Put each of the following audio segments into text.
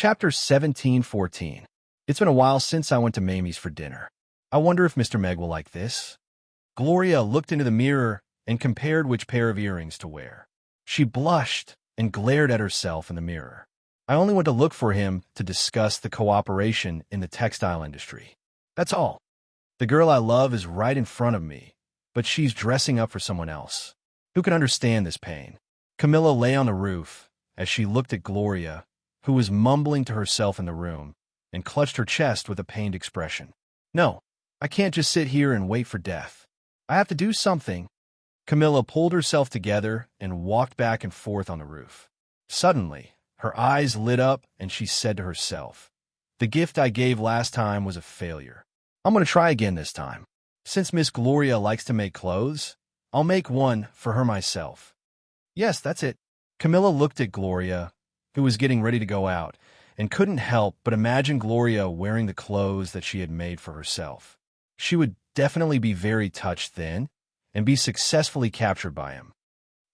Chapter 1714. It's been a while since I went to Mamie's for dinner. I wonder if Mr. Meg will like this. Gloria looked into the mirror and compared which pair of earrings to wear. She blushed and glared at herself in the mirror. I only went to look for him to discuss the cooperation in the textile industry. That's all. The girl I love is right in front of me, but she's dressing up for someone else. Who can understand this pain? Camilla lay on the roof as she looked at Gloria, who was mumbling to herself in the room, and clutched her chest with a pained expression. No, I can't just sit here and wait for death. I have to do something. Camilla pulled herself together and walked back and forth on the roof. Suddenly, her eyes lit up and she said to herself, "The gift I gave last time was a failure. I'm going to try again this time. Since Miss Gloria likes to make clothes, I'll make one for her myself." Yes, that's it. Camilla looked at Gloria, who was getting ready to go out, and couldn't help but imagine Gloria wearing the clothes that she had made for herself. She would definitely be very touched then, and be successfully captured by him.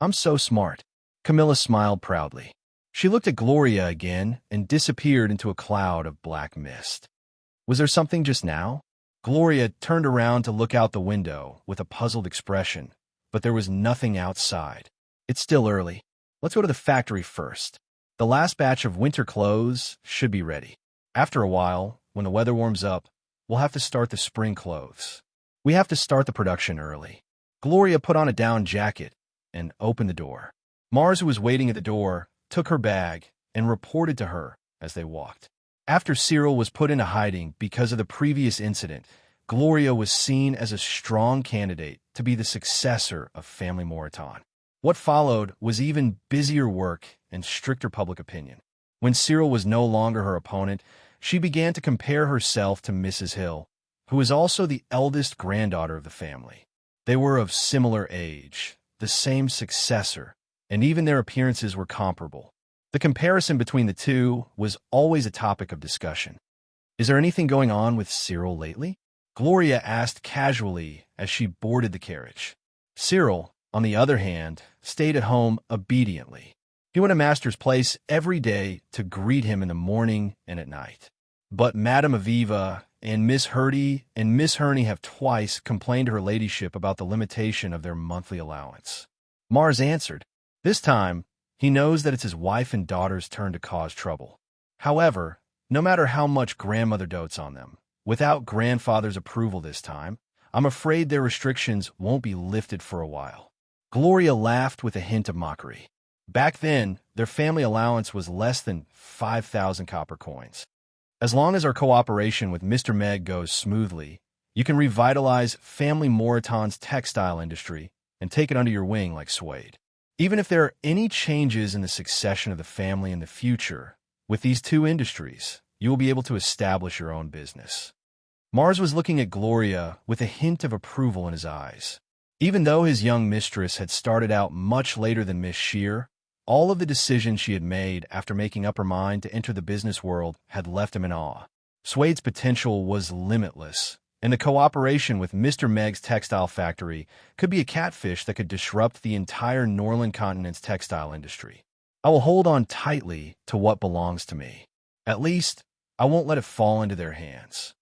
"I'm so smart." Camilla smiled proudly. She looked at Gloria again and disappeared into a cloud of black mist. Was there something just now? Gloria turned around to look out the window with a puzzled expression, but there was nothing outside. It's still early. Let's go to the factory first. The last batch of winter clothes should be ready. After a while, when the weather warms up, we'll have to start the spring clothes. We have to start the production early. Gloria put on a down jacket and opened the door. Mars, who was waiting at the door, took her bag and reported to her as they walked. After Cyril was put into hiding because of the previous incident, Gloria was seen as a strong candidate to be the successor of Family Moreton. What followed was even busier work and stricter public opinion. When Cyril was no longer her opponent, she began to compare herself to Mrs. Hill, who was also the eldest granddaughter of the family. They were of similar age, the same successor, and even their appearances were comparable. The comparison between the two was always a topic of discussion. "Is there anything going on with Cyril lately?" Gloria asked casually as she boarded the carriage. Cyril, on the other hand, stayed at home obediently. He went to Master's place every day to greet him in the morning and at night. But Madame Aviva and Miss Hurney have twice complained to her ladyship about the limitation of their monthly allowance. Mars answered, "This time, he knows that it's his wife and daughter's turn to cause trouble. However, no matter how much grandmother dotes on them, without grandfather's approval this time, I'm afraid their restrictions won't be lifted for a while." Gloria laughed with a hint of mockery. Back then, their family allowance was less than 5,000 copper coins. "As long as our cooperation with Mr. Meg goes smoothly, you can revitalize Family Moreton's textile industry and take it under your wing like Suede. Even if there are any changes in the succession of the family in the future, with these two industries, you will be able to establish your own business." Mars was looking at Gloria with a hint of approval in his eyes. Even though his young mistress had started out much later than Miss Shear, all of the decisions she had made after making up her mind to enter the business world had left him in awe. Suede's potential was limitless, and the cooperation with Mr. Meg's textile factory could be a catfish that could disrupt the entire Norland continent's textile industry. "I will hold on tightly to what belongs to me. At least, I won't let it fall into their hands."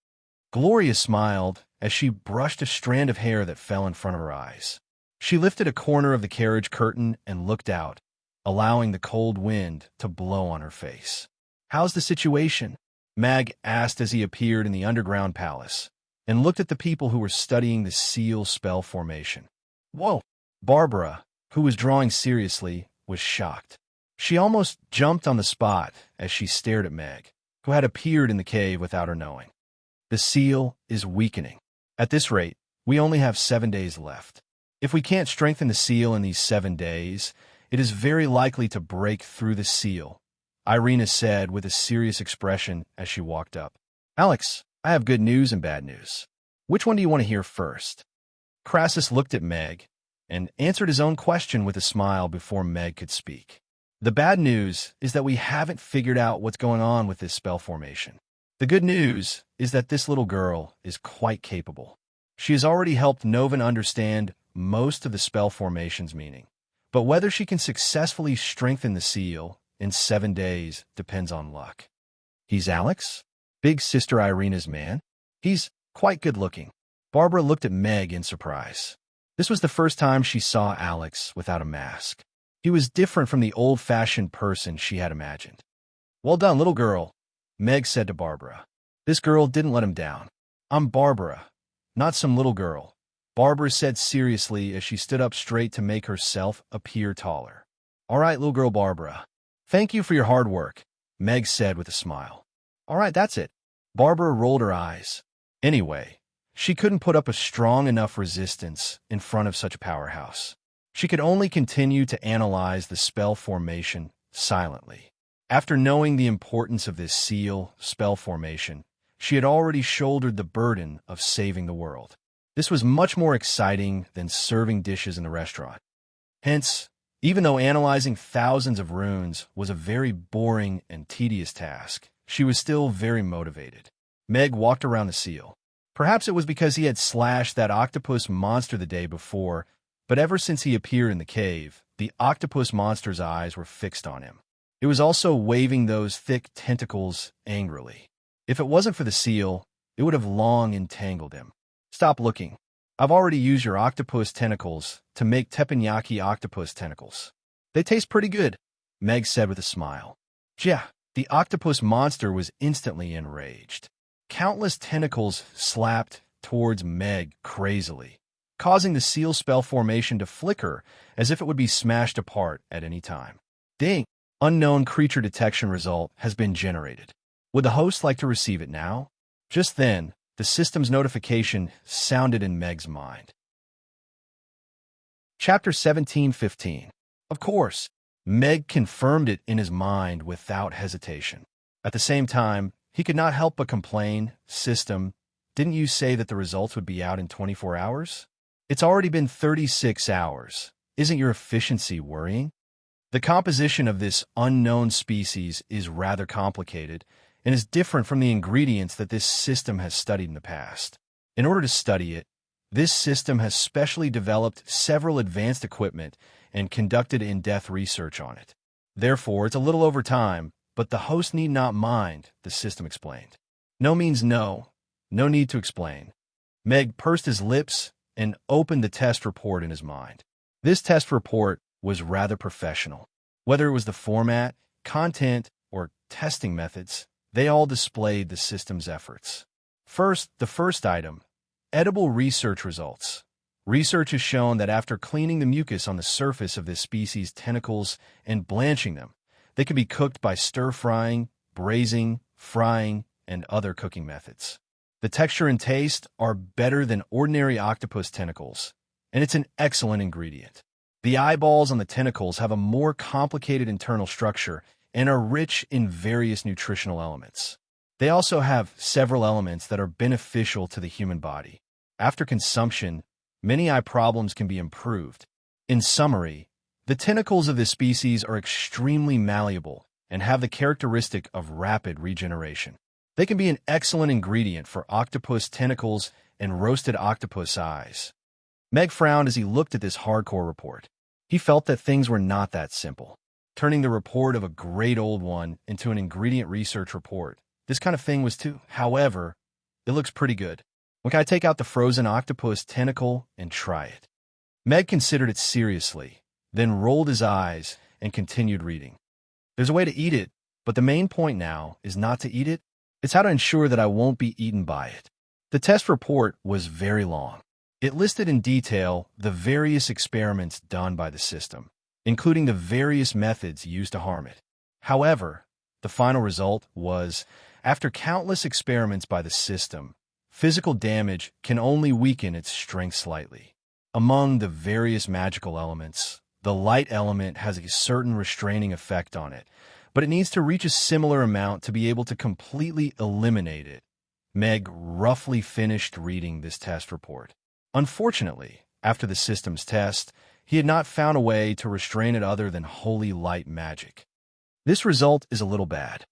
Gloria smiled as she brushed a strand of hair that fell in front of her eyes. She lifted a corner of the carriage curtain and looked out, allowing the cold wind to blow on her face. "How's the situation?" Mag asked as he appeared in the underground palace, and looked at the people who were studying the seal spell formation. Whoa! Barbara, who was drawing seriously, was shocked. She almost jumped on the spot as she stared at Meg, who had appeared in the cave without her knowing. "The seal is weakening. At this rate, we only have 7 days left. If we can't strengthen the seal in these 7 days, it is very likely to break through the seal," Irina said with a serious expression as she walked up. "Alex, I have good news and bad news. Which one do you want to hear first?" Crassus looked at Meg and answered his own question with a smile before Meg could speak. "The bad news is that we haven't figured out what's going on with this spell formation. The good news is that this little girl is quite capable. She has already helped Novan understand most of the spell formation's meaning, but whether she can successfully strengthen the seal in 7 days depends on luck. He's Alex? Big Sister Irina's man? He's quite good-looking. Barbara looked at Meg in surprise. This was the first time she saw Alex without a mask. He was different from the old-fashioned person she had imagined. "Well done, little girl," Meg said to Barbara. This girl didn't let him down. "I'm Barbara, not some little girl," Barbara said seriously as she stood up straight to make herself appear taller. "All right, little girl Barbara. Thank you for your hard work," Meg said with a smile. "All right, that's it." Barbara rolled her eyes. Anyway, she couldn't put up a strong enough resistance in front of such a powerhouse. She could only continue to analyze the spell formation silently. After knowing the importance of this seal spell formation, she had already shouldered the burden of saving the world. This was much more exciting than serving dishes in the restaurant. Hence, even though analyzing thousands of runes was a very boring and tedious task, she was still very motivated. Meg walked around the seal. Perhaps it was because he had slashed that octopus monster the day before, but ever since he appeared in the cave, the octopus monster's eyes were fixed on him. It was also waving those thick tentacles angrily. If it wasn't for the seal, it would have long entangled him. "Stop looking. I've already used your octopus tentacles to make teppanyaki octopus tentacles. They taste pretty good," Meg said with a smile. Yeah, the octopus monster was instantly enraged. Countless tentacles slapped towards Meg crazily, causing the seal spell formation to flicker as if it would be smashed apart at any time. Ding! Unknown creature detection result has been generated. Would the host like to receive it now? Just then, the system's notification sounded in Meg's mind. Chapter 17:15. Of course, Meg confirmed it in his mind without hesitation. At the same time, he could not help but complain, "System, didn't you say that the results would be out in 24 hours? It's already been 36 hours. Isn't your efficiency worrying?" The composition of this unknown species is rather complicated and is different from the ingredients that this system has studied in the past. In order to study it, this system has specially developed several advanced equipment and conducted in-depth research on it. Therefore, it's a little over time, but the host need not mind, the system explained. No means no. No need to explain. Meg pursed his lips and opened the test report in his mind. This test report was rather professional. Whether it was the format, content, or testing methods, they all displayed the system's efforts. First, the first item, edible research results. Research has shown that after cleaning the mucus on the surface of this species' tentacles and blanching them, they can be cooked by stir-frying, braising, frying, and other cooking methods. The texture and taste are better than ordinary octopus tentacles, and it's an excellent ingredient. The eyeballs on the tentacles have a more complicated internal structure and are rich in various nutritional elements. They also have several elements that are beneficial to the human body. After consumption, many eye problems can be improved. In summary, the tentacles of this species are extremely malleable and have the characteristic of rapid regeneration. They can be an excellent ingredient for octopus tentacles and roasted octopus eyes. Meg frowned as he looked at this hardcore report. He felt that things were not that simple. Turning the report of a great old one into an ingredient research report, this kind of thing was too. However, it looks pretty good. When can I take out the frozen octopus tentacle and try it? Meg considered it seriously, then rolled his eyes and continued reading. There's a way to eat it, but the main point now is not to eat it. It's how to ensure that I won't be eaten by it. The test report was very long. It listed in detail the various experiments done by the system, including the various methods used to harm it. However, the final result was, after countless experiments by the system, physical damage can only weaken its strength slightly. Among the various magical elements, the light element has a certain restraining effect on it, but it needs to reach a similar amount to be able to completely eliminate it. Meg roughly finished reading this test report. Unfortunately, after the system's test, he had not found a way to restrain it other than holy light magic. This result is a little bad.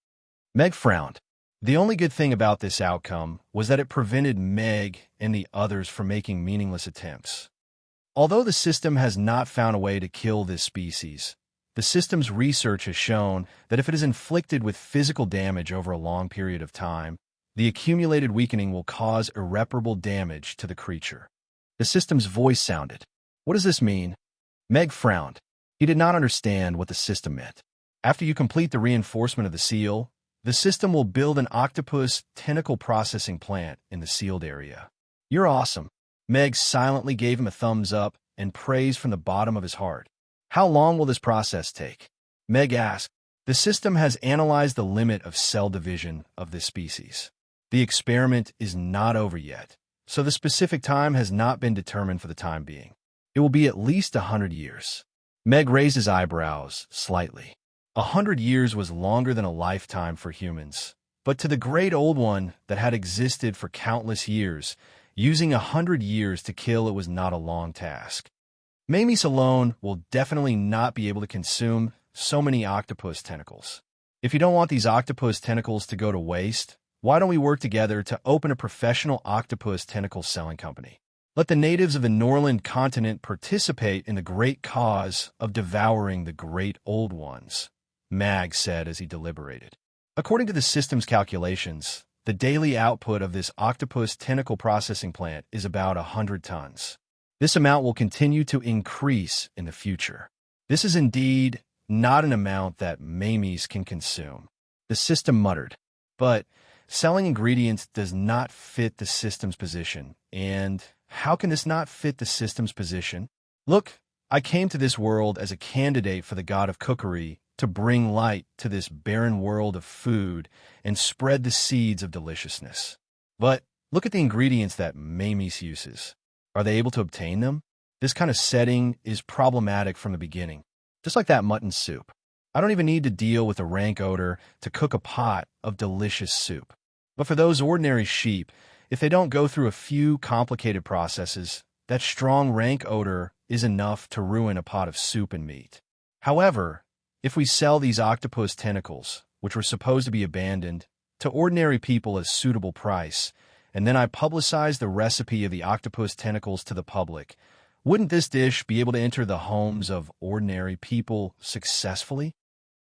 Meg frowned. The only good thing about this outcome was that it prevented Meg and the others from making meaningless attempts. Although the system has not found a way to kill this species, The system's research has shown that if it is inflicted with physical damage over a long period of time, the accumulated weakening will cause irreparable damage to the creature. The system's voice sounded. What does this mean? Meg frowned. He did not understand what the system meant. After you complete the reinforcement of the seal, the system will build an octopus tentacle processing plant in the sealed area. You're awesome. Meg silently gave him a thumbs up and praise from the bottom of his heart. How long will this process take? Meg asked. The system has analyzed the limit of cell division of this species. The experiment is not over yet, so the specific time has not been determined for the time being. It will be at least 100 years. Meg raised his eyebrows slightly. 100 years was longer than a lifetime for humans, but to the great old one that had existed for countless years, using 100 years to kill it was not a long task. Mamie's alone will definitely not be able to consume so many octopus tentacles. If you don't want these octopus tentacles to go to waste, why don't we work together to open a professional octopus tentacle selling company? Let the natives of the Norland continent participate in the great cause of devouring the great old ones, Mag said as he deliberated. According to the system's calculations, the daily output of this octopus tentacle processing plant is about 100 tons. This amount will continue to increase in the future. This is indeed not an amount that Mamie's can consume. The system muttered. But selling ingredients does not fit the system's position. And how can this not fit the system's position? Look, I came to this world as a candidate for the god of cookery to bring light to this barren world of food and spread the seeds of deliciousness. But look at the ingredients that Mamie's uses. Are they able to obtain them? This kind of setting is problematic from the beginning, just like that mutton soup. I don't even need to deal with a rank odor to cook a pot of delicious soup. But for those ordinary sheep, if they don't go through a few complicated processes, that strong rank odor is enough to ruin a pot of soup and meat. However, if we sell these octopus tentacles, which were supposed to be abandoned, to ordinary people at a suitable price, and then I publicize the recipe of the octopus tentacles to the public, wouldn't this dish be able to enter the homes of ordinary people successfully?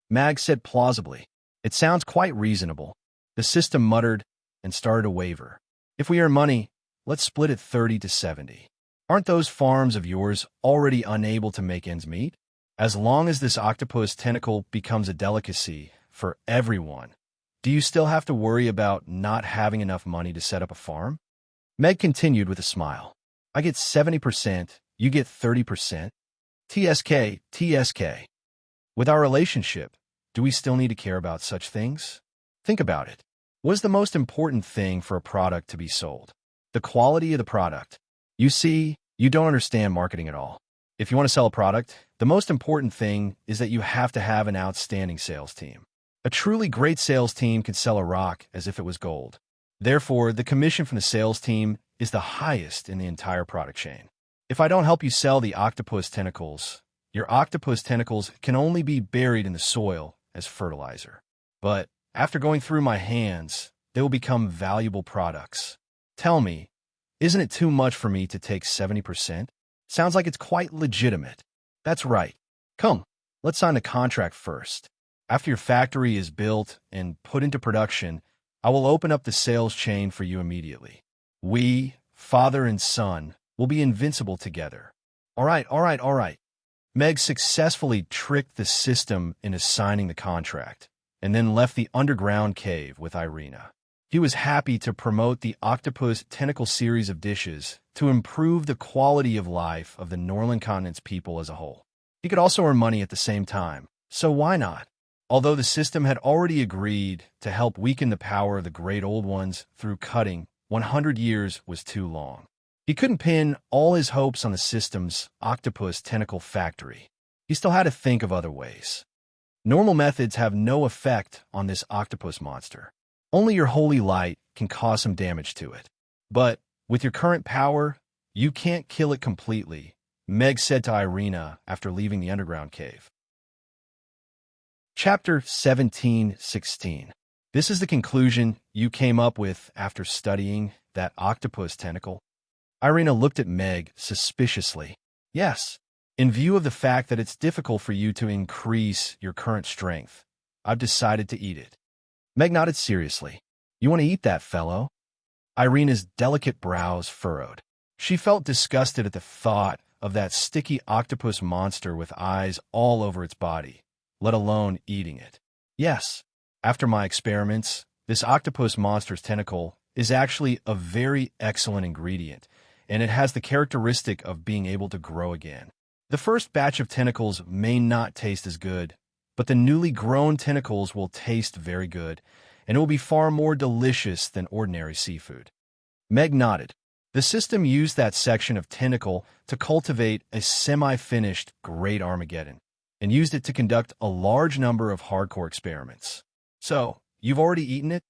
Mag said plausibly. It sounds quite reasonable. The system muttered and started to waver. If we earn money, let's split it 30 to 70. Aren't those farms of yours already unable to make ends meet? As long as this octopus tentacle becomes a delicacy for everyone, do you still have to worry about not having enough money to set up a farm? Meg continued with a smile. I get 70%, you get 30%. TSK, TSK. With our relationship, do we still need to care about such things? Think about it. What is the most important thing for a product to be sold? The quality of the product. You see, you don't understand marketing at all. If you want to sell a product, the most important thing is that you have to have an outstanding sales team. A truly great sales team can sell a rock as if it was gold. Therefore, the commission from the sales team is the highest in the entire product chain. If I don't help you sell the octopus tentacles, your octopus tentacles can only be buried in the soil as fertilizer. But after going through my hands, they will become valuable products. Tell me, isn't it too much for me to take 70%? Sounds like it's quite legitimate. That's right. Come, let's sign the contract first. After your factory is built and put into production, I will open up the sales chain for you immediately. We, father and son, will be invincible together. All right. Meg successfully tricked the system into signing the contract, and then left the underground cave with Irina. He was happy to promote the octopus tentacle series of dishes to improve the quality of life of the Norland continent's people as a whole. He could also earn money at the same time, so why not? Although the system had already agreed to help weaken the power of the great old ones through cutting, 100 years was too long. He couldn't pin all his hopes on the system's octopus tentacle factory. He still had to think of other ways. Normal methods have no effect on this octopus monster. Only your holy light can cause some damage to it. But with your current power, you can't kill it completely, Meg said to Irina after leaving the underground cave. Chapter 17:16. This is the conclusion you came up with after studying that octopus tentacle? Irina looked at Meg suspiciously. Yes. In view of the fact that it's difficult for you to increase your current strength, I've decided to eat it. Meg nodded seriously. You want to eat that, fellow? Irina's delicate brows furrowed. She felt disgusted at the thought of that sticky octopus monster with eyes all over its body, let alone eating it. Yes, after my experiments, this octopus monster's tentacle is actually a very excellent ingredient, and it has the characteristic of being able to grow again. The first batch of tentacles may not taste as good, but the newly grown tentacles will taste very good, and it will be far more delicious than ordinary seafood. Meg nodded. The system used that section of tentacle to cultivate a semi-finished Great Armageddon, and used it to conduct a large number of hardcore experiments. So, you've already eaten it?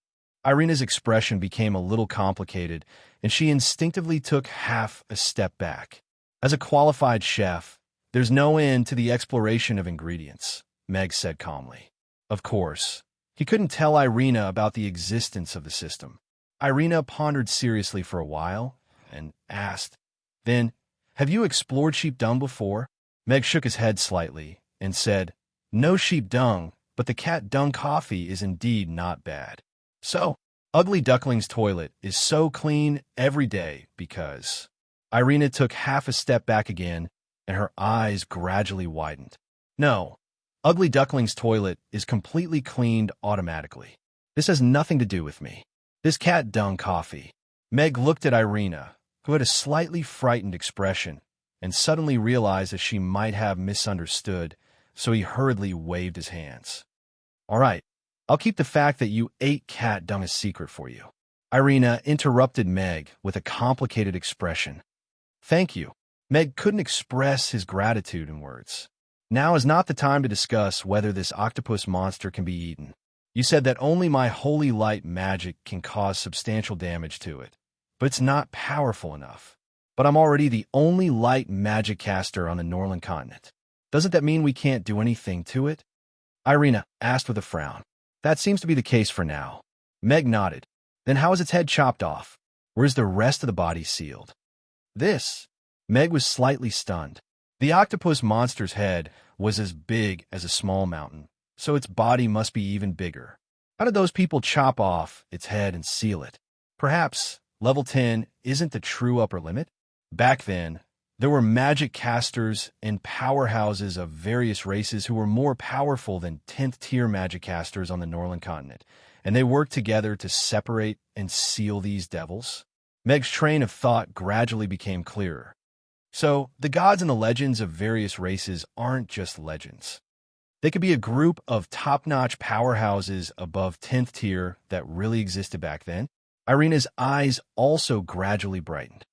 Irina's expression became a little complicated, and she instinctively took half a step back. As a qualified chef, there's no end to the exploration of ingredients, Meg said calmly. Of course, he couldn't tell Irina about the existence of the system. Irina pondered seriously for a while and asked, Then, have you explored sheep dung before? Meg shook his head slightly and said, No sheep dung, but the cat dung coffee is indeed not bad. So, Ugly Duckling's toilet is so clean every day because... Irina took half a step back again, and her eyes gradually widened. No, Ugly Duckling's toilet is completely cleaned automatically. This has nothing to do with me. This cat dung coffee. Meg looked at Irina, who had a slightly frightened expression, and suddenly realized that she might have misunderstood, so he hurriedly waved his hands. All right, I'll keep the fact that you ate cat dung a secret for you. Irina interrupted Meg with a complicated expression. Thank you. Meg couldn't express his gratitude in words. Now is not the time to discuss whether this octopus monster can be eaten. You said that only my holy light magic can cause substantial damage to it, but it's not powerful enough. But I'm already the only light magic caster on the Norland continent. Doesn't that mean we can't do anything to it? Irina asked with a frown. That seems to be the case for now. Meg nodded. Then how is its head chopped off? Where's the rest of the body sealed? This. Meg was slightly stunned. The octopus monster's head was as big as a small mountain, so its body must be even bigger. How did those people chop off its head and seal it? Perhaps level 10 isn't the true upper limit? Back then, there were magic casters and powerhouses of various races who were more powerful than 10th tier magic casters on the Norland continent, and they worked together to separate and seal these devils. Meg's train of thought gradually became clearer. So, the gods and the legends of various races aren't just legends. They could be a group of top-notch powerhouses above 10th tier that really existed back then. Irina's eyes also gradually brightened.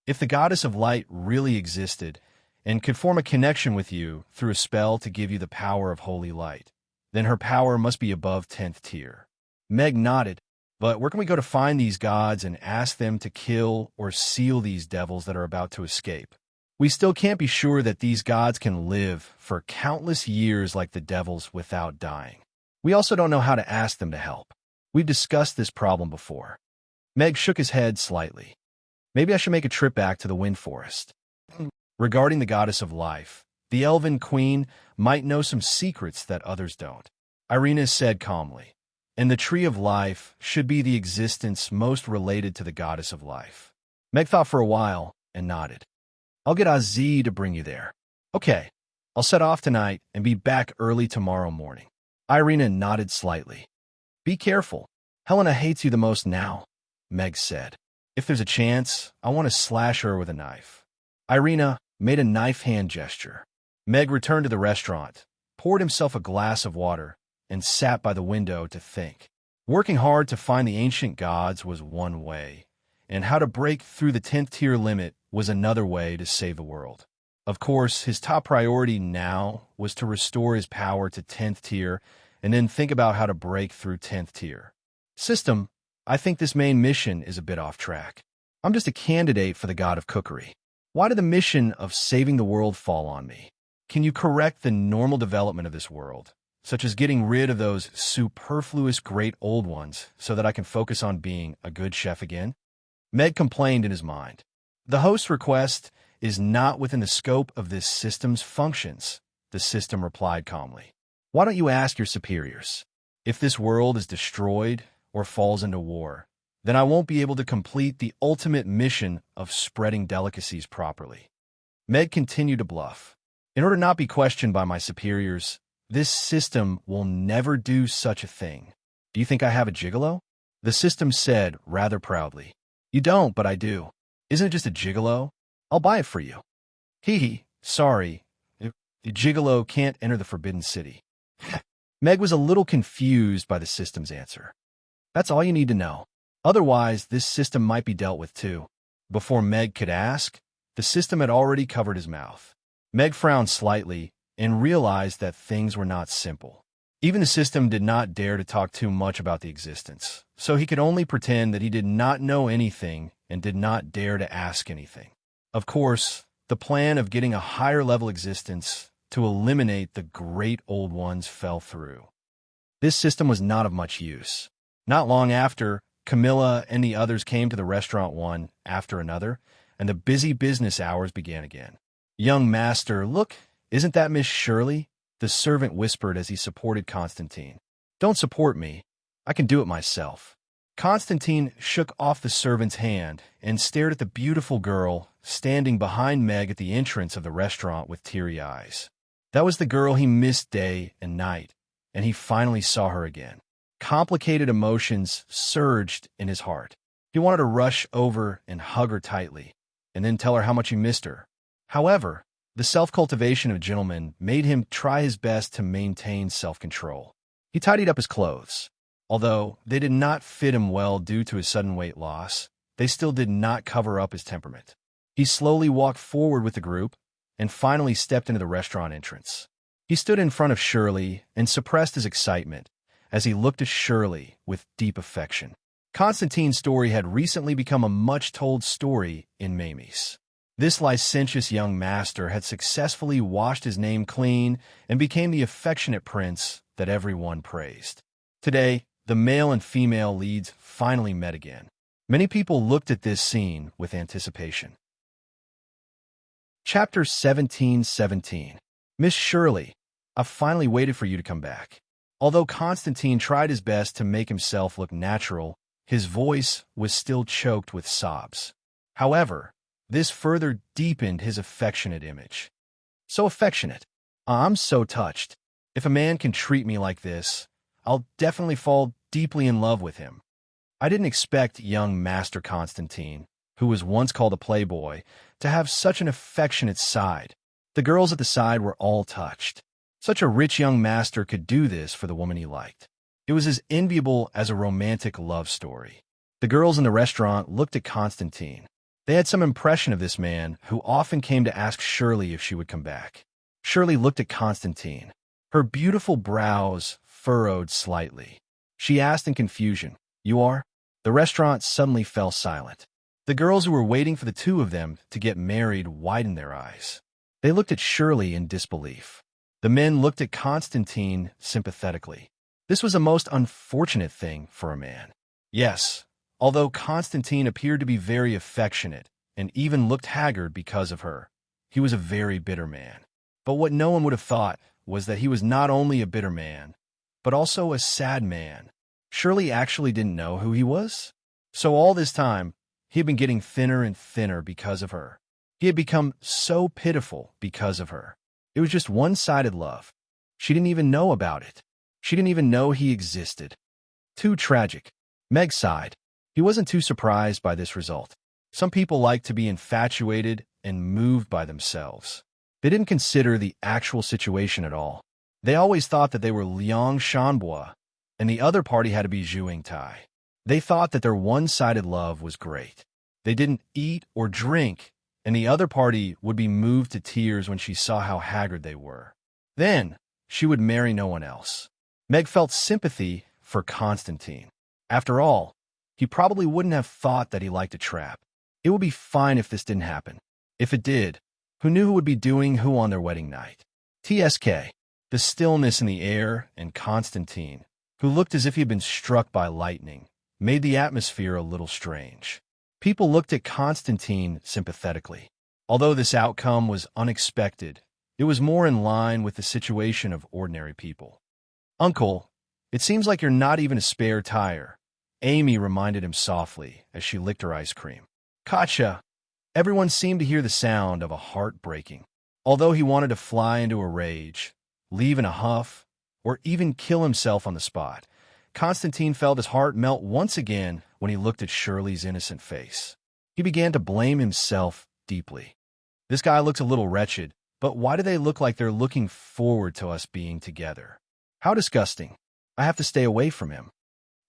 If the goddess of light really existed and could form a connection with you through a spell to give you the power of holy light, then her power must be above 10th tier. Meg nodded. But where can we go to find these gods and ask them to kill or seal these devils that are about to escape? We still can't be sure that these gods can live for countless years like the devils without dying. We also don't know how to ask them to help. We've discussed this problem before. Meg shook his head slightly. Maybe I should make a trip back to the Wind Forest. Regarding the goddess of life, the Elven Queen might know some secrets that others don't. Irina said calmly. And the Tree of Life should be the existence most related to the goddess of life. Meg thought for a while and nodded. I'll get Azzi to bring you there. Okay, I'll set off tonight and be back early tomorrow morning. Irina nodded slightly. Be careful. Helena hates you the most now, Meg said. If there's a chance, I want to slash her with a knife. Irina made a knife hand gesture. Meg returned to the restaurant, poured himself a glass of water, and sat by the window to think. Working hard to find the ancient gods was one way, and how to break through the 10th tier limit was another way to save the world. Of course, his top priority now was to restore his power to 10th tier and then think about how to break through 10th tier. System, I think this main mission is a bit off track. I'm just a candidate for the god of cookery. Why did the mission of saving the world fall on me? Can you correct the normal development of this world, such as getting rid of those superfluous great old ones so that I can focus on being a good chef again? Meg complained in his mind. The host's request is not within the scope of this system's functions, the system replied calmly. Why don't you ask your superiors? If this world is destroyed or falls into war, then I won't be able to complete the ultimate mission of spreading delicacies properly. Meg continued to bluff. In order not be questioned by my superiors, this system will never do such a thing. Do you think I have a gigolo? The system said rather proudly. You don't, but I do. Isn't it just a gigolo? I'll buy it for you. Hee, sorry. The gigolo can't enter the Forbidden City. Meg was a little confused by the system's answer. That's all you need to know. Otherwise, this system might be dealt with too. Before Meg could ask, the system had already covered his mouth. Meg frowned slightly and realized that things were not simple. Even the system did not dare to talk too much about the existence, so he could only pretend that he did not know anything and did not dare to ask anything. Of course, the plan of getting a higher-level existence to eliminate the great old ones fell through. This system was not of much use. Not long after, Camilla and the others came to the restaurant one after another, and the busy business hours began again. Young master, look, isn't that Miss Shirley? The servant whispered as he supported Constantine. Don't support me. I can do it myself. Constantine shook off the servant's hand and stared at the beautiful girl standing behind Meg at the entrance of the restaurant with teary eyes. That was the girl he missed day and night, and he finally saw her again. Complicated emotions surged in his heart. He wanted to rush over and hug her tightly, and then tell her how much he missed her. However, the self-cultivation of a gentleman made him try his best to maintain self-control. He tidied up his clothes. Although they did not fit him well due to his sudden weight loss, they still did not cover up his temperament. He slowly walked forward with the group and finally stepped into the restaurant entrance. He stood in front of Shirley and suppressed his excitement as he looked at Shirley with deep affection. Constantine's story had recently become a much-told story in Mamie's. This licentious young master had successfully washed his name clean and became the affectionate prince that everyone praised. Today, the male and female leads finally met again. Many people looked at this scene with anticipation. Chapter 17:17. Miss Shirley, I've finally waited for you to come back. Although Constantine tried his best to make himself look natural, his voice was still choked with sobs. However, this further deepened his affectionate image. So affectionate. I'm so touched. If a man can treat me like this, I'll definitely fall deeply in love with him. I didn't expect young Master Constantine, who was once called a playboy, to have such an affectionate side. The girls at the side were all touched. Such a rich young master could do this for the woman he liked. It was as enviable as a romantic love story. The girls in the restaurant looked at Constantine. They had some impression of this man, who often came to ask Shirley if she would come back. Shirley looked at Constantine. Her beautiful brows furrowed slightly. She asked in confusion, "You are?" The restaurant suddenly fell silent. The girls who were waiting for the two of them to get married widened their eyes. They looked at Shirley in disbelief. The men looked at Constantine sympathetically. This was a most unfortunate thing for a man. Yes, although Constantine appeared to be very affectionate and even looked haggard because of her, he was a very bitter man. But what no one would have thought was that he was not only a bitter man, but also a sad man. Shirley actually didn't know who he was. So all this time, he had been getting thinner and thinner because of her. He had become so pitiful because of her. It was just one-sided love. She didn't even know about it. She didn't even know he existed. Too tragic. Meg sighed. He wasn't too surprised by this result. Some people like to be infatuated and moved by themselves. They didn't consider the actual situation at all. They always thought that they were Liang Shanbois, and the other party had to be Zhuang Tai. They thought that their one-sided love was great. They didn't eat or drink, and the other party would be moved to tears when she saw how haggard they were. Then, she would marry no one else. Meg felt sympathy for Constantine. After all, he probably wouldn't have thought that he liked a trap. It would be fine if this didn't happen. If it did, who knew who would be doing who on their wedding night? TSK. The stillness in the air and Constantine, who looked as if he had been struck by lightning, made the atmosphere a little strange. People looked at Constantine sympathetically. Although this outcome was unexpected, it was more in line with the situation of ordinary people. "Uncle, it seems like you're not even a spare tire," Amy reminded him softly as she licked her ice cream. "Gotcha." Everyone seemed to hear the sound of a heart breaking. Although he wanted to fly into a rage, leave in a huff, or even kill himself on the spot, Constantine felt his heart melt once again when he looked at Shirley's innocent face. He began to blame himself deeply. This guy looks a little wretched, but why do they look like they're looking forward to us being together? How disgusting. I have to stay away from him.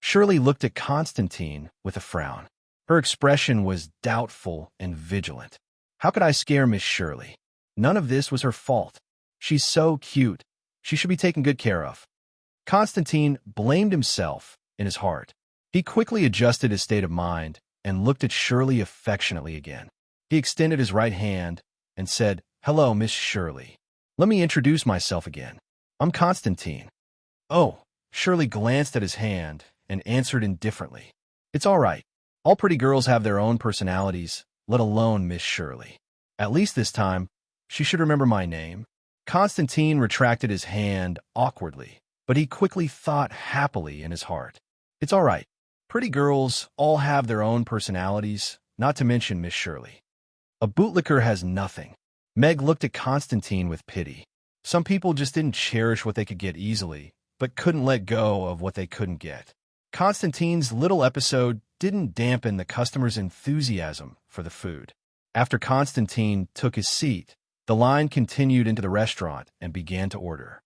Shirley looked at Constantine with a frown. Her expression was doubtful and vigilant. How could I scare Miss Shirley? None of this was her fault. She's so cute. She should be taken good care of. Constantine blamed himself in his heart. He quickly adjusted his state of mind and looked at Shirley affectionately again. He extended his right hand and said, "Hello, Miss Shirley. Let me introduce myself again. I'm Constantine." "Oh." Shirley glanced at his hand and answered indifferently, "It's all right. All pretty girls have their own personalities, let alone Miss Shirley. At least this time, she should remember my name." Constantine retracted his hand awkwardly, but he quickly thought happily in his heart. "It's all right. Pretty girls all have their own personalities, not to mention Miss Shirley. A bootlicker has nothing." Meg looked at Constantine with pity. Some people just didn't cherish what they could get easily, but couldn't let go of what they couldn't get. Constantine's little episode didn't dampen the customer's enthusiasm for the food. After Constantine took his seat, the line continued into the restaurant and began to order.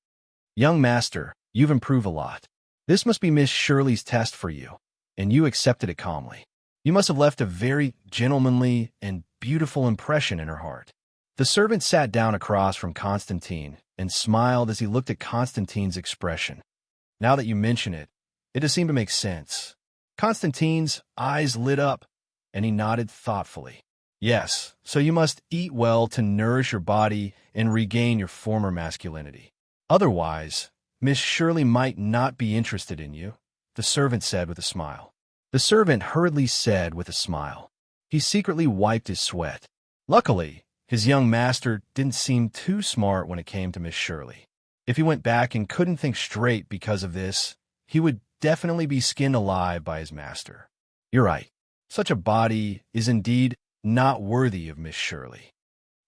"Young master, you've improved a lot. This must be Miss Shirley's test for you," and you accepted it calmly. "You must have left a very gentlemanly and beautiful impression in her heart." The servant sat down across from Constantine and smiled as he looked at Constantine's expression. "Now that you mention it, it does seem to make sense." Constantine's eyes lit up, and he nodded thoughtfully. "Yes, so you must eat well to nourish your body and regain your former masculinity. Otherwise, Miss Shirley might not be interested in you," the servant said with a smile. The servant hurriedly said with a smile. He secretly wiped his sweat. Luckily, his young master didn't seem too smart when it came to Miss Shirley. If he went back and couldn't think straight because of this, he would definitely be skinned alive by his master. "You're right. Such a body is indeed not worthy of Miss Shirley."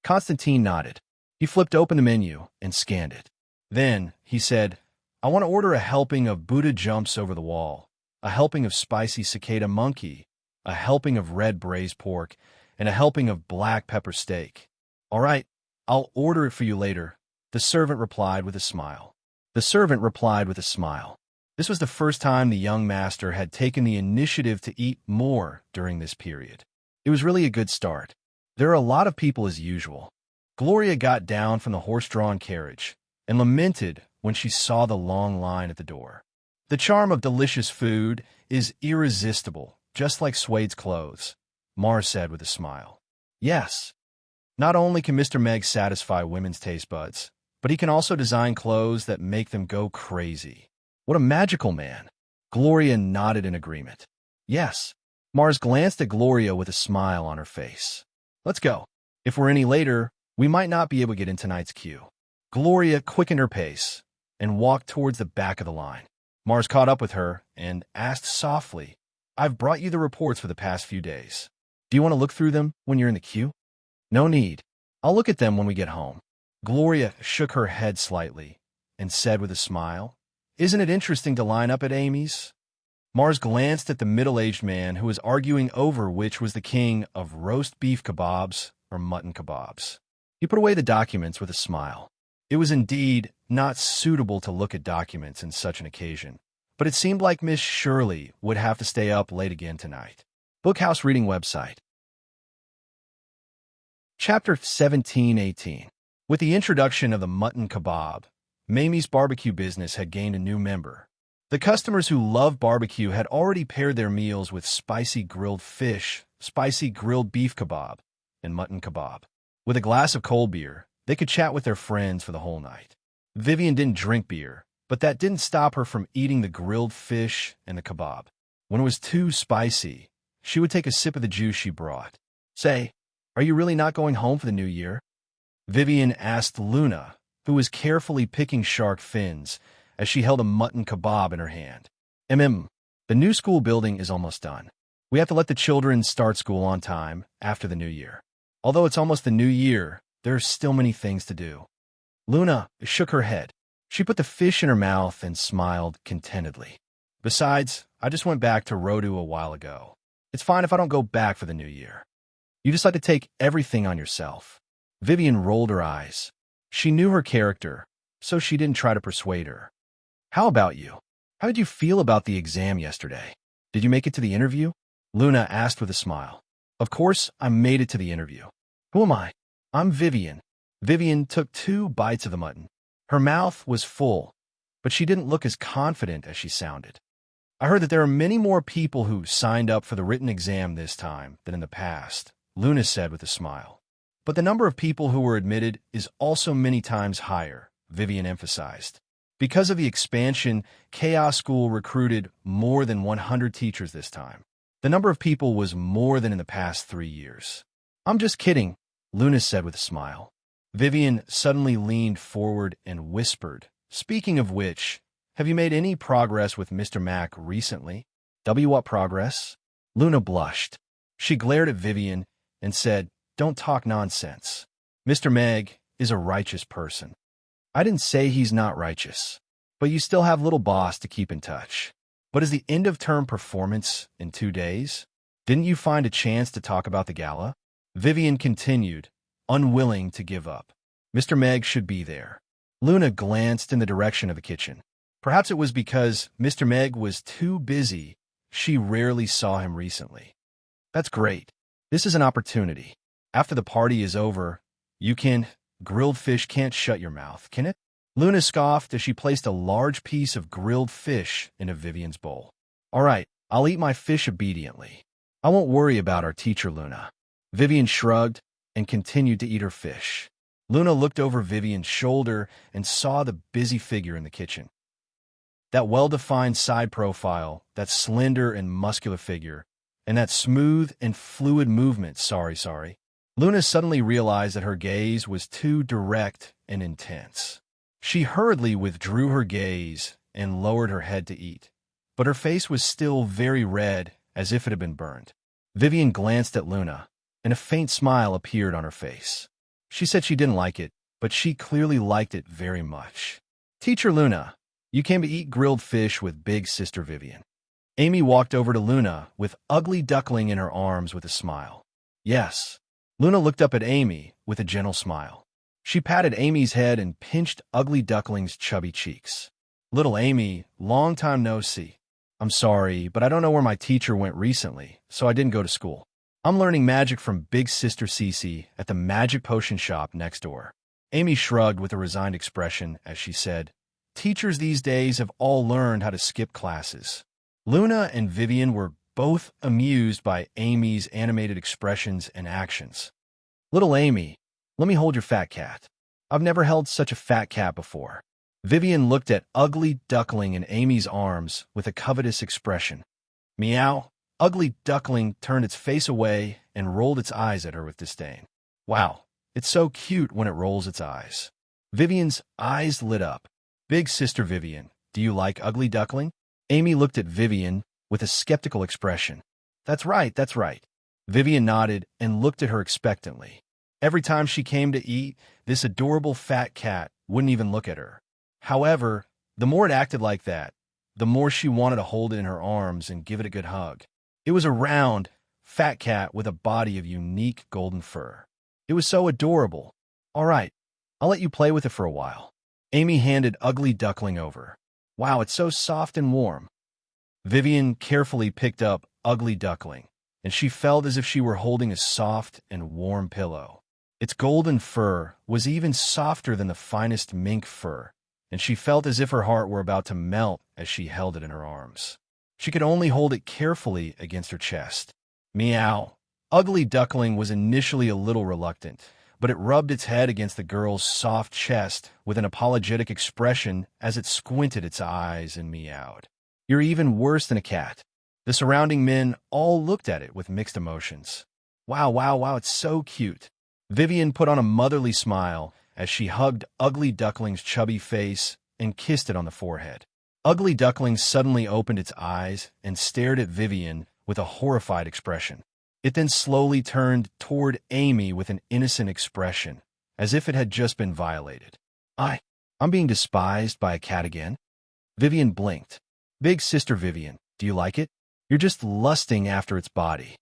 Constantine nodded. He flipped open the menu and scanned it. Then he said, "I want to order a helping of Buddha jumps over the wall, a helping of spicy cicada monkey, a helping of red braised pork, and a helping of black pepper steak." "All right, I'll order it for you later," the servant replied with a smile. This was the first time the young master had taken the initiative to eat more during this period. It was really a good start. There are a lot of people as usual. Gloria got down from the horse-drawn carriage and lamented when she saw the long line at the door. "The charm of delicious food is irresistible, just like Suede's clothes," Mars said with a smile. "Yes. Not only can Mr. Meg satisfy women's taste buds, but he can also design clothes that make them go crazy. What a magical man." Gloria nodded in agreement. "Yes." Mars glanced at Gloria with a smile on her face. "Let's go. If we're any later, we might not be able to get in tonight's queue." Gloria quickened her pace and walked towards the back of the line. Mars caught up with her and asked softly, "I've brought you the reports for the past few days. Do you want to look through them when you're in the queue?" "No need. I'll look at them when we get home." Gloria shook her head slightly and said with a smile, "Isn't it interesting to line up at Amy's?" Mars glanced at the middle-aged man who was arguing over which was the king of roast beef kebabs or mutton kebabs. He put away the documents with a smile. It was indeed not suitable to look at documents in such an occasion, but it seemed like Miss Shirley would have to stay up late again tonight. Bookhouse Reading Website. Chapter 1718. With the introduction of the mutton kebab, Mamie's barbecue business had gained a new member. The customers who loved barbecue had already paired their meals with spicy grilled fish, spicy grilled beef kebab, and mutton kebab. With a glass of cold beer, they could chat with their friends for the whole night. Vivian didn't drink beer, but that didn't stop her from eating the grilled fish and the kebab. When it was too spicy, she would take a sip of the juice she brought. "Say, Are you really not going home for the new year? Vivian asked Luna, who was carefully picking shark fins as she held a mutton kebab in her hand. The new school building is almost done. We have to let the children start school on time after the new year. Although it's almost the new year, there are still many things to do. Luna shook her head. She put the fish in her mouth and smiled contentedly. Besides, I just went back to Rodu a while ago. It's fine if I don't go back for the new year. You just like to take everything on yourself. Vivian rolled her eyes. She knew her character, so she didn't try to persuade her. How about you? How did you feel about the exam yesterday? Did you make it to the interview? Luna asked with a smile. Of course, I made it to the interview. Who am I? I'm Vivian. Vivian took 2 bites of the mutton. Her mouth was full, but she didn't look as confident as she sounded. I heard that there are many more people who signed up for the written exam this time than in the past, Luna said with a smile. But the number of people who were admitted is also many times higher, Vivian emphasized. Because of the expansion, Chaos School recruited more than 100 teachers this time. The number of people was more than in the past 3 years. I'm just kidding, Luna said with a smile. Vivian suddenly leaned forward and whispered, speaking of which, have you made any progress with Mr. Mack recently? What progress? Luna blushed. She glared at Vivian and said, don't talk nonsense. Mr. Meg is a righteous person. I didn't say he's not righteous, but you still have little boss to keep in touch. But is the end-of-term performance in 2 days? Didn't you find a chance to talk about the gala? Vivian continued, unwilling to give up. Mr. Meg should be there. Luna glanced in the direction of the kitchen. Perhaps it was because Mr. Meg was too busy. She rarely saw him recently. That's great. This is an opportunity. After the party is over, grilled fish can't shut your mouth, can it? Luna scoffed as she placed a large piece of grilled fish into Vivian's bowl. All right, I'll eat my fish obediently. I won't worry about our teacher, Luna. Vivian shrugged and continued to eat her fish. Luna looked over Vivian's shoulder and saw the busy figure in the kitchen. That well-defined side profile, that slender and muscular figure, and that smooth and fluid movement, sorry. Luna suddenly realized that her gaze was too direct and intense. She hurriedly withdrew her gaze and lowered her head to eat, but her face was still very red, as if it had been burned. Vivian glanced at Luna, and a faint smile appeared on her face. She said she didn't like it, but she clearly liked it very much. Teacher Luna, you came to eat grilled fish with big sister Vivian. Amy walked over to Luna with Ugly Duckling in her arms with a smile. Yes. Luna looked up at Amy with a gentle smile. She patted Amy's head and pinched Ugly Duckling's chubby cheeks. Little Amy, long time no see. I'm sorry, but I don't know where my teacher went recently, so I didn't go to school. I'm learning magic from Big Sister Cece at the magic potion shop next door. Amy shrugged with a resigned expression as she said, teachers these days have all learned how to skip classes. Luna and Vivian were both amused by Amy's animated expressions and actions. Little Amy, let me hold your fat cat. I've never held such a fat cat before. Vivian looked at Ugly Duckling in Amy's arms with a covetous expression. Meow. Ugly Duckling turned its face away and rolled its eyes at her with disdain. Wow, it's so cute when it rolls its eyes. Vivian's eyes lit up. Big sister Vivian, do you like Ugly Duckling? Amy looked at Vivian with a skeptical expression. That's right. Vivian nodded and looked at her expectantly. Every time she came to eat, this adorable fat cat wouldn't even look at her. However, the more it acted like that, the more she wanted to hold it in her arms and give it a good hug. It was a round, fat cat with a body of unique golden fur. It was so adorable. All right, I'll let you play with it for a while. Amy handed Ugly Duckling over. Wow, it's so soft and warm. Vivian carefully picked up Ugly Duckling, and she felt as if she were holding a soft and warm pillow. Its golden fur was even softer than the finest mink fur, and she felt as if her heart were about to melt as she held it in her arms. She could only hold it carefully against her chest. Meow. Ugly Duckling was initially a little reluctant, but it rubbed its head against the girl's soft chest with an apologetic expression as it squinted its eyes and meowed. You're even worse than a cat. The surrounding men all looked at it with mixed emotions. Wow, wow, wow, it's so cute. Vivian put on a motherly smile as she hugged Ugly Duckling's chubby face and kissed it on the forehead. Ugly Duckling suddenly opened its eyes and stared at Vivian with a horrified expression. It then slowly turned toward Amy with an innocent expression, as if it had just been violated. I'm being despised by a cat again? Vivian blinked. Big sister Vivian, do you like it? You're just lusting after its body.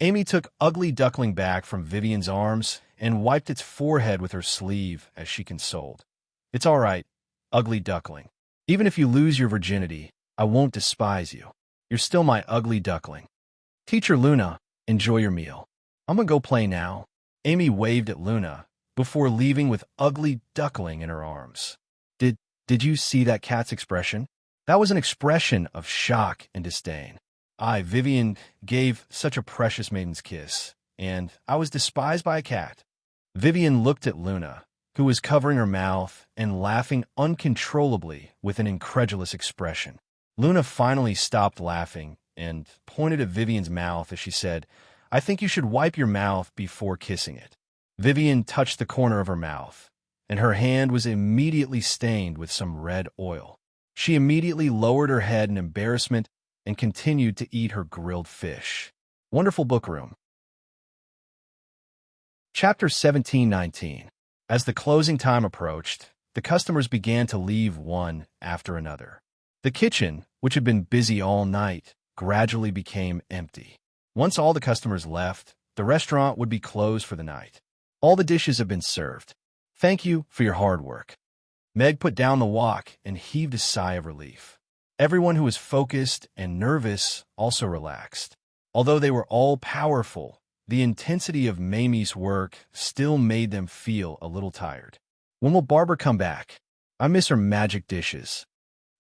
Amy took Ugly Duckling back from Vivian's arms and wiped its forehead with her sleeve as she consoled. It's all right, Ugly Duckling. Even if you lose your virginity, I won't despise you. You're still my ugly duckling. Teacher Luna, enjoy your meal. I'm gonna go play now. Amy waved at Luna before leaving with Ugly Duckling in her arms. Did you see that cat's expression? That was an expression of shock and disdain. Vivian gave such a precious maiden's kiss, and I was despised by a cat. Vivian looked at Luna, who was covering her mouth and laughing uncontrollably with an incredulous expression. Luna finally stopped laughing and pointed at Vivian's mouth as she said, I think you should wipe your mouth before kissing it. Vivian touched the corner of her mouth, and her hand was immediately stained with some red oil. She immediately lowered her head in embarrassment and continued to eat her grilled fish. Wonderful book room. Chapter 17-19. As the closing time approached, the customers began to leave one after another. The kitchen, which had been busy all night, gradually became empty. Once all the customers left, the restaurant would be closed for the night. All the dishes have been served. Thank you for your hard work. Meg put down the wok and heaved a sigh of relief. Everyone who was focused and nervous also relaxed. Although they were all powerful, the intensity of Mamie's work still made them feel a little tired. When will Barbara come back? I miss her magic dishes.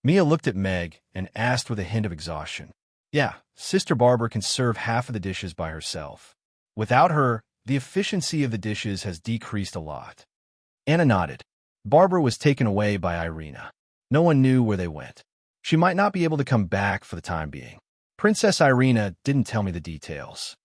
Mia looked at Meg and asked with a hint of exhaustion. Yeah, Sister Barbara can serve half of the dishes by herself. Without her, the efficiency of the dishes has decreased a lot. Anna nodded. Barbara was taken away by Irina. No one knew where they went. She might not be able to come back for the time being. Princess Irina didn't tell me the details.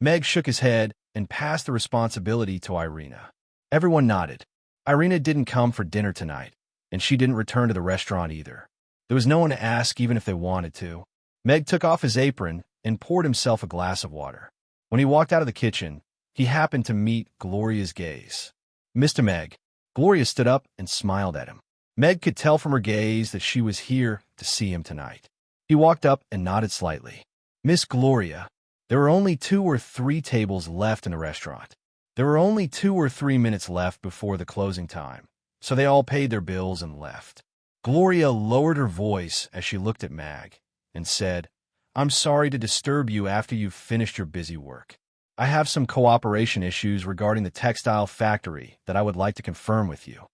Meg shook his head and passed the responsibility to Irina. Everyone nodded. Irina didn't come for dinner tonight, and she didn't return to the restaurant either. There was no one to ask even if they wanted to. Meg took off his apron and poured himself a glass of water. When he walked out of the kitchen, he happened to meet Gloria's gaze. Mr. Meg. Gloria stood up and smiled at him. Meg could tell from her gaze that she was here to see him tonight. He walked up and nodded slightly. Miss Gloria, there were only 2 or 3 tables left in the restaurant. There were only 2 or 3 minutes left before the closing time, so they all paid their bills and left. Gloria lowered her voice as she looked at Meg and said, I'm sorry to disturb you after you've finished your busy work. I have some cooperation issues regarding the textile factory that I would like to confirm with you.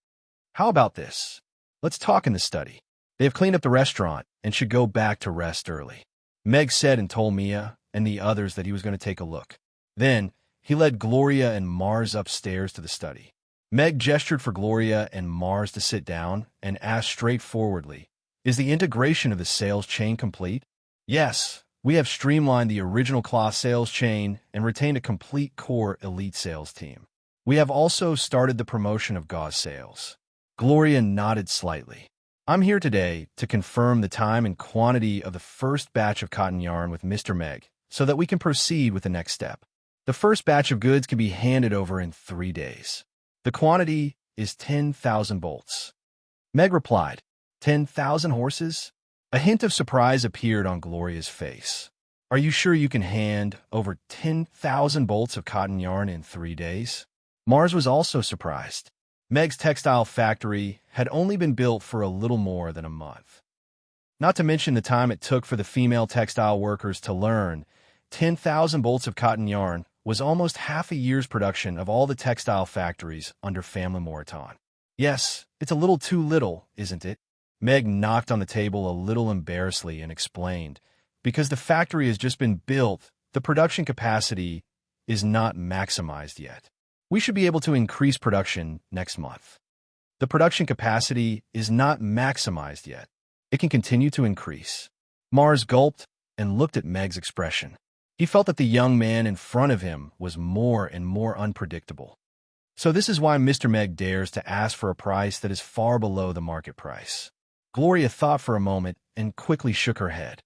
How about this? Let's talk in the study. They have cleaned up the restaurant and should go back to rest early. Meg said and told Mia and the others that he was going to take a look. Then, he led Gloria and Mars upstairs to the study. Meg gestured for Gloria and Mars to sit down and asked straightforwardly, Is the integration of the sales chain complete? Yes, we have streamlined the original cloth sales chain and retained a complete core elite sales team. We have also started the promotion of gauze sales. Gloria nodded slightly. I'm here today to confirm the time and quantity of the first batch of cotton yarn with Mr. Meg so that we can proceed with the next step. The first batch of goods can be handed over in 3 days. The quantity is 10,000 bolts. Meg replied, 10,000 horses? A hint of surprise appeared on Gloria's face. Are you sure you can hand over 10,000 bolts of cotton yarn in 3 days? Mars was also surprised. Meg's textile factory had only been built for a little more than a month. Not to mention the time it took for the female textile workers to learn, 10,000 bolts of cotton yarn was almost half a year's production of all the textile factories under Family Moreton. Yes, it's a little too little, isn't it? Meg knocked on the table a little embarrassedly and explained, because the factory has just been built, the production capacity is not maximized yet. We should be able to increase production next month. The production capacity is not maximized yet. It can continue to increase. Mars gulped and looked at Meg's expression. He felt that the young man in front of him was more and more unpredictable. So this is why Mr. Meg dares to ask for a price that is far below the market price. Gloria thought for a moment and quickly shook her head.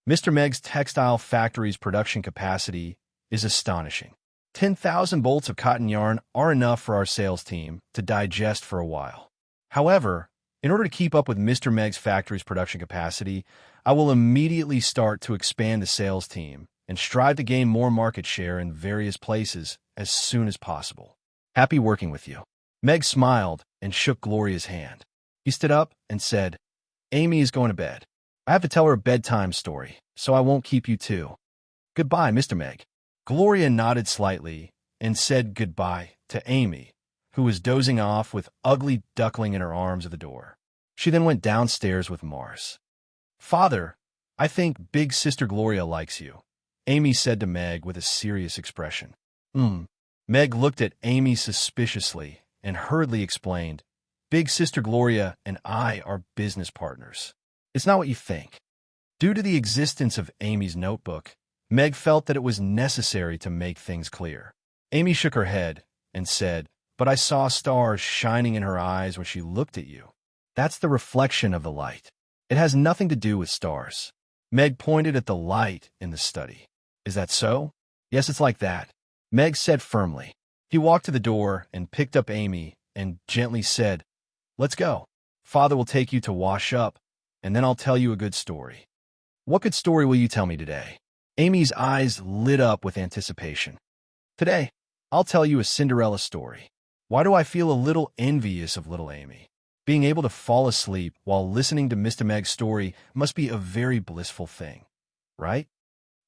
Mr. Meg's textile factory's production capacity is astonishing. 10,000 bolts of cotton yarn are enough for our sales team to digest for a while. However, in order to keep up with Mr. Meg's factory's production capacity, I will immediately start to expand the sales team and strive to gain more market share in various places as soon as possible. Happy working with you. Meg smiled and shook Gloria's hand. He stood up and said, Amy is going to bed. I have to tell her a bedtime story, so I won't keep you too. Goodbye, Mr. Meg. Gloria nodded slightly and said goodbye to Amy, who was dozing off with ugly duckling in her arms at the door. She then went downstairs with Mars. Father, I think big sister Gloria likes you, Amy said to Meg with a serious expression. Meg looked at Amy suspiciously and hurriedly explained, Big sister Gloria and I are business partners. It's not what you think. Due to the existence of Amy's notebook, Meg felt that it was necessary to make things clear. Amy shook her head and said, But I saw stars shining in her eyes when she looked at you. That's the reflection of the light. It has nothing to do with stars. Meg pointed at the light in the study. Is that so? Yes, it's like that, Meg said firmly. He walked to the door and picked up Amy and gently said, Let's go. Father will take you to wash up, and then I'll tell you a good story. What good story will you tell me today? Amy's eyes lit up with anticipation. Today, I'll tell you a Cinderella story. Why do I feel a little envious of little Amy? Being able to fall asleep while listening to Mr. Meg's story must be a very blissful thing, right?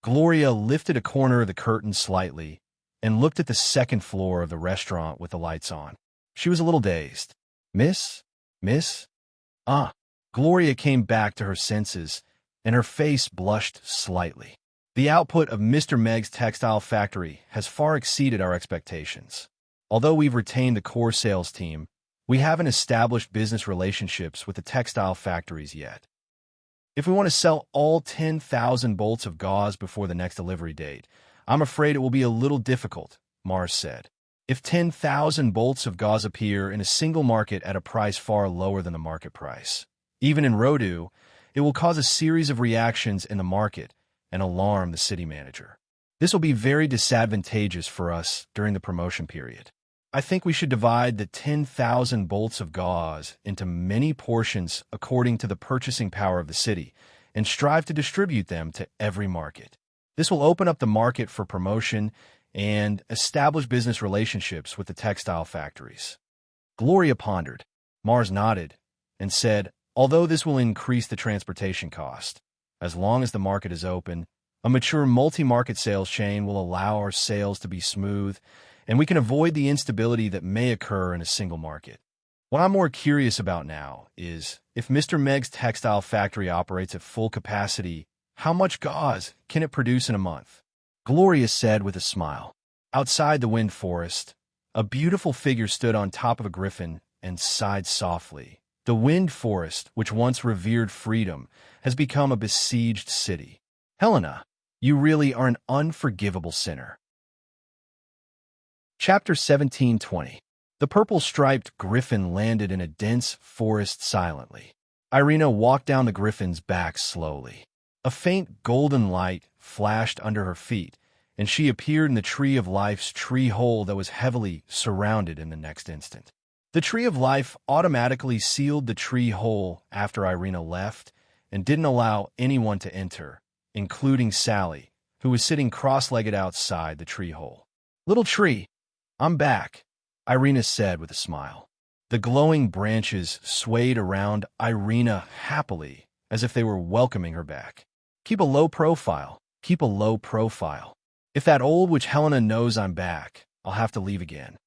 Gloria lifted a corner of the curtain slightly and looked at the second floor of the restaurant with the lights on. She was a little dazed. Miss? Gloria came back to her senses, and her face blushed slightly. The output of Mr. Meg's textile factory has far exceeded our expectations. Although we've retained the core sales team, we haven't established business relationships with the textile factories yet. If we want to sell all 10,000 bolts of gauze before the next delivery date, I'm afraid it will be a little difficult, Mars said. If 10,000 bolts of gauze appear in a single market at a price far lower than the market price, even in Rodu, it will cause a series of reactions in the market and alarm the city manager. This will be very disadvantageous for us during the promotion period. I think we should divide the 10,000 bolts of gauze into many portions according to the purchasing power of the city and strive to distribute them to every market. This will open up the market for promotion and establish business relationships with the textile factories. Gloria pondered. Mars nodded and said, Although this will increase the transportation cost, as long as the market is open, a mature multi-market sales chain will allow our sales to be smooth, and we can avoid the instability that may occur in a single market. What I'm more curious about now is, if Mr. Meg's textile factory operates at full capacity, how much gauze can it produce in a month? Gloria said with a smile. Outside the wind forest, a beautiful figure stood on top of a griffin and sighed softly. The wind forest, which once revered freedom, has become a besieged city. Helena, you really are an unforgivable sinner. Chapter 17:20. The purple-striped griffin landed in a dense forest silently. Irina walked down the griffin's back slowly. A faint golden light flashed under her feet, and she appeared in the Tree of Life's tree hole that was heavily surrounded in the next instant. The Tree of Life automatically sealed the tree hole after Irina left and didn't allow anyone to enter, including Sally, who was sitting cross-legged outside the tree hole. Little tree, I'm back, Irina said with a smile. The glowing branches swayed around Irina happily, as if they were welcoming her back. Keep a low profile. Keep a low profile. If that old witch Helena knows I'm back, I'll have to leave again.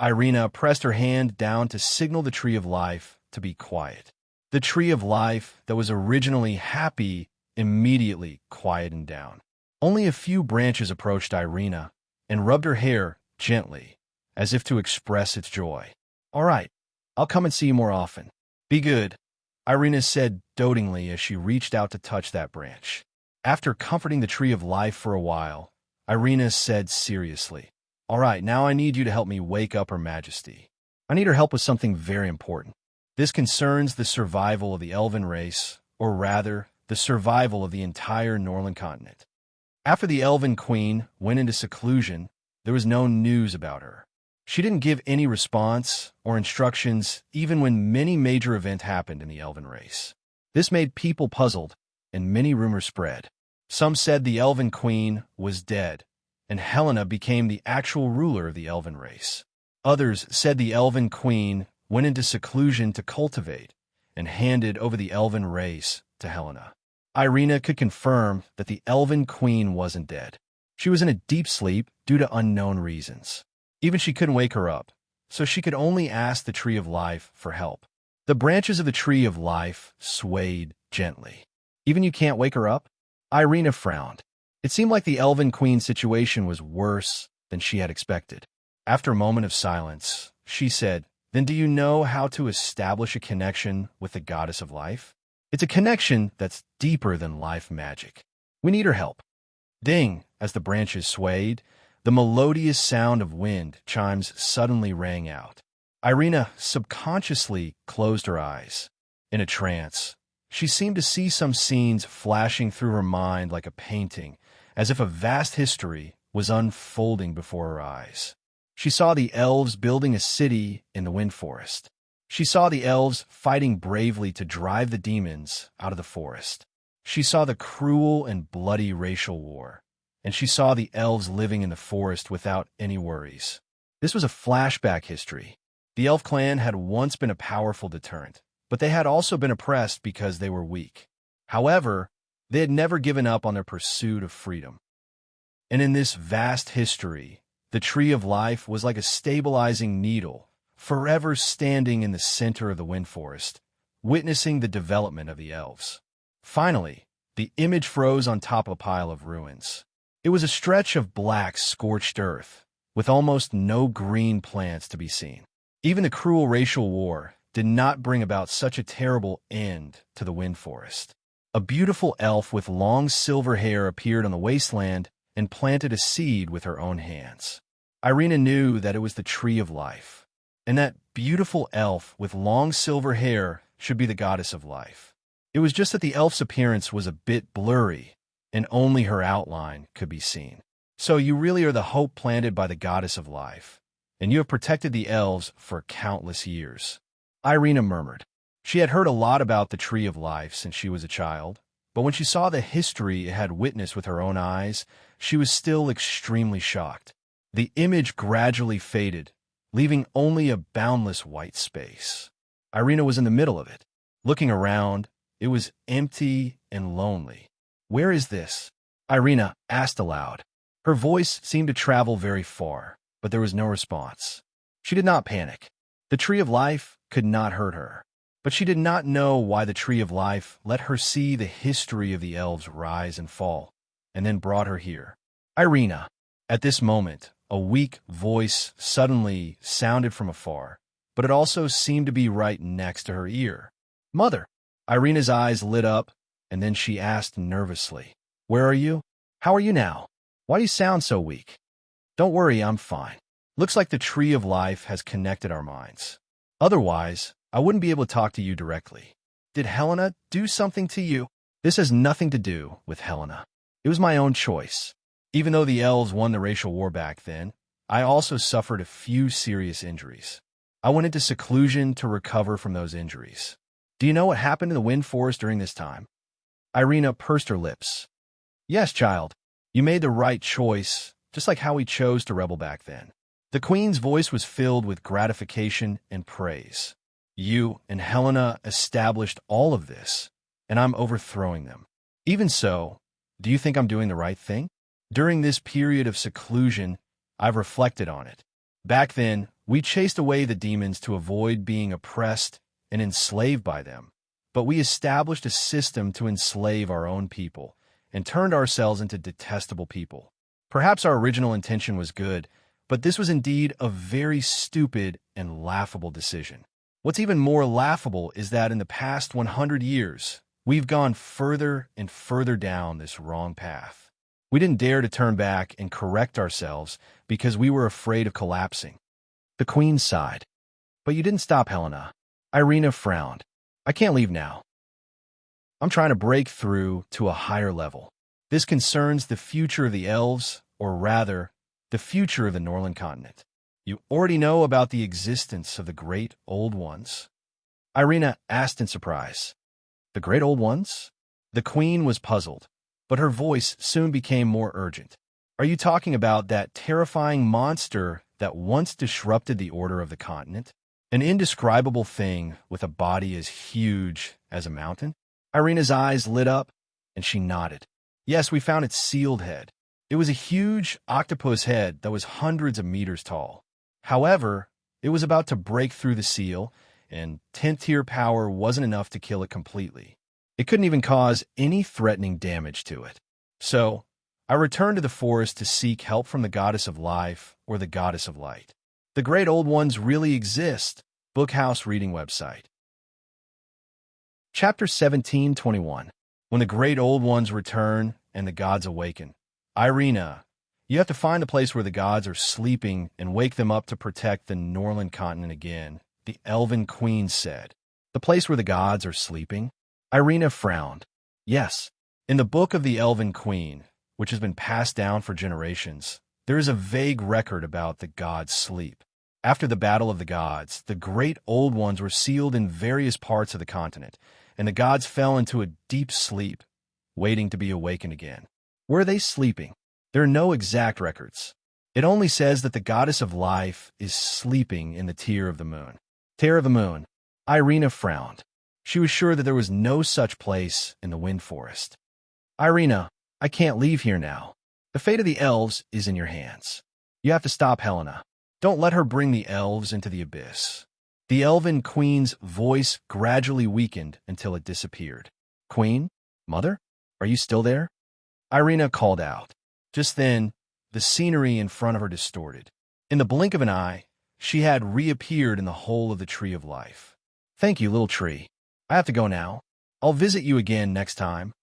Irina pressed her hand down to signal the Tree of Life to be quiet. The Tree of Life that was originally happy immediately quieted down. Only a few branches approached Irina and rubbed her hair gently, as if to express its joy. All right, I'll come and see you more often. Be good, Irina said dotingly as she reached out to touch that branch. After comforting the Tree of Life for a while, Irina said seriously. All right, now I need you to help me wake up Her Majesty. I need her help with something very important. This concerns the survival of the elven race, or rather, the survival of the entire Norland continent. After the elven queen went into seclusion, there was no news about her. She didn't give any response or instructions even when many major events happened in the elven race. This made people puzzled, and many rumors spread. Some said the elven queen was dead, and Helena became the actual ruler of the elven race. Others said the elven queen went into seclusion to cultivate and handed over the elven race to Helena. Irina could confirm that the elven queen wasn't dead. She was in a deep sleep due to unknown reasons. Even she couldn't wake her up, so she could only ask the Tree of Life for help. The branches of the Tree of Life swayed gently. Even you can't wake her up? Irina frowned. It seemed like the elven queen's situation was worse than she had expected. After a moment of silence, she said, Then do you know how to establish a connection with the goddess of life? It's a connection that's deeper than life magic. We need her help. Ding! As the branches swayed, the melodious sound of wind chimes suddenly rang out. Irina subconsciously closed her eyes. In a trance, she seemed to see some scenes flashing through her mind like a painting, as if a vast history was unfolding before her eyes. She saw the elves building a city in the wind forest. She saw the elves fighting bravely to drive the demons out of the forest. She saw the cruel and bloody racial war, and she saw the elves living in the forest without any worries. This was a flashback history. The elf clan had once been a powerful deterrent, but they had also been oppressed because they were weak. However, they had never given up on their pursuit of freedom. And in this vast history, the Tree of Life was like a stabilizing needle, forever standing in the center of the wind forest, witnessing the development of the elves. Finally, the image froze on top of a pile of ruins. It was a stretch of black, scorched earth, with almost no green plants to be seen. Even the cruel racial war did not bring about such a terrible end to the wind forest. A beautiful elf with long silver hair appeared on the wasteland and planted a seed with her own hands. Irina knew that it was the Tree of Life, and that beautiful elf with long silver hair should be the goddess of life. It was just that the elf's appearance was a bit blurry, and only her outline could be seen. So you really are the hope planted by the goddess of life, and you have protected the elves for countless years. Irina murmured. She had heard a lot about the Tree of Life since she was a child, but when she saw the history it had witnessed with her own eyes, she was still extremely shocked. The image gradually faded, leaving only a boundless white space. Irina was in the middle of it. Looking around, it was empty and lonely. Where is this? Irina asked aloud. Her voice seemed to travel very far, but there was no response. She did not panic. The Tree of Life could not hurt her. But she did not know why the Tree of Life let her see the history of the elves rise and fall, and then brought her here. Irina. At this moment, a weak voice suddenly sounded from afar, but it also seemed to be right next to her ear. Mother! Irina's eyes lit up, and then she asked nervously, Where are you? How are you now? Why do you sound so weak? Don't worry, I'm fine. Looks like the Tree of Life has connected our minds. Otherwise, I wouldn't be able to talk to you directly. Did Helena do something to you? This has nothing to do with Helena. It was my own choice. Even though the elves won the racial war back then, I also suffered a few serious injuries. I went into seclusion to recover from those injuries. Do you know what happened in the wind forest during this time? Irina pursed her lips. Yes, child. You made the right choice, just like how we chose to rebel back then. The queen's voice was filled with gratification and praise. You and Helena established all of this, and I'm overthrowing them. Even so, do you think I'm doing the right thing? During this period of seclusion, I've reflected on it. Back then, we chased away the demons to avoid being oppressed and enslaved by them, but we established a system to enslave our own people and turned ourselves into detestable people. Perhaps our original intention was good, but this was indeed a very stupid and laughable decision. What's even more laughable is that in the past 100 years, we've gone further and further down this wrong path. We didn't dare to turn back and correct ourselves because we were afraid of collapsing. The queen sighed. But you didn't stop, Helena. Irina frowned. I can't leave now. I'm trying to break through to a higher level. This concerns the future of the elves, or rather, the future of the Norland continent. You already know about the existence of the Great Old Ones. Irina asked in surprise. The Great Old Ones? The queen was puzzled, but her voice soon became more urgent. Are you talking about that terrifying monster that once disrupted the order of the continent? An indescribable thing with a body as huge as a mountain? Irina's eyes lit up, and she nodded. Yes, we found its sealed head. It was a huge octopus head that was hundreds of meters tall. However, it was about to break through the seal, and 10th tier power wasn't enough to kill it completely. It couldn't even cause any threatening damage to it. So, I returned to the forest to seek help from the goddess of life or the goddess of light. The Great Old Ones really exist. Bookhouse reading website. Chapter 17:21. When the Great Old Ones return and the gods awaken. Irina, you have to find the place where the gods are sleeping and wake them up to protect the Norland continent again, the Elven Queen said. The place where the gods are sleeping? Irina frowned. Yes. In the Book of the Elven Queen, which has been passed down for generations, there is a vague record about the gods' sleep. After the Battle of the Gods, the Great Old Ones were sealed in various parts of the continent, and the gods fell into a deep sleep, waiting to be awakened again. Where are they sleeping? There are no exact records. It only says that the goddess of life is sleeping in the Tier of the Moon. Tier of the Moon. Irina frowned. She was sure that there was no such place in the Wind Forest. Irina, I can't leave here now. The fate of the elves is in your hands. You have to stop Helena. Don't let her bring the elves into the abyss. The Elven Queen's voice gradually weakened until it disappeared. Queen? Mother? Are you still there? Irina called out. Just then, the scenery in front of her distorted. In the blink of an eye, she had reappeared in the hole of the Tree of Life. Thank you, little tree. I have to go now. I'll visit you again next time,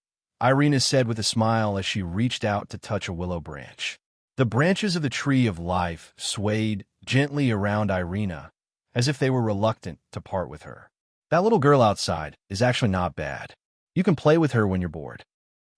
Irina said with a smile as she reached out to touch a willow branch. The branches of the Tree of Life swayed gently around Irina, as if they were reluctant to part with her. That little girl outside is actually not bad. You can play with her when you're bored.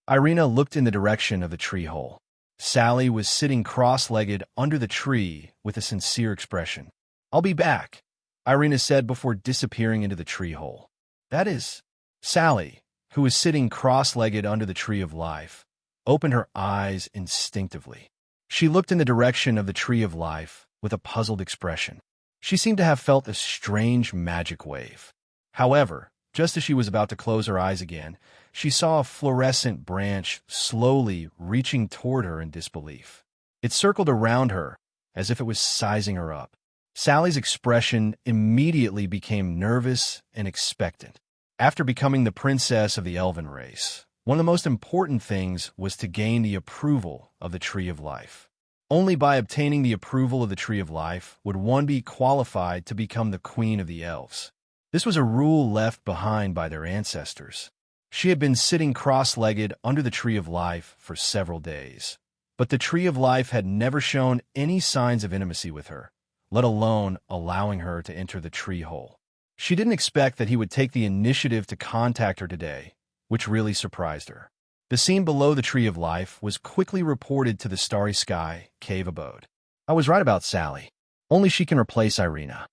Irina looked in the direction of the tree hole. Sally was sitting cross-legged under the tree with a sincere expression. I'll be back, Irina said before disappearing into the tree hole. That is, Sally, who was sitting cross-legged under the Tree of Life, opened her eyes instinctively. She looked in the direction of the Tree of Life with a puzzled expression. She seemed to have felt a strange magic wave. However, just as she was about to close her eyes again, she saw a fluorescent branch slowly reaching toward her in disbelief. It circled around her as if it was sizing her up. Sally's expression immediately became nervous and expectant. After becoming the princess of the elven race, one of the most important things was to gain the approval of the Tree of Life. Only by obtaining the approval of the Tree of Life would one be qualified to become the Queen of the Elves. This was a rule left behind by their ancestors. She had been sitting cross-legged under the Tree of Life for several days, but the Tree of Life had never shown any signs of intimacy with her, let alone allowing her to enter the tree hole. She didn't expect that he would take the initiative to contact her today, which really surprised her. The scene below the Tree of Life was quickly reported to the Starry Sky cave abode. I was right about Sally. Only she can replace Irina.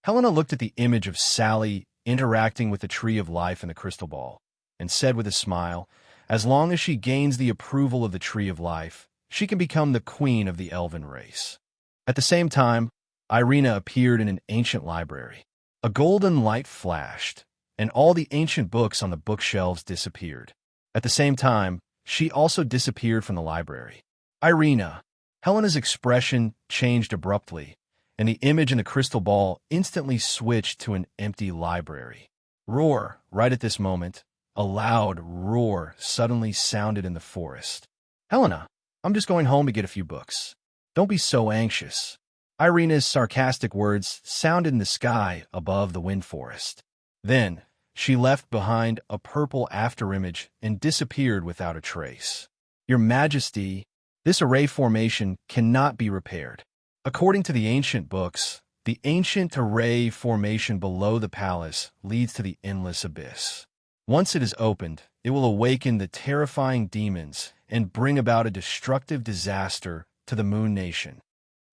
Helena looked at the image of Sally interacting with the Tree of Life in the crystal ball, and said with a smile, as long as she gains the approval of the Tree of Life, she can become the queen of the elven race. At the same time, Irina appeared in an ancient library. A golden light flashed, and all the ancient books on the bookshelves disappeared. At the same time, she also disappeared from the library. Irina. Helena's expression changed abruptly, and the image in the crystal ball instantly switched to an empty library. Roar! Right at this moment, a loud roar suddenly sounded in the forest. Helena, I'm just going home to get a few books. Don't be so anxious. Irina's sarcastic words sounded in the sky above the wind forest. Then, she left behind a purple afterimage and disappeared without a trace. Your Majesty, this array formation cannot be repaired. According to the ancient books, the ancient array formation below the palace leads to the endless abyss. Once it is opened, it will awaken the terrifying demons and bring about a destructive disaster to the Moon Nation.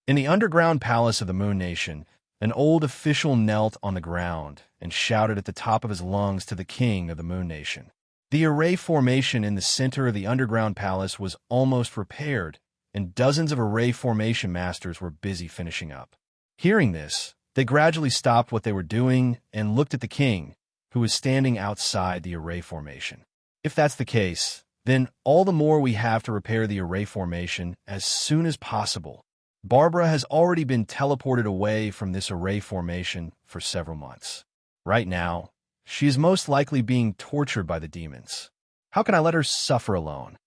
In the underground palace of the Moon Nation, an old official knelt on the ground and shouted at the top of his lungs to the king of the Moon Nation. The array formation in the center of the underground palace was almost repaired, and dozens of array formation masters were busy finishing up. Hearing this, they gradually stopped what they were doing and looked at the king, who was standing outside the array formation. If that's the case, then all the more we have to repair the array formation as soon as possible. Barbara has already been teleported away from this array formation for several months. Right now, she is most likely being tortured by the demons. How can I let her suffer alone?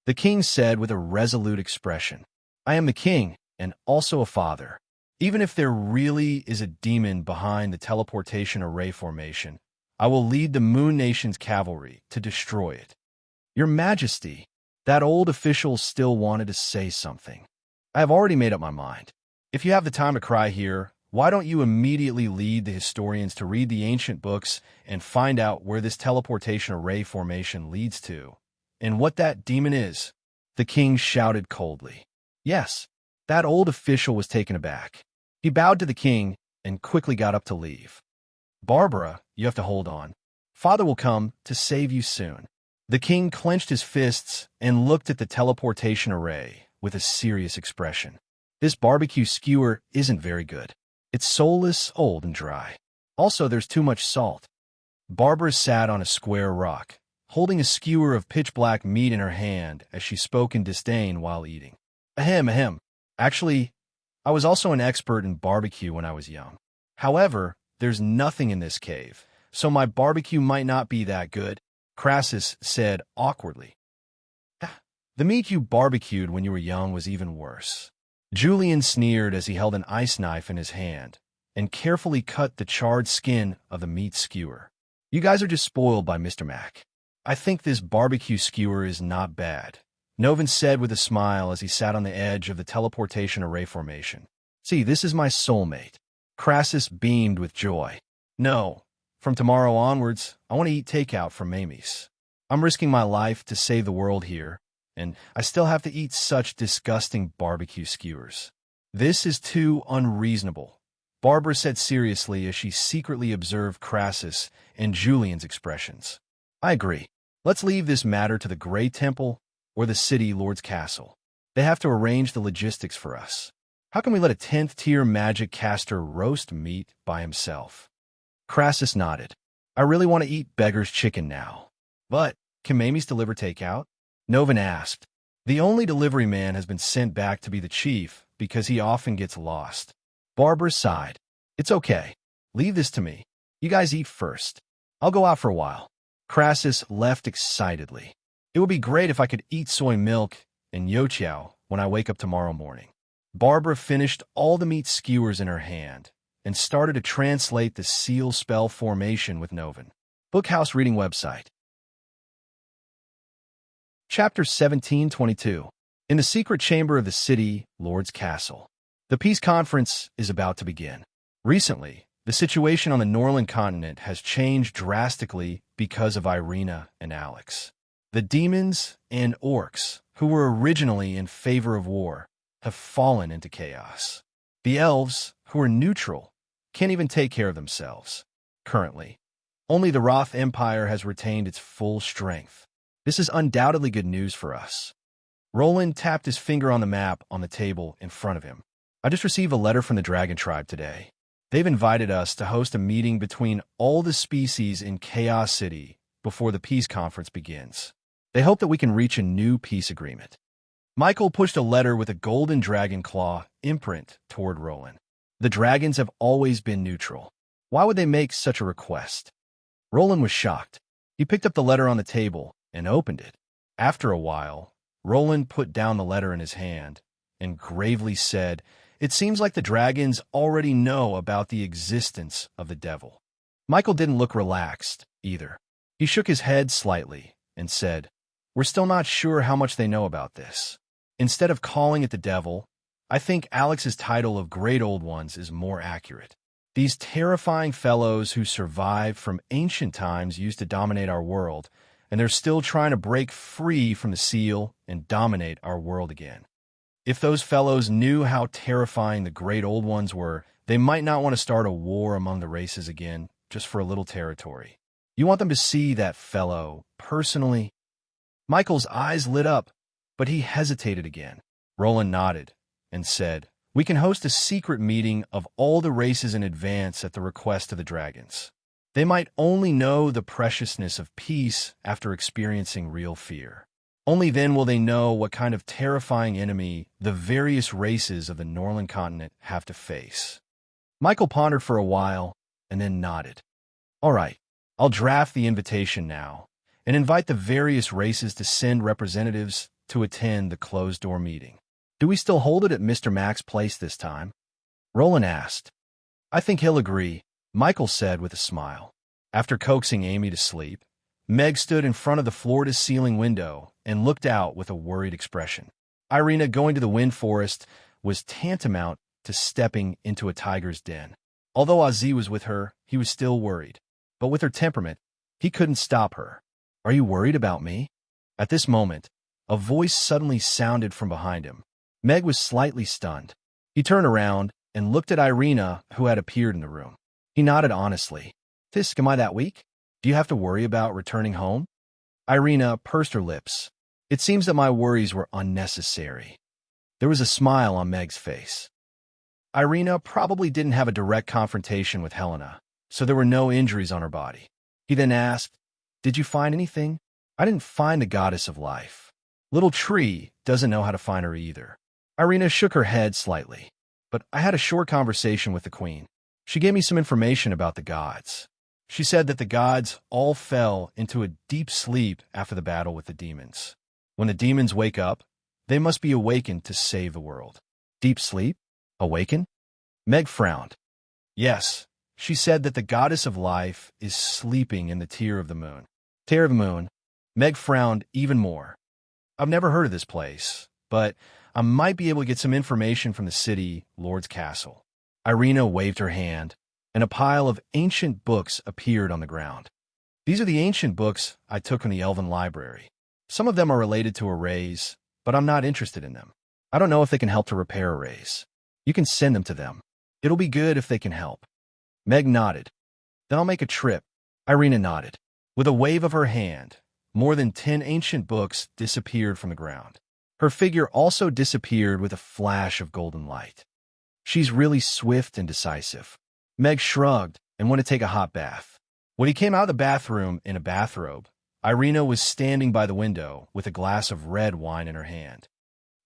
The king said with a resolute expression. I am the king and also a father. Even if there really is a demon behind the teleportation array formation, I will lead the Moon Nation's cavalry to destroy it. Your Majesty, that old official still wanted to say something. I have already made up my mind. If you have the time to cry here, why don't you immediately lead the historians to read the ancient books and find out where this teleportation array formation leads to, and what that demon is? The king shouted coldly. Yes, that old official was taken aback. He bowed to the king and quickly got up to leave. Barbara, you have to hold on. Father will come to save you soon. The king clenched his fists and looked at the teleportation array with a serious expression. This barbecue skewer isn't very good. It's soulless, old, and dry. Also, there's too much salt. Barbara sat on a square rock, holding a skewer of pitch-black meat in her hand as she spoke in disdain while eating. Ahem, ahem. Actually, I was also an expert in barbecue when I was young. However, there's nothing in this cave, so my barbecue might not be that good, Crassus said awkwardly. The meat you barbecued when you were young was even worse. Julian sneered as he held an ice knife in his hand and carefully cut the charred skin of the meat skewer. You guys are just spoiled by Mr. Mac. I think this barbecue skewer is not bad, Novin said with a smile as he sat on the edge of the teleportation array formation. See, this is my soulmate. Crassus beamed with joy. No, from tomorrow onwards, I want to eat takeout from Mamie's. I'm risking my life to save the world here, and I still have to eat such disgusting barbecue skewers. This is too unreasonable, Barbara said seriously as she secretly observed Crassus and Julian's expressions. I agree. Let's leave this matter to the Grey Temple or the City Lord's Castle. They have to arrange the logistics for us. How can we let a 10th-tier magic caster roast meat by himself? Crassus nodded. I really want to eat beggar's chicken now. But can Mamie's deliver takeout? Novin asked. The only delivery man has been sent back to be the chief because he often gets lost. Barbara sighed. It's okay. Leave this to me. You guys eat first. I'll go out for a while. Crassus left excitedly. It would be great if I could eat soy milk and youtiao when I wake up tomorrow morning. Barbara finished all the meat skewers in her hand and started to translate the seal spell formation with Novin. Bookhouse Reading Website. Chapter 1722. In the secret chamber of the City Lord's Castle. The peace conference is about to begin. Recently, the situation on the Norland continent has changed drastically because of Irina and Alex. The demons and orcs, who were originally in favor of war, have fallen into chaos. The elves, who are neutral, can't even take care of themselves. Currently, only the Roth Empire has retained its full strength. This is undoubtedly good news for us. Roland tapped his finger on the map on the table in front of him. I just received a letter from the Dragon Tribe today. They've invited us to host a meeting between all the species in Chaos City before the peace conference begins. They hope that we can reach a new peace agreement. Michael pushed a letter with a golden dragon claw imprint toward Roland. The dragons have always been neutral. Why would they make such a request? Roland was shocked. He picked up the letter on the table and opened it. After a while, Roland put down the letter in his hand and gravely said, It seems like the dragons already know about the existence of the devil. Michael didn't look relaxed, either. He shook his head slightly and said, We're still not sure how much they know about this. Instead of calling it the devil, I think Alex's title of Great Old Ones is more accurate. These terrifying fellows who survived from ancient times used to dominate our world, and they're still trying to break free from the seal and dominate our world again. If those fellows knew how terrifying the Great Old Ones were, they might not want to start a war among the races again, just for a little territory. You want them to see that fellow personally? Michael's eyes lit up, but he hesitated again. Roland nodded and said, "We can host a secret meeting of all the races in advance at the request of the dragons. They might only know the preciousness of peace after experiencing real fear. Only then will they know what kind of terrifying enemy the various races of the Norland continent have to face." Michael pondered for a while and then nodded. "All right, I'll draft the invitation now and invite the various races to send representatives to attend the closed-door meeting. Do we still hold it at Mr. Mack's place this time?" Roland asked. "I think he'll agree," Michael said with a smile. After coaxing Amy to sleep, Meg stood in front of the floor-to-ceiling window and looked out with a worried expression. Irina going to the wind forest was tantamount to stepping into a tiger's den. Although Ozzy was with her, he was still worried. But with her temperament, he couldn't stop her. "Are you worried about me?" At this moment, a voice suddenly sounded from behind him. Meg was slightly stunned. He turned around and looked at Irina, who had appeared in the room. He nodded honestly. "Fisk, am I that weak? Do you have to worry about returning home?" Irina pursed her lips. "It seems that my worries were unnecessary." There was a smile on Meg's face. Irina probably didn't have a direct confrontation with Helena, so there were no injuries on her body. He then asked, "Did you find anything?" "I didn't find the goddess of life. Little Tree doesn't know how to find her either." Irina shook her head slightly. "But I had a short conversation with the queen. She gave me some information about the gods. She said that the gods all fell into a deep sleep after the battle with the demons. When the demons wake up, they must be awakened to save the world." "Deep sleep? Awaken?" Meg frowned. "Yes, she said that the goddess of life is sleeping in the tear of the moon." Tear of the moon. Meg frowned even more. "I've never heard of this place, but I might be able to get some information from the city lord's castle." Irina waved her hand, and a pile of ancient books appeared on the ground. "These are the ancient books I took from the Elven Library. Some of them are related to arrays, but I'm not interested in them. I don't know if they can help to repair arrays. You can send them to them. It'll be good if they can help." Meg nodded. "Then I'll make a trip." Irina nodded. With a wave of her hand, more than 10 ancient books disappeared from the ground. Her figure also disappeared with a flash of golden light. "She's really swift and decisive." Meg shrugged and went to take a hot bath. When he came out of the bathroom in a bathrobe, Irina was standing by the window with a glass of red wine in her hand.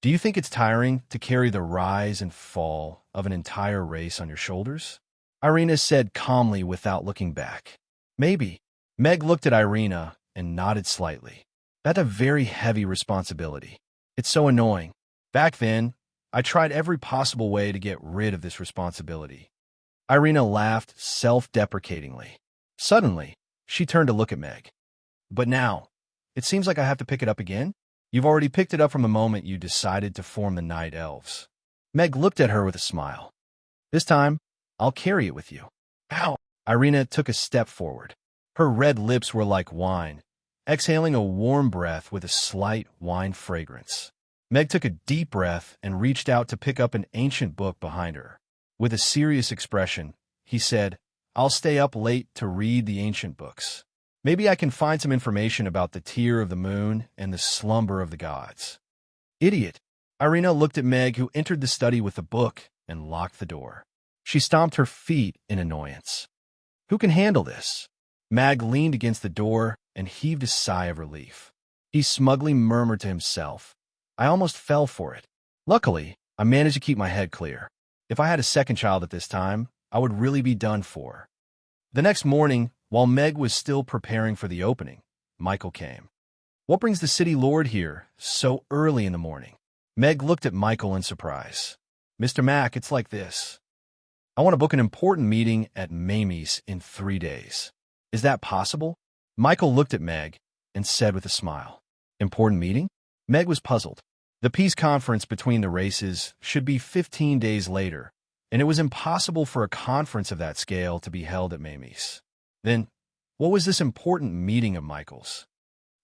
"Do you think it's tiring to carry the rise and fall of an entire race on your shoulders?" Irina said calmly without looking back. "Maybe." Meg looked at Irina and nodded slightly. "That's a very heavy responsibility. It's so annoying. Back then, I tried every possible way to get rid of this responsibility." Irina laughed self-deprecatingly. Suddenly, she turned to look at Meg. "But now, it seems like I have to pick it up again? You've already picked it up from the moment you decided to form the Night Elves." Meg looked at her with a smile. "This time, I'll carry it with you." "Ow!" Irina took a step forward. Her red lips were like wine, exhaling a warm breath with a slight wine fragrance. Meg took a deep breath and reached out to pick up an ancient book behind her. With a serious expression, he said, "I'll stay up late to read the ancient books. Maybe I can find some information about the tear of the moon and the slumber of the gods." "Idiot!" Irina looked at Meg, who entered the study with the book and locked the door. She stomped her feet in annoyance. "Who can handle this?" Mag leaned against the door and heaved a sigh of relief. He smugly murmured to himself, "I almost fell for it. Luckily, I managed to keep my head clear. If I had a second child at this time, I would really be done for." The next morning, while Meg was still preparing for the opening, Michael came. "What brings the city lord here so early in the morning?" Meg looked at Michael in surprise. "Mr. Mack, it's like this. I want to book an important meeting at Mamie's in 3 days. Is that possible?" Michael looked at Meg and said with a smile, Important meeting? Meg was puzzled. The peace conference between the races should be 15 days later, and it was impossible for a conference of that scale to be held at Mamie's. Then, what was this important meeting of Michael's?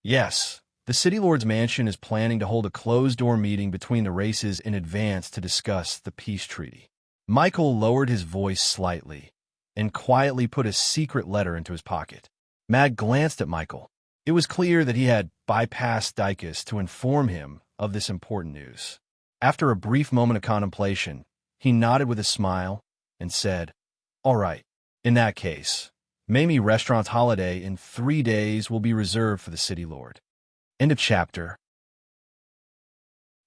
Yes, the City Lord's mansion is planning to hold a closed-door meeting between the races in advance to discuss the peace treaty. Michael lowered his voice slightly and quietly put a secret letter into his pocket. Mag glanced at Michael. It was clear that he had bypassed Dicus to inform him of this important news. After a brief moment of contemplation, he nodded with a smile and said, "All right, in that case, Mamie Restaurant's holiday in 3 days will be reserved for the City Lord." End of chapter.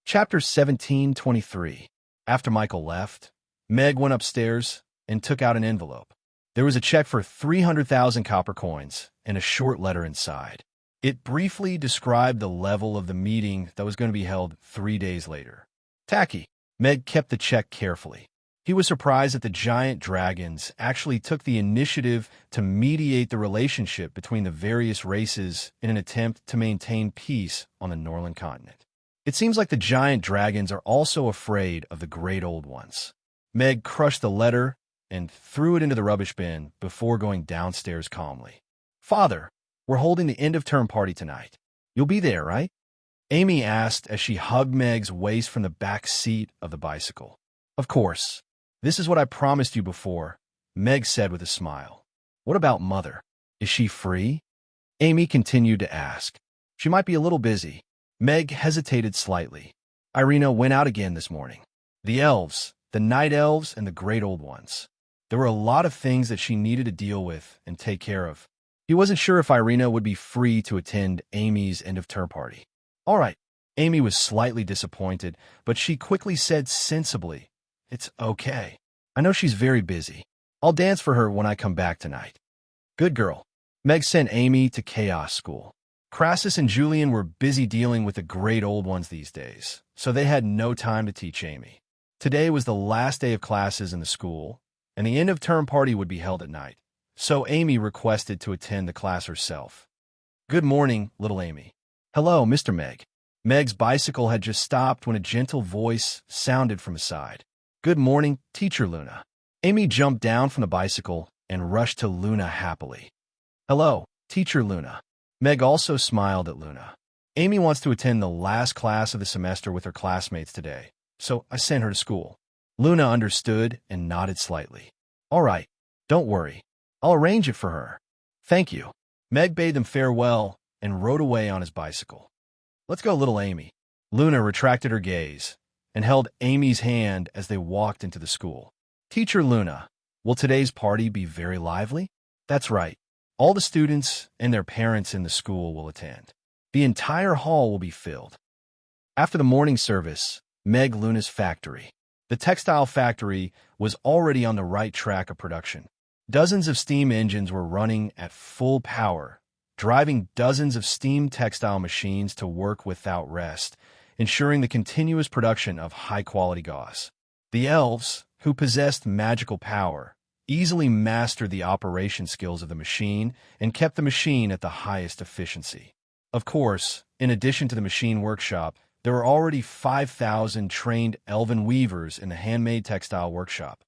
Chapter 1723. After Michael left, Meg went upstairs and took out an envelope. There was a check for 300,000 copper coins and a short letter inside. It briefly described the level of the meeting that was going to be held 3 days later. Tacky. Meg kept the check carefully. He was surprised that the giant dragons actually took the initiative to mediate the relationship between the various races in an attempt to maintain peace on the Norland continent. It seems like the giant dragons are also afraid of the great old ones. Meg crushed the letter and threw it into the rubbish bin before going downstairs calmly. "Father, we're holding the end-of-term party tonight. You'll be there, right?" Amy asked as she hugged Meg's waist from the back seat of the bicycle. "Of course. This is what I promised you before," Meg said with a smile. "What about Mother? Is she free?" Amy continued to ask. "She might be a little busy." Meg hesitated slightly. "Irina went out again this morning. The elves, the night elves, and the great old ones. There were a lot of things that she needed to deal with and take care of." He wasn't sure if Irina would be free to attend Amy's end-of-term party. "All right." Amy was slightly disappointed, but she quickly said sensibly, "It's okay. I know she's very busy. I'll dance for her when I come back tonight." "Good girl." Meg sent Amy to chaos school. Crassus and Julian were busy dealing with the great old ones these days, so they had no time to teach Amy. Today was the last day of classes in the school, and the end-of-term party would be held at night, so Amy requested to attend the class herself. "Good morning, little Amy." "Hello, Mr. Meg." Meg's bicycle had just stopped when a gentle voice sounded from his side. "Good morning, Teacher Luna." Amy jumped down from the bicycle and rushed to Luna happily. "Hello, Teacher Luna." Meg also smiled at Luna. "Amy wants to attend the last class of the semester with her classmates today, so I sent her to school." Luna understood and nodded slightly. "All right, don't worry. I'll arrange it for her." "Thank you." Meg bade them farewell and rode away on his bicycle. "Let's go, little Amy." Luna retracted her gaze and held Amy's hand as they walked into the school. "Teacher Luna, will today's party be very lively?" "That's right. All the students and their parents in the school will attend. The entire hall will be filled." After the morning service, Meg Luna's factory. The textile factory was already on the right track of production. Dozens of steam engines were running at full power, driving dozens of steam textile machines to work without rest, ensuring the continuous production of high-quality gauze. The elves, who possessed magical power, easily mastered the operation skills of the machine and kept the machine at the highest efficiency. Of course, in addition to the machine workshop, there were already 5,000 trained elven weavers in the handmade textile workshop.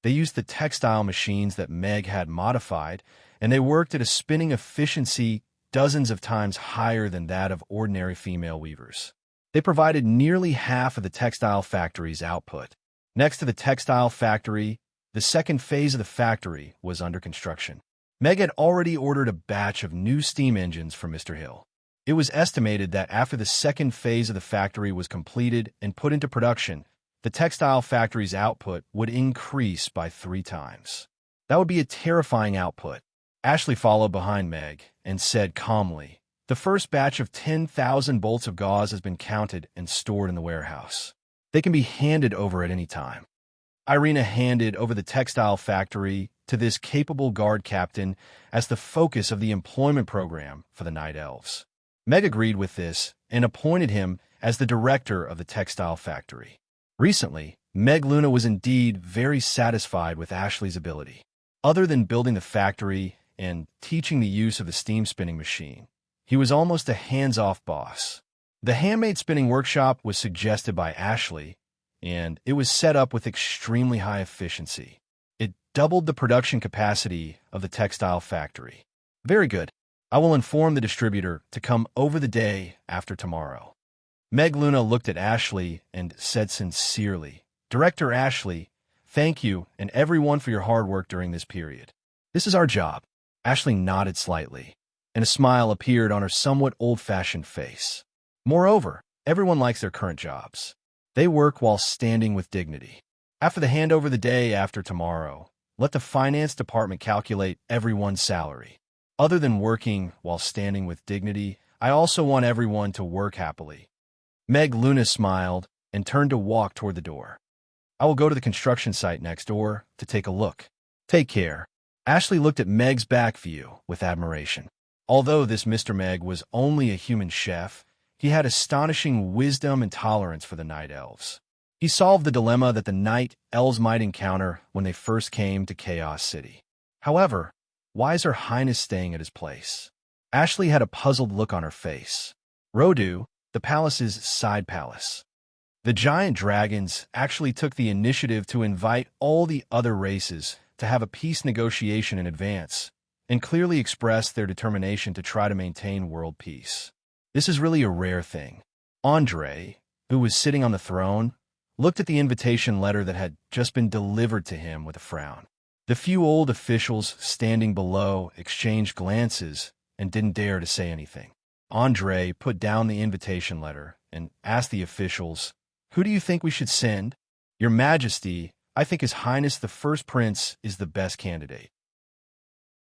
They used the textile machines that Meg had modified, and they worked at a spinning efficiency dozens of times higher than that of ordinary female weavers. They provided nearly half of the textile factory's output. Next to the textile factory, the second phase of the factory was under construction. Meg had already ordered a batch of new steam engines from Mr. Hill. It was estimated that after the second phase of the factory was completed and put into production, the textile factory's output would increase by 3 times. That would be a terrifying output. Ashley followed behind Meg and said calmly, "The first batch of 10,000 bolts of gauze has been counted and stored in the warehouse. They can be handed over at any time." Irina handed over the textile factory to this capable guard captain as the focus of the employment program for the Night Elves. Meg agreed with this and appointed him as the director of the textile factory. Recently, Meg Luna was indeed very satisfied with Ashley's ability. Other than building the factory and teaching the use of the steam spinning machine, He was almost a hands-off boss. The handmade spinning workshop was suggested by Ashley, and it was set up with extremely high efficiency. It doubled the production capacity of the textile factory. Very good. I will inform the distributor to come over the day after tomorrow. Meg Luna looked at Ashley and said sincerely, Director Ashley, thank you and everyone for your hard work during this period. This is our job. Ashley nodded slightly, and a smile appeared on her somewhat old-fashioned face. Moreover, everyone likes their current jobs. They work while standing with dignity. After the handover the day after tomorrow, let the finance department calculate everyone's salary. Other than working while standing with dignity, I also want everyone to work happily. Meg Luna smiled and turned to walk toward the door. I will go to the construction site next door to take a look. Take care. Ashley looked at Meg's back view with admiration. Although this Mr. Meg was only a human chef, he had astonishing wisdom and tolerance for the night elves. He solved the dilemma that the night elves might encounter when they first came to Chaos City. However, why is Her Highness staying at his place? Ashley had a puzzled look on her face. Rodu, the palace's side palace. The giant dragons actually took the initiative to invite all the other races to have a peace negotiation in advance, and clearly expressed their determination to try to maintain world peace. This is really a rare thing. Andre, who was sitting on the throne, looked at the invitation letter that had just been delivered to him with a frown. The few old officials standing below exchanged glances and didn't dare to say anything. Andre put down the invitation letter and asked the officials, "Who do you think we should send?" "Your Majesty, I think His Highness the First Prince is the best candidate.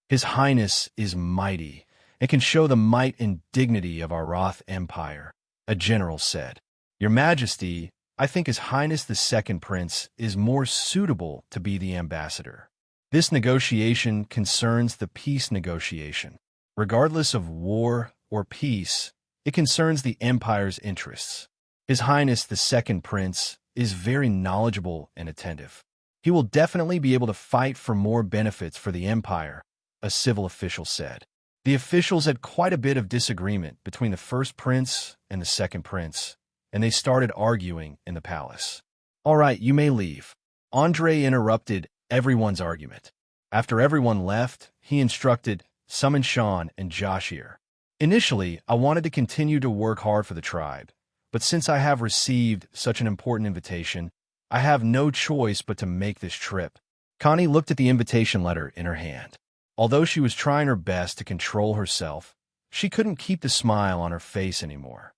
His Highness is mighty and can show the might and dignity of our Roth Empire," a general said. "Your Majesty, I think His Highness the Second Prince is more suitable to be the ambassador. This negotiation concerns the peace negotiation. Regardless of war or peace, it concerns the Empire's interests. His Highness the Second Prince is very knowledgeable and attentive. He will definitely be able to fight for more benefits for the Empire," a civil official said. The officials had quite a bit of disagreement between the First Prince and the Second Prince, and they started arguing in the palace. "All right, you may leave." Andre interrupted everyone's argument. After everyone left, he instructed, "Summon Sean and Josh here. Initially, I wanted to continue to work hard for the tribe, but since I have received such an important invitation, I have no choice but to make this trip." Connie looked at the invitation letter in her hand. Although she was trying her best to control herself, she couldn't keep the smile on her face anymore.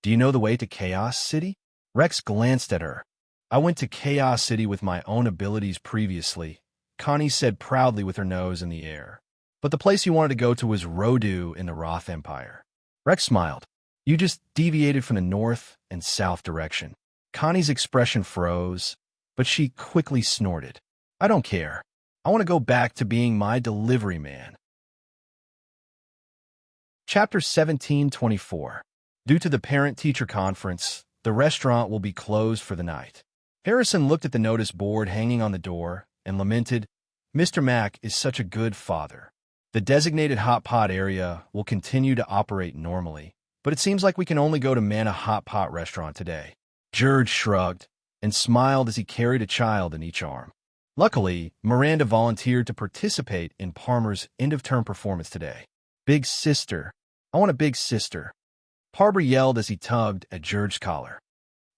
"Do you know the way to Chaos City?" Rex glanced at her. "I went to Chaos City with my own abilities previously," Connie said proudly with her nose in the air. "But the place you wanted to go to was Rodu in the Roth Empire." Rex smiled. "You just deviated from the north and south direction." Connie's expression froze, but she quickly snorted. "I don't care. I want to go back to being my delivery man." Chapter 1724. Due to the parent-teacher conference, the restaurant will be closed for the night. Harrison looked at the notice board hanging on the door and lamented, "Mr. Mack is such a good father. The designated hot pot area will continue to operate normally, but it seems like we can only go to Mana Hot Pot Restaurant today." George shrugged and smiled as he carried a child in each arm. Luckily, Miranda volunteered to participate in Parmer's end-of-term performance today. "Big sister. I want a big sister." Parber yelled as he tugged at George's collar.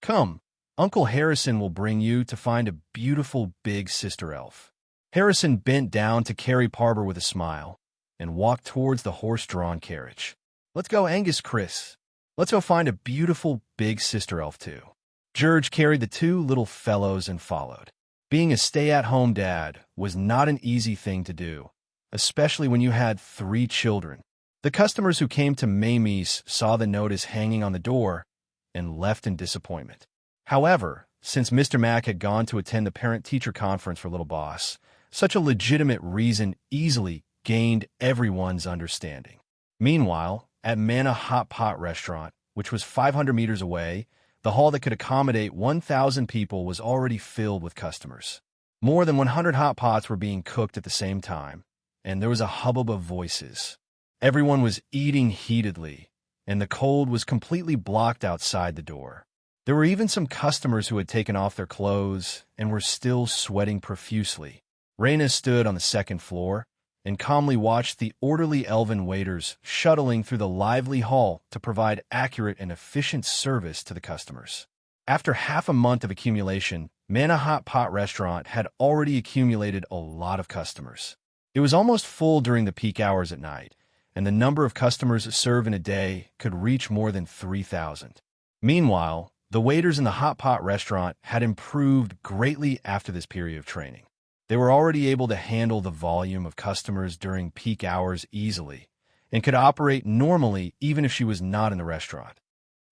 "Come, Uncle Harrison will bring you to find a beautiful big sister elf." Harrison bent down to carry Parber with a smile and walked towards the horse-drawn carriage. "Let's go, Angus Chris. Let's go find a beautiful big sister elf too." George carried the two little fellows and followed. Being a stay-at-home dad was not an easy thing to do, especially when you had 3 children. The customers who came to Mamie's saw the notice hanging on the door and left in disappointment. However, since Mr. Mack had gone to attend the parent-teacher conference for Little Boss, such a legitimate reason easily gained everyone's understanding. Meanwhile, at Mana Hot Pot Restaurant, which was 500 meters away, the hall that could accommodate 1,000 people was already filled with customers. More than 100 hot pots were being cooked at the same time, and there was a hubbub of voices. Everyone was eating heatedly, and the cold was completely blocked outside the door. There were even some customers who had taken off their clothes and were still sweating profusely. Raina stood on the second floor and calmly watched the orderly elven waiters shuttling through the lively hall to provide accurate and efficient service to the customers. After half a month of accumulation, Mana Hot Pot Restaurant had already accumulated a lot of customers. It was almost full during the peak hours at night, and the number of customers served in a day could reach more than 3,000. Meanwhile, the waiters in the hot pot restaurant had improved greatly after this period of training. They were already able to handle the volume of customers during peak hours easily and could operate normally even if she was not in the restaurant.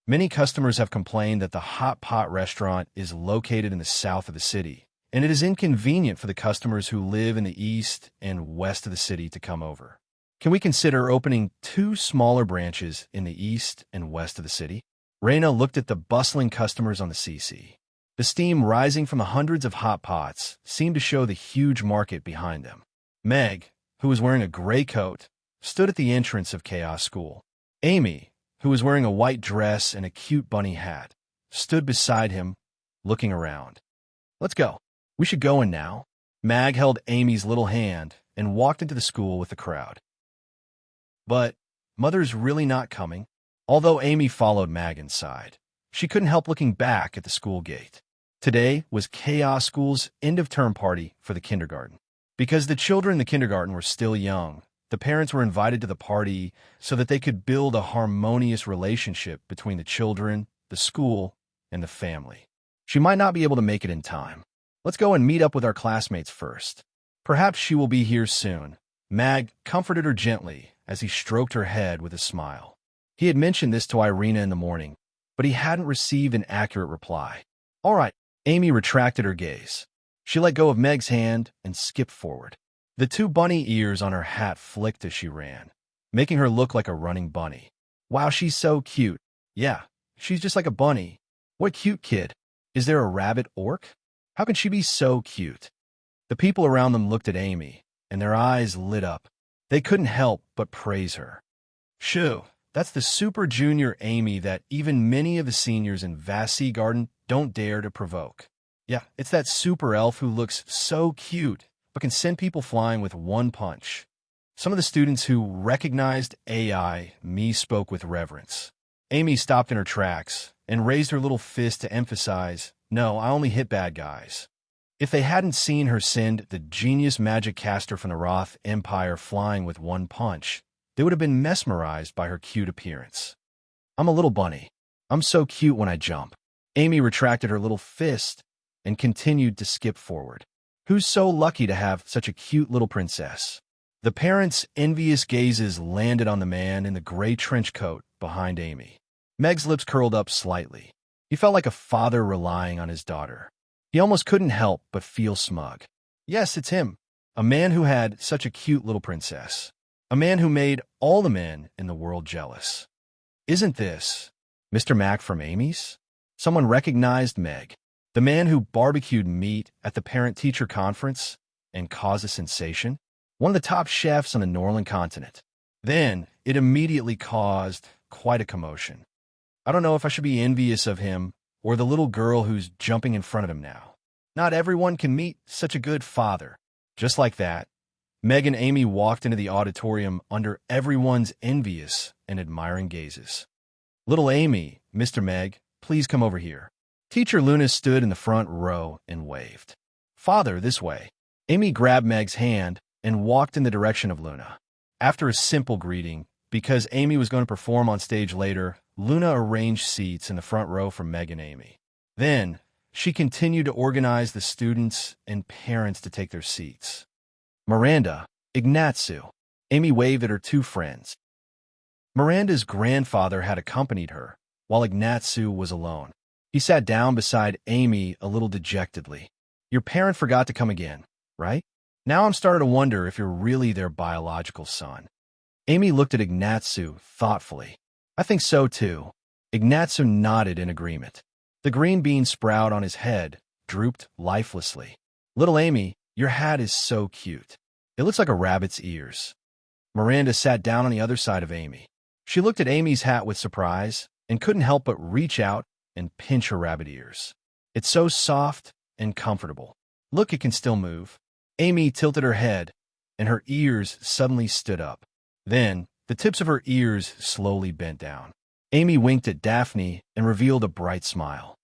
Many customers have complained that the hot pot restaurant is located in the south of the city, and it is inconvenient for the customers who live in the east and west of the city to come over. Can we consider opening 2 smaller branches in the east and west of the city? Raina looked at the bustling customers on the CC. The steam rising from the hundreds of hot pots seemed to show the huge market behind them. Meg, who was wearing a gray coat, stood at the entrance of Chaos School. Amy, who was wearing a white dress and a cute bunny hat, stood beside him, looking around. "Let's go. We should go in now." Mag held Amy's little hand and walked into the school with the crowd. But Mother's really not coming. Although Amy followed Mag inside, she couldn't help looking back at the school gate. Today was Chaos School's end-of-term party for the kindergarten. Because the children in the kindergarten were still young, the parents were invited to the party so that they could build a harmonious relationship between the children, the school, and the family. She might not be able to make it in time. "Let's go and meet up with our classmates first. Perhaps she will be here soon." Mag comforted her gently as he stroked her head with a smile. He had mentioned this to Irina in the morning, but he hadn't received an accurate reply. "All right." Amy retracted her gaze. She let go of Meg's hand and skipped forward. The 2 bunny ears on her hat flicked as she ran, making her look like a running bunny. "Wow, she's so cute." "Yeah, she's just like a bunny." "What cute kid. Is there a rabbit orc? How can she be so cute?" The people around them looked at Amy, and their eyes lit up. They couldn't help but praise her. "Shoo, that's the super junior Amy that even many of the seniors in Vast Sea Garden don't dare to provoke. Yeah, it's that super elf who looks so cute, but can send people flying with one punch." Some of the students who recognized me spoke with reverence. Amy stopped in her tracks and raised her little fist to emphasize, "No, I only hit bad guys." If they hadn't seen her send the genius magic caster from the Roth Empire flying with one punch, they would have been mesmerized by her cute appearance. "I'm a little bunny. I'm so cute when I jump." Amy retracted her little fist and continued to skip forward. "Who's so lucky to have such a cute little princess?" The parents' envious gazes landed on the man in the gray trench coat behind Amy. Meg's lips curled up slightly. He felt like a father relying on his daughter. He almost couldn't help but feel smug. Yes, it's him. A man who had such a cute little princess. A man who made all the men in the world jealous. "Isn't this Mr. Mac from Amy's?" Someone recognized Meg, the man who barbecued meat at the parent-teacher conference and caused a sensation. One of the top chefs on the Northern continent. Then it immediately caused quite a commotion. I don't know if I should be envious of him or the little girl who's jumping in front of him now. Not everyone can meet such a good father. Just like that, Meg and Amy walked into the auditorium under everyone's envious and admiring gazes. "Little Amy, Mr. Meg, please come over here." Teacher Luna stood in the front row and waved. "Father, this way." Amy grabbed Meg's hand and walked in the direction of Luna. After a simple greeting, because Amy was going to perform on stage later, Luna arranged seats in the front row for Meg and Amy. Then, she continued to organize the students and parents to take their seats. Miranda, Ignatsu. Amy waved at her 2 friends. Miranda's grandfather had accompanied her, while Ignatsu was alone. He sat down beside Amy a little dejectedly. "Your parent forgot to come again, right? Now I'm starting to wonder if you're really their biological son." Amy looked at Ignatsu thoughtfully. "I think so too." Ignatsu nodded in agreement. The green bean sprout on his head drooped lifelessly. "Little Amy, your hat is so cute. It looks like a rabbit's ears." Miranda sat down on the other side of Amy. She looked at Amy's hat with surprise and couldn't help but reach out and pinch her rabbit ears. It's so soft and comfortable. Look, it can still move. Amy tilted her head, and her ears suddenly stood up. Then, the tips of her ears slowly bent down. Amy winked at Daphne and revealed a bright smile.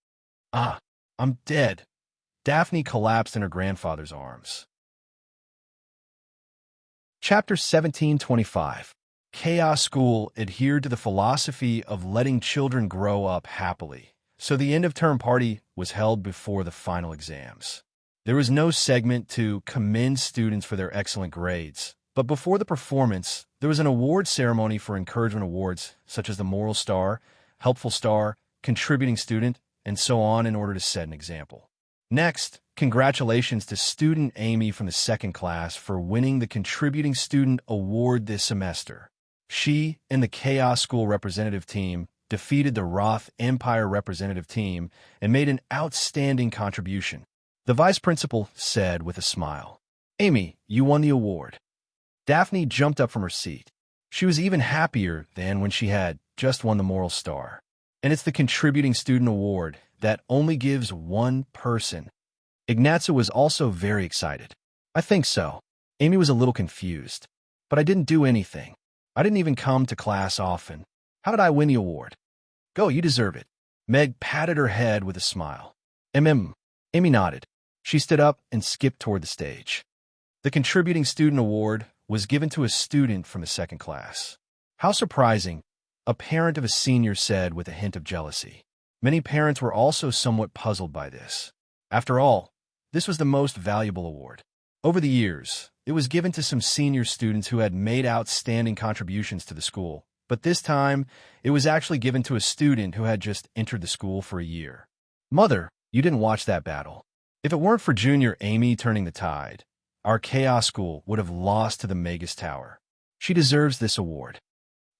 Ah, I'm dead. Daphne collapsed in her grandfather's arms. Chapter 1725. Chaos School adhered to the philosophy of letting children grow up happily, so the end-of-term party was held before the final exams. There was no segment to commend students for their excellent grades, but before the performance, there was an award ceremony for encouragement awards, such as the Moral Star, Helpful Star, Contributing Student, and so on in order to set an example. Next, congratulations to student Amy from the second class for winning the Contributing Student Award this semester. She and the Chaos School representative team defeated the Roth Empire representative team and made an outstanding contribution. The vice principal said with a smile, "Amy, you won the award." Daphne jumped up from her seat. She was even happier than when she had just won the Moral Star. And it's the Contributing Student Award that only gives one person. Ignazio was also very excited. I think so. Amy was a little confused. But I didn't do anything. I didn't even come to class often. How did I win the award? Go, you deserve it. Meg patted her head with a smile. Amy nodded. She stood up and skipped toward the stage. The Contributing Student Award was given to a student from the second class. How surprising, a parent of a senior said with a hint of jealousy. Many parents were also somewhat puzzled by this. After all, this was the most valuable award. Over the years, it was given to some senior students who had made outstanding contributions to the school, but this time, it was actually given to a student who had just entered the school for a year. Mother, you didn't watch that battle. If it weren't for junior Amy turning the tide, our Chaos School would have lost to the Magus Tower. She deserves this award.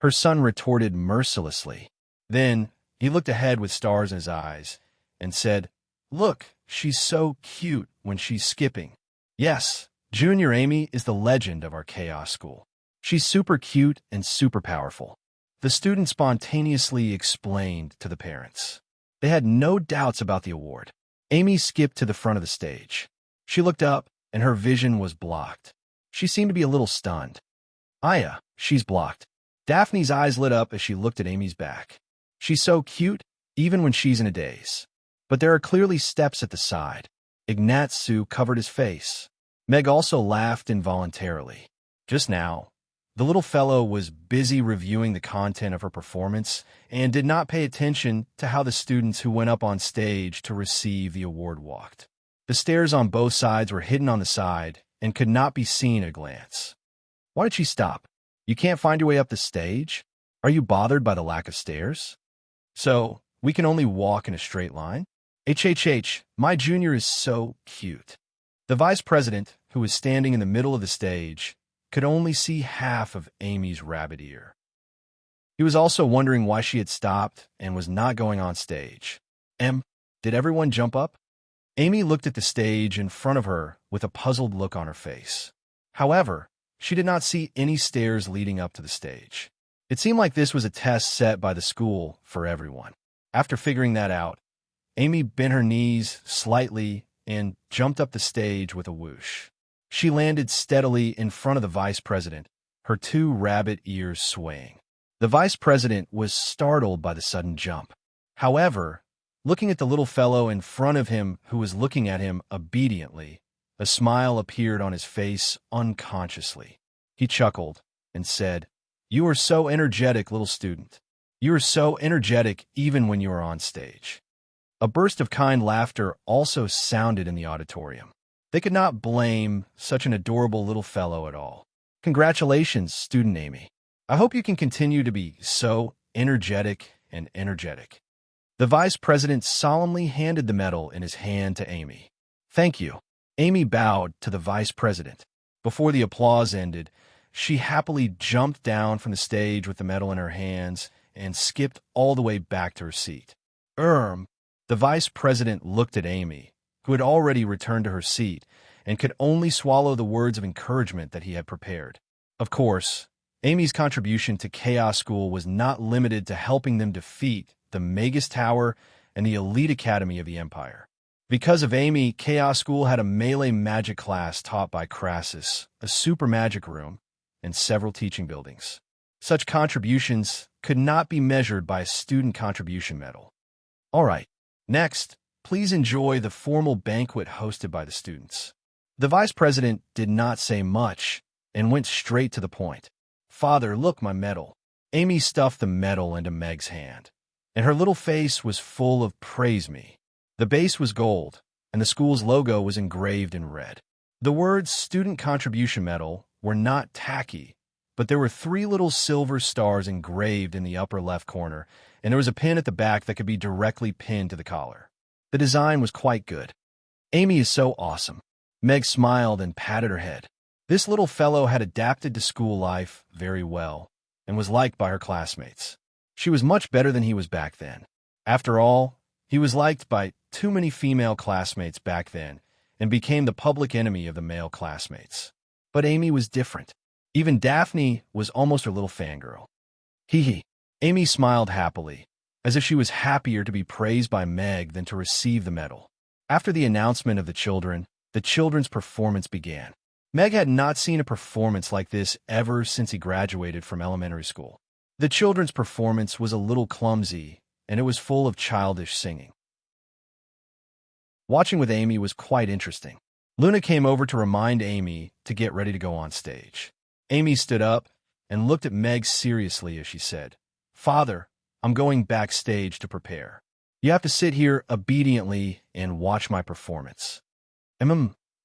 Her son retorted mercilessly. Then, he looked ahead with stars in his eyes and said, "Look, she's so cute when she's skipping." Yes, junior Amy is the legend of our Chaos School. She's super cute and super powerful. The student spontaneously explained to the parents. They had no doubts about the award. Amy skipped to the front of the stage. She looked up, and her vision was blocked. She seemed to be a little stunned. Aya, she's blocked. Daphne's eyes lit up as she looked at Amy's back. She's so cute, even when she's in a daze. But there are clearly steps at the side. Ignazio covered his face. Meg also laughed involuntarily. Just now, the little fellow was busy reviewing the content of her performance and did not pay attention to how the students who went up on stage to receive the award walked. The stairs on both sides were hidden on the side and could not be seen at a glance. Why did she stop? You can't find your way up the stage? Are you bothered by the lack of stairs? So, we can only walk in a straight line? My junior is so cute. The vice president, who was standing in the middle of the stage, could only see half of Amy's rabbit ear. He was also wondering why she had stopped and was not going on stage. Did everyone jump up? Amy looked at the stage in front of her with a puzzled look on her face. However, she did not see any stairs leading up to the stage. It seemed like this was a test set by the school for everyone. After figuring that out, Amy bent her knees slightly and jumped up the stage with a whoosh. She landed steadily in front of the vice president, her two rabbit ears swaying. The vice president was startled by the sudden jump. However, looking at the little fellow in front of him who was looking at him obediently, a smile appeared on his face unconsciously. He chuckled and said, "You are so energetic, little student. You are so energetic even when you are on stage." A burst of kind laughter also sounded in the auditorium. They could not blame such an adorable little fellow at all. Congratulations, student Amy. I hope you can continue to be so energetic and energetic. The vice president solemnly handed the medal in his hand to Amy. Thank you. Amy bowed to the vice president. Before the applause ended, she happily jumped down from the stage with the medal in her hands and skipped all the way back to her seat. The vice president looked at Amy, who had already returned to her seat and could only swallow the words of encouragement that he had prepared. Of course, Amy's contribution to Chaos School was not limited to helping them defeat the Magus Tower and the elite academy of the Empire. Because of Amy, Chaos School had a melee magic class taught by Crassus, a super magic room, and several teaching buildings. Such contributions could not be measured by a student contribution medal. All right, next, please enjoy the formal banquet hosted by the students. The vice president did not say much and went straight to the point. Father, look, my medal. Amy stuffed the medal into Meg's hand, and her little face was full of praise me. The base was gold, and the school's logo was engraved in red. The words Student Contribution Medal were not tacky, but there were 3 little silver stars engraved in the upper left corner, and there was a pin at the back that could be directly pinned to the collar. The design was quite good. Amy is so awesome. Meg smiled and patted her head. This little fellow had adapted to school life very well and was liked by her classmates. She was much better than he was back then. After all, he was liked by too many female classmates back then and became the public enemy of the male classmates. But Amy was different. Even Daphne was almost her little fangirl. Hee hee. Amy smiled happily, as if she was happier to be praised by Meg than to receive the medal. After the announcement of the children's performance began. Meg had not seen a performance like this ever since he graduated from elementary school. The children's performance was a little clumsy, and it was full of childish singing. Watching with Amy was quite interesting. Luna came over to remind Amy to get ready to go on stage. Amy stood up and looked at Meg seriously as she said, Father, I'm going backstage to prepare. You have to sit here obediently and watch my performance.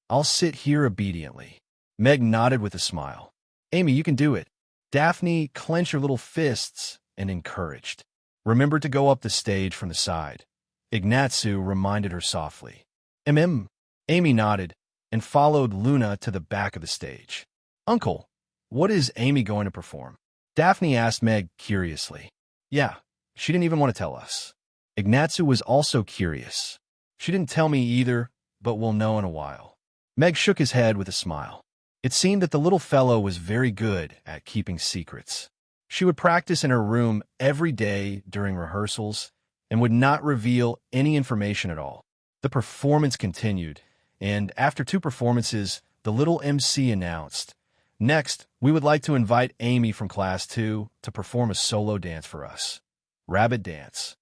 I'll sit here obediently. Meg nodded with a smile. Amy, you can do it. Daphne clenched her little fists and encouraged. Remember to go up the stage from the side. Ignatsu reminded her softly. Amy nodded and followed Luna to the back of the stage. Uncle, what is Amy going to perform? Daphne asked Meg curiously. Yeah, she didn't even want to tell us. Ignatsu was also curious. She didn't tell me either, but we'll know in a while. Meg shook his head with a smile. It seemed that the little fellow was very good at keeping secrets. She would practice in her room every day during rehearsals and would not reveal any information at all. The performance continued, and after 2 performances, the little MC announced, Next, we would like to invite Amy from Class 2 to perform a solo dance for us. Rabbit Dance.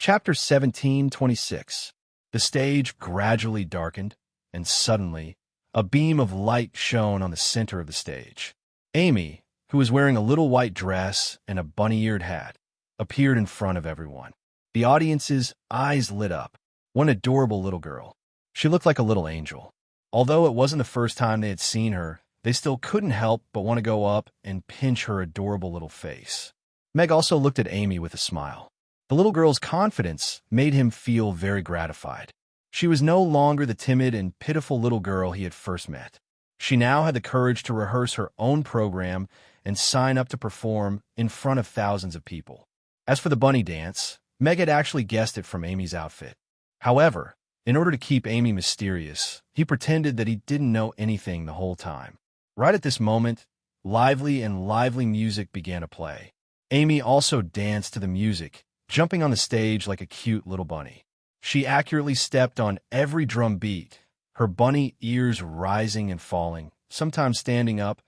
Chapter 17:26. The stage gradually darkened, and suddenly, a beam of light shone on the center of the stage. Amy, who was wearing a little white dress and a bunny-eared hat, appeared in front of everyone. The audience's eyes lit up. One adorable little girl. She looked like a little angel. Although it wasn't the first time they had seen her, they still couldn't help but want to go up and pinch her adorable little face. Meg also looked at Amy with a smile. The little girl's confidence made him feel very gratified. She was no longer the timid and pitiful little girl he had first met. She now had the courage to rehearse her own program and sign up to perform in front of thousands of people. As for the bunny dance, Meg had actually guessed it from Amy's outfit. However, in order to keep Amy mysterious, he pretended that he didn't know anything the whole time. Right at this moment, lively music began to play. Amy also danced to the music, jumping on the stage like a cute little bunny. She accurately stepped on every drum beat, her bunny ears rising and falling, sometimes standing up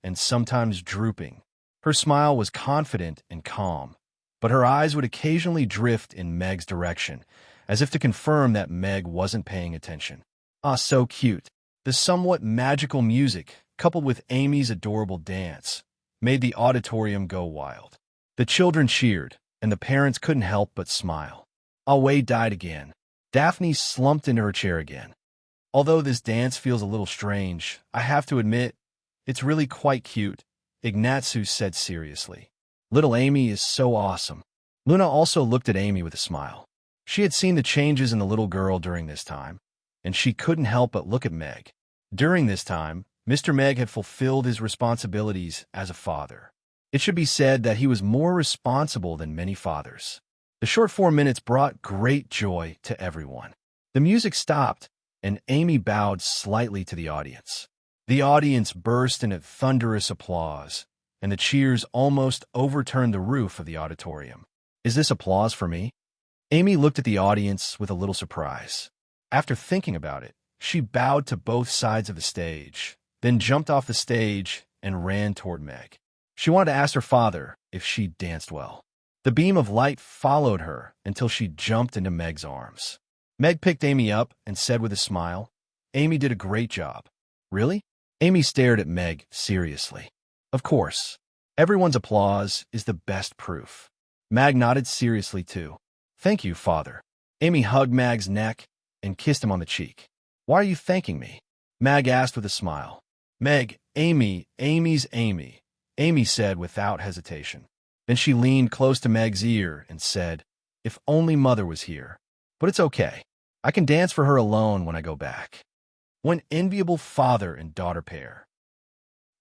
and sometimes drooping. Her smile was confident and calm, but her eyes would occasionally drift in Meg's direction, as if to confirm that Meg wasn't paying attention. Ah, so cute. The somewhat magical music, coupled with Amy's adorable dance, made the auditorium go wild. The children cheered, and the parents couldn't help but smile. Away died again. Daphne slumped into her chair again. Although this dance feels a little strange, I have to admit, it's really quite cute, Ignatsu said seriously. Little Amy is so awesome. Luna also looked at Amy with a smile. She had seen the changes in the little girl during this time, and she couldn't help but look at Meg. During this time, Mr. Meg had fulfilled his responsibilities as a father. It should be said that he was more responsible than many fathers. The short 4 minutes brought great joy to everyone. The music stopped, and Amy bowed slightly to the audience. The audience burst into thunderous applause, and the cheers almost overturned the roof of the auditorium. Is this applause for me? Amy looked at the audience with a little surprise. After thinking about it, she bowed to both sides of the stage, then jumped off the stage and ran toward Meg. She wanted to ask her father if she danced well. The beam of light followed her until she jumped into Meg's arms. Meg picked Amy up and said with a smile, "Amy did a great job." "Really?" Amy stared at Meg seriously. "Of course. Everyone's applause is the best proof." Meg nodded seriously too. "Thank you, father." Amy hugged Meg's neck and kissed him on the cheek. "Why are you thanking me?" Meg asked with a smile. "Meg, Amy's Amy," Amy said without hesitation. Then she leaned close to Meg's ear and said, "If only Mother was here. But it's okay. I can dance for her alone when I go back." One enviable father and daughter pair.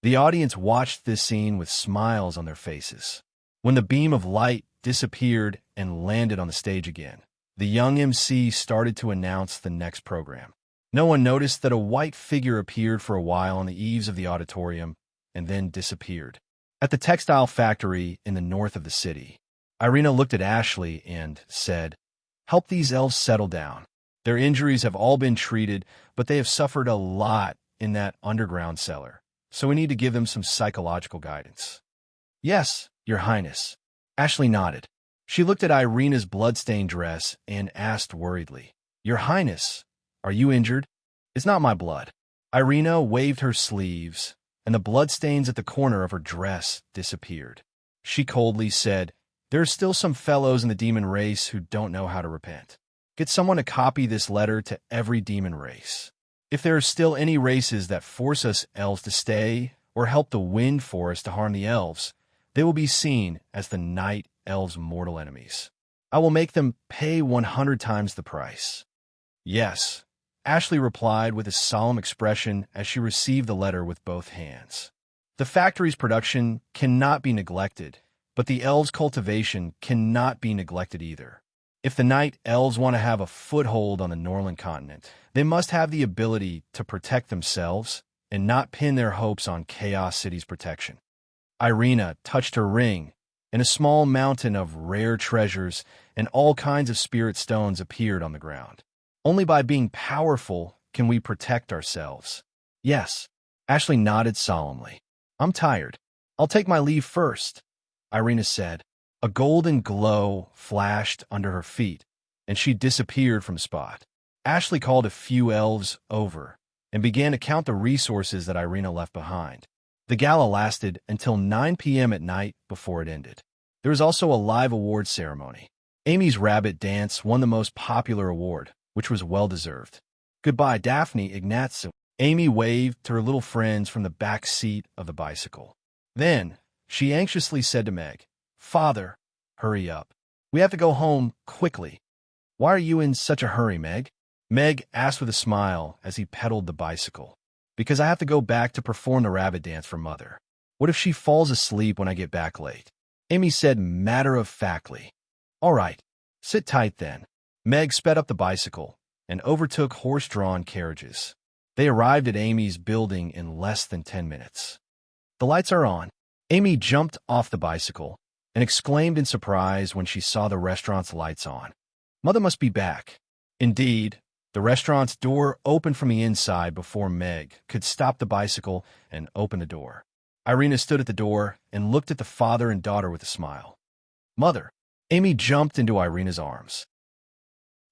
The audience watched this scene with smiles on their faces. When the beam of light disappeared and landed on the stage again, the young MC started to announce the next program. No one noticed that a white figure appeared for a while on the eaves of the auditorium and then disappeared. At the textile factory in the north of the city, Irina looked at Ashley and said, "Help these elves settle down. Their injuries have all been treated, but they have suffered a lot in that underground cellar, so we need to give them some psychological guidance." "Yes, Your Highness." Ashley nodded. She looked at Irina's bloodstained dress and asked worriedly, "Your Highness, are you injured?" "It's not my blood." Irina waved her sleeves, and the bloodstains at the corner of her dress disappeared. She coldly said, "There are still some fellows in the demon race who don't know how to repent. Get someone to copy this letter to every demon race. If there are still any races that force us elves to stay or help the wind forest to harm the elves, they will be seen as the night elves' mortal enemies. I will make them pay 100 times the price." "Yes," Ashley replied with a solemn expression as she received the letter with both hands. The factory's production cannot be neglected, but the elves' cultivation cannot be neglected either. If the night elves want to have a foothold on the Norland continent, they must have the ability to protect themselves and not pin their hopes on Chaos City's protection. Irina touched her ring, and a small mountain of rare treasures and all kinds of spirit stones appeared on the ground. Only by being powerful can we protect ourselves. "Yes," Ashley nodded solemnly. "I'm tired. I'll take my leave first," Irina said. A golden glow flashed under her feet, and she disappeared from the spot. Ashley called a few elves over and began to count the resources that Irina left behind. The gala lasted until 9 p.m. at night before it ended. There was also a live award ceremony. Amy's rabbit dance won the most popular award, which was well-deserved. "Goodbye, Daphne, Ignatsu." Amy waved to her little friends from the back seat of the bicycle. Then, she anxiously said to Meg, "Father, hurry up. We have to go home quickly." "Why are you in such a hurry, Meg?" Meg asked with a smile as he pedaled the bicycle. "Because I have to go back to perform the rabbit dance for Mother. What if she falls asleep when I get back late?" Amy said matter-of-factly. "All right, sit tight then." Meg sped up the bicycle and overtook horse-drawn carriages. They arrived at Amy's building in less than 10 minutes. "The lights are on." Amy jumped off the bicycle and exclaimed in surprise when she saw the restaurant's lights on. Mother must be back. Indeed, the restaurant's door opened from the inside before Meg could stop the bicycle and open the door. Irina stood at the door and looked at the father and daughter with a smile. "Mother." Amy jumped into Irina's arms.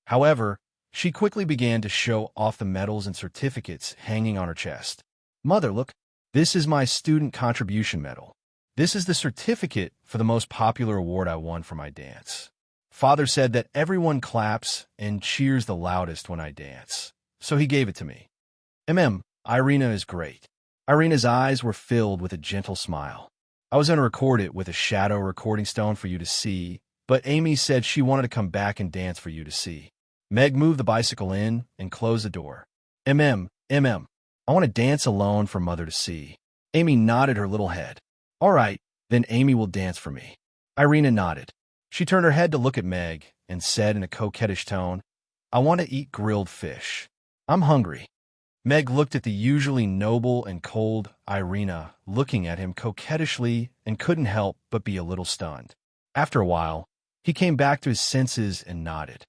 However, she quickly began to show off the medals and certificates hanging on her chest. "Mother, look. This is my student contribution medal. This is the certificate for the most popular award I won for my dance." Father said that everyone claps and cheers the loudest when I dance, so he gave it to me. Irina is great." Irina's eyes were filled with a gentle smile. "I was going to record it with a shadow recording stone for you to see, but Amy said she wanted to come back and dance for you to see." Meg moved the bicycle in and closed the door. I want to dance alone for Mother to see." Amy nodded her little head. "All right, then Amy will dance for me." Irina nodded. She turned her head to look at Meg and said in a coquettish tone, "I want to eat grilled fish." I'm hungry. Meg looked at the usually noble and cold Irina, looking at him coquettishly, and couldn't help but be a little stunned. After a while, he came back to his senses and nodded.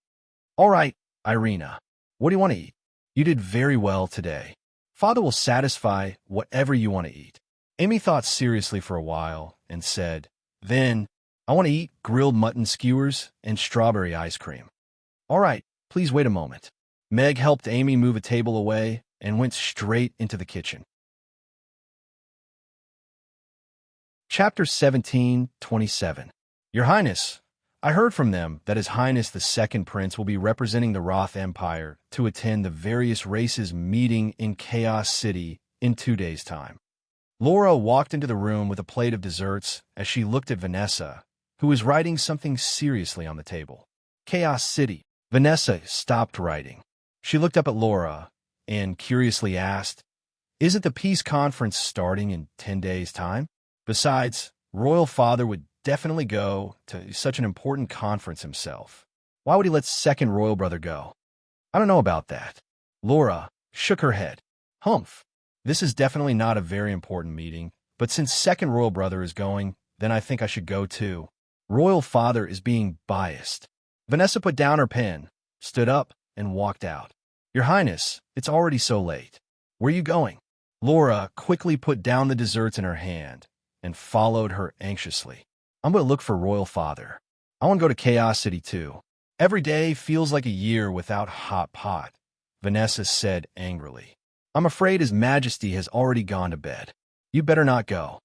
All right, Irina, what do you want to eat? You did very well today. Father will satisfy whatever you want to eat. Amy thought seriously for a while and said, Then, I want to eat grilled mutton skewers and strawberry ice cream. All right, please wait a moment. Meg helped Amy move a table away and went straight into the kitchen. Chapter 17:27. Your Highness, I heard from them that His Highness the Second Prince will be representing the Roth Empire to attend the various races meeting in Chaos City in 2 days' time. Laura walked into the room with a plate of desserts as she looked at Vanessa, who was writing something seriously on the table. Chaos City. Vanessa stopped writing. She looked up at Laura and curiously asked, Isn't the peace conference starting in 10 days' time? Besides, Royal Father would definitely go to such an important conference himself. Why would he let second royal brother go? I don't know about that. Laura shook her head. Humph. This is definitely not a very important meeting, but since second royal brother is going, then I think I should go too. Royal Father is being biased. Vanessa put down her pen, stood up, and walked out. Your Highness, it's already so late. Where are you going? Laura quickly put down the desserts in her hand and followed her anxiously. I'm going to look for Royal Father. I want to go to Chaos City too. Every day feels like a year without hot pot, Vanessa said angrily. I'm afraid His Majesty has already gone to bed. You better not go.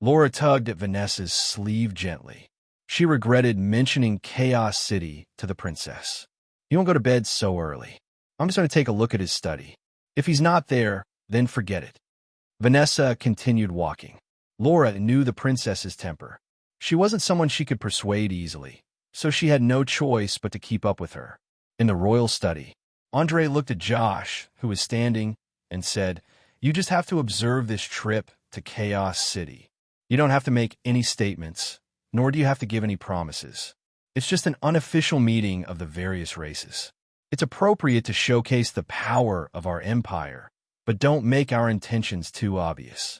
Laura tugged at Vanessa's sleeve gently. She regretted mentioning Chaos City to the princess. You won't go to bed so early. I'm just going to take a look at his study. If he's not there, then forget it. Vanessa continued walking. Laura knew the princess's temper. She wasn't someone she could persuade easily, so she had no choice but to keep up with her. In the royal study, Andre looked at Josh, who was standing, and said, You just have to observe this trip to Chaos City. You don't have to make any statements, nor do you have to give any promises. It's just an unofficial meeting of the various races. It's appropriate to showcase the power of our empire, but don't make our intentions too obvious.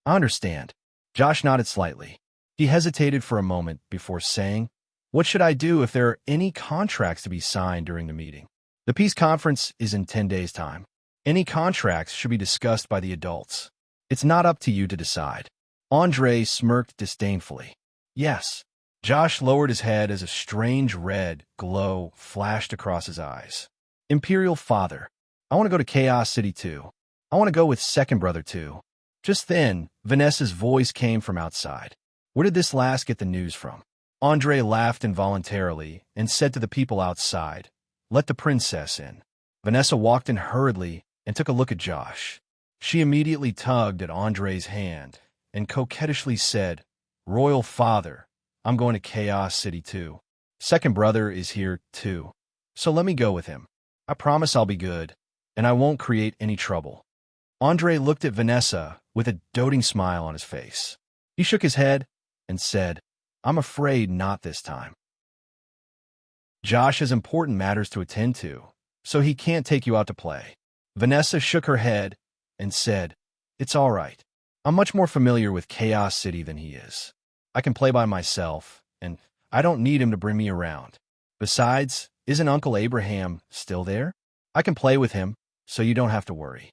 I understand. Josh nodded slightly. He hesitated for a moment before saying, What should I do if there are any contracts to be signed during the meeting? The peace conference is in 10 days' time. Any contracts should be discussed by the adults. It's not up to you to decide. Andre smirked disdainfully. Yes. Josh lowered his head as a strange red glow flashed across his eyes. Imperial Father, I want to go to Chaos City too. I want to go with second brother too. Just then, Vanessa's voice came from outside. Where did this lass get the news from? Andre laughed involuntarily and said to the people outside, Let the princess in. Vanessa walked in hurriedly and took a look at Josh. She immediately tugged at Andre's hand and coquettishly said, Royal Father, I'm going to Chaos City too. Second brother is here too. So let me go with him. I promise I'll be good, and I won't create any trouble. Andre looked at Vanessa with a doting smile on his face. He shook his head and said, I'm afraid not this time. Josh has important matters to attend to, so he can't take you out to play. Vanessa shook her head and said, It's all right. I'm much more familiar with Chaos City than he is. I can play by myself, and I don't need him to bring me around. Besides, isn't Uncle Abraham still there? I can play with him, so you don't have to worry.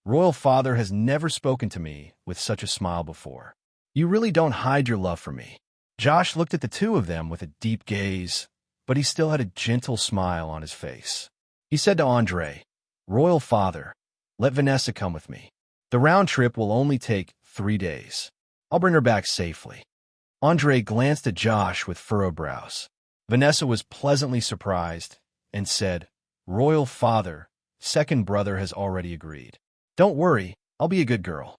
Royal Father has never spoken to me with such a smile before. You really don't hide your love for me. Josh looked at the two of them with a deep gaze, but he still had a gentle smile on his face. He said to Andre, Royal Father, let Vanessa come with me. The round trip will only take 3 days. I'll bring her back safely. Andre glanced at Josh with furrowed brows. Vanessa was pleasantly surprised and said, Royal Father, second brother has already agreed. Don't worry, I'll be a good girl.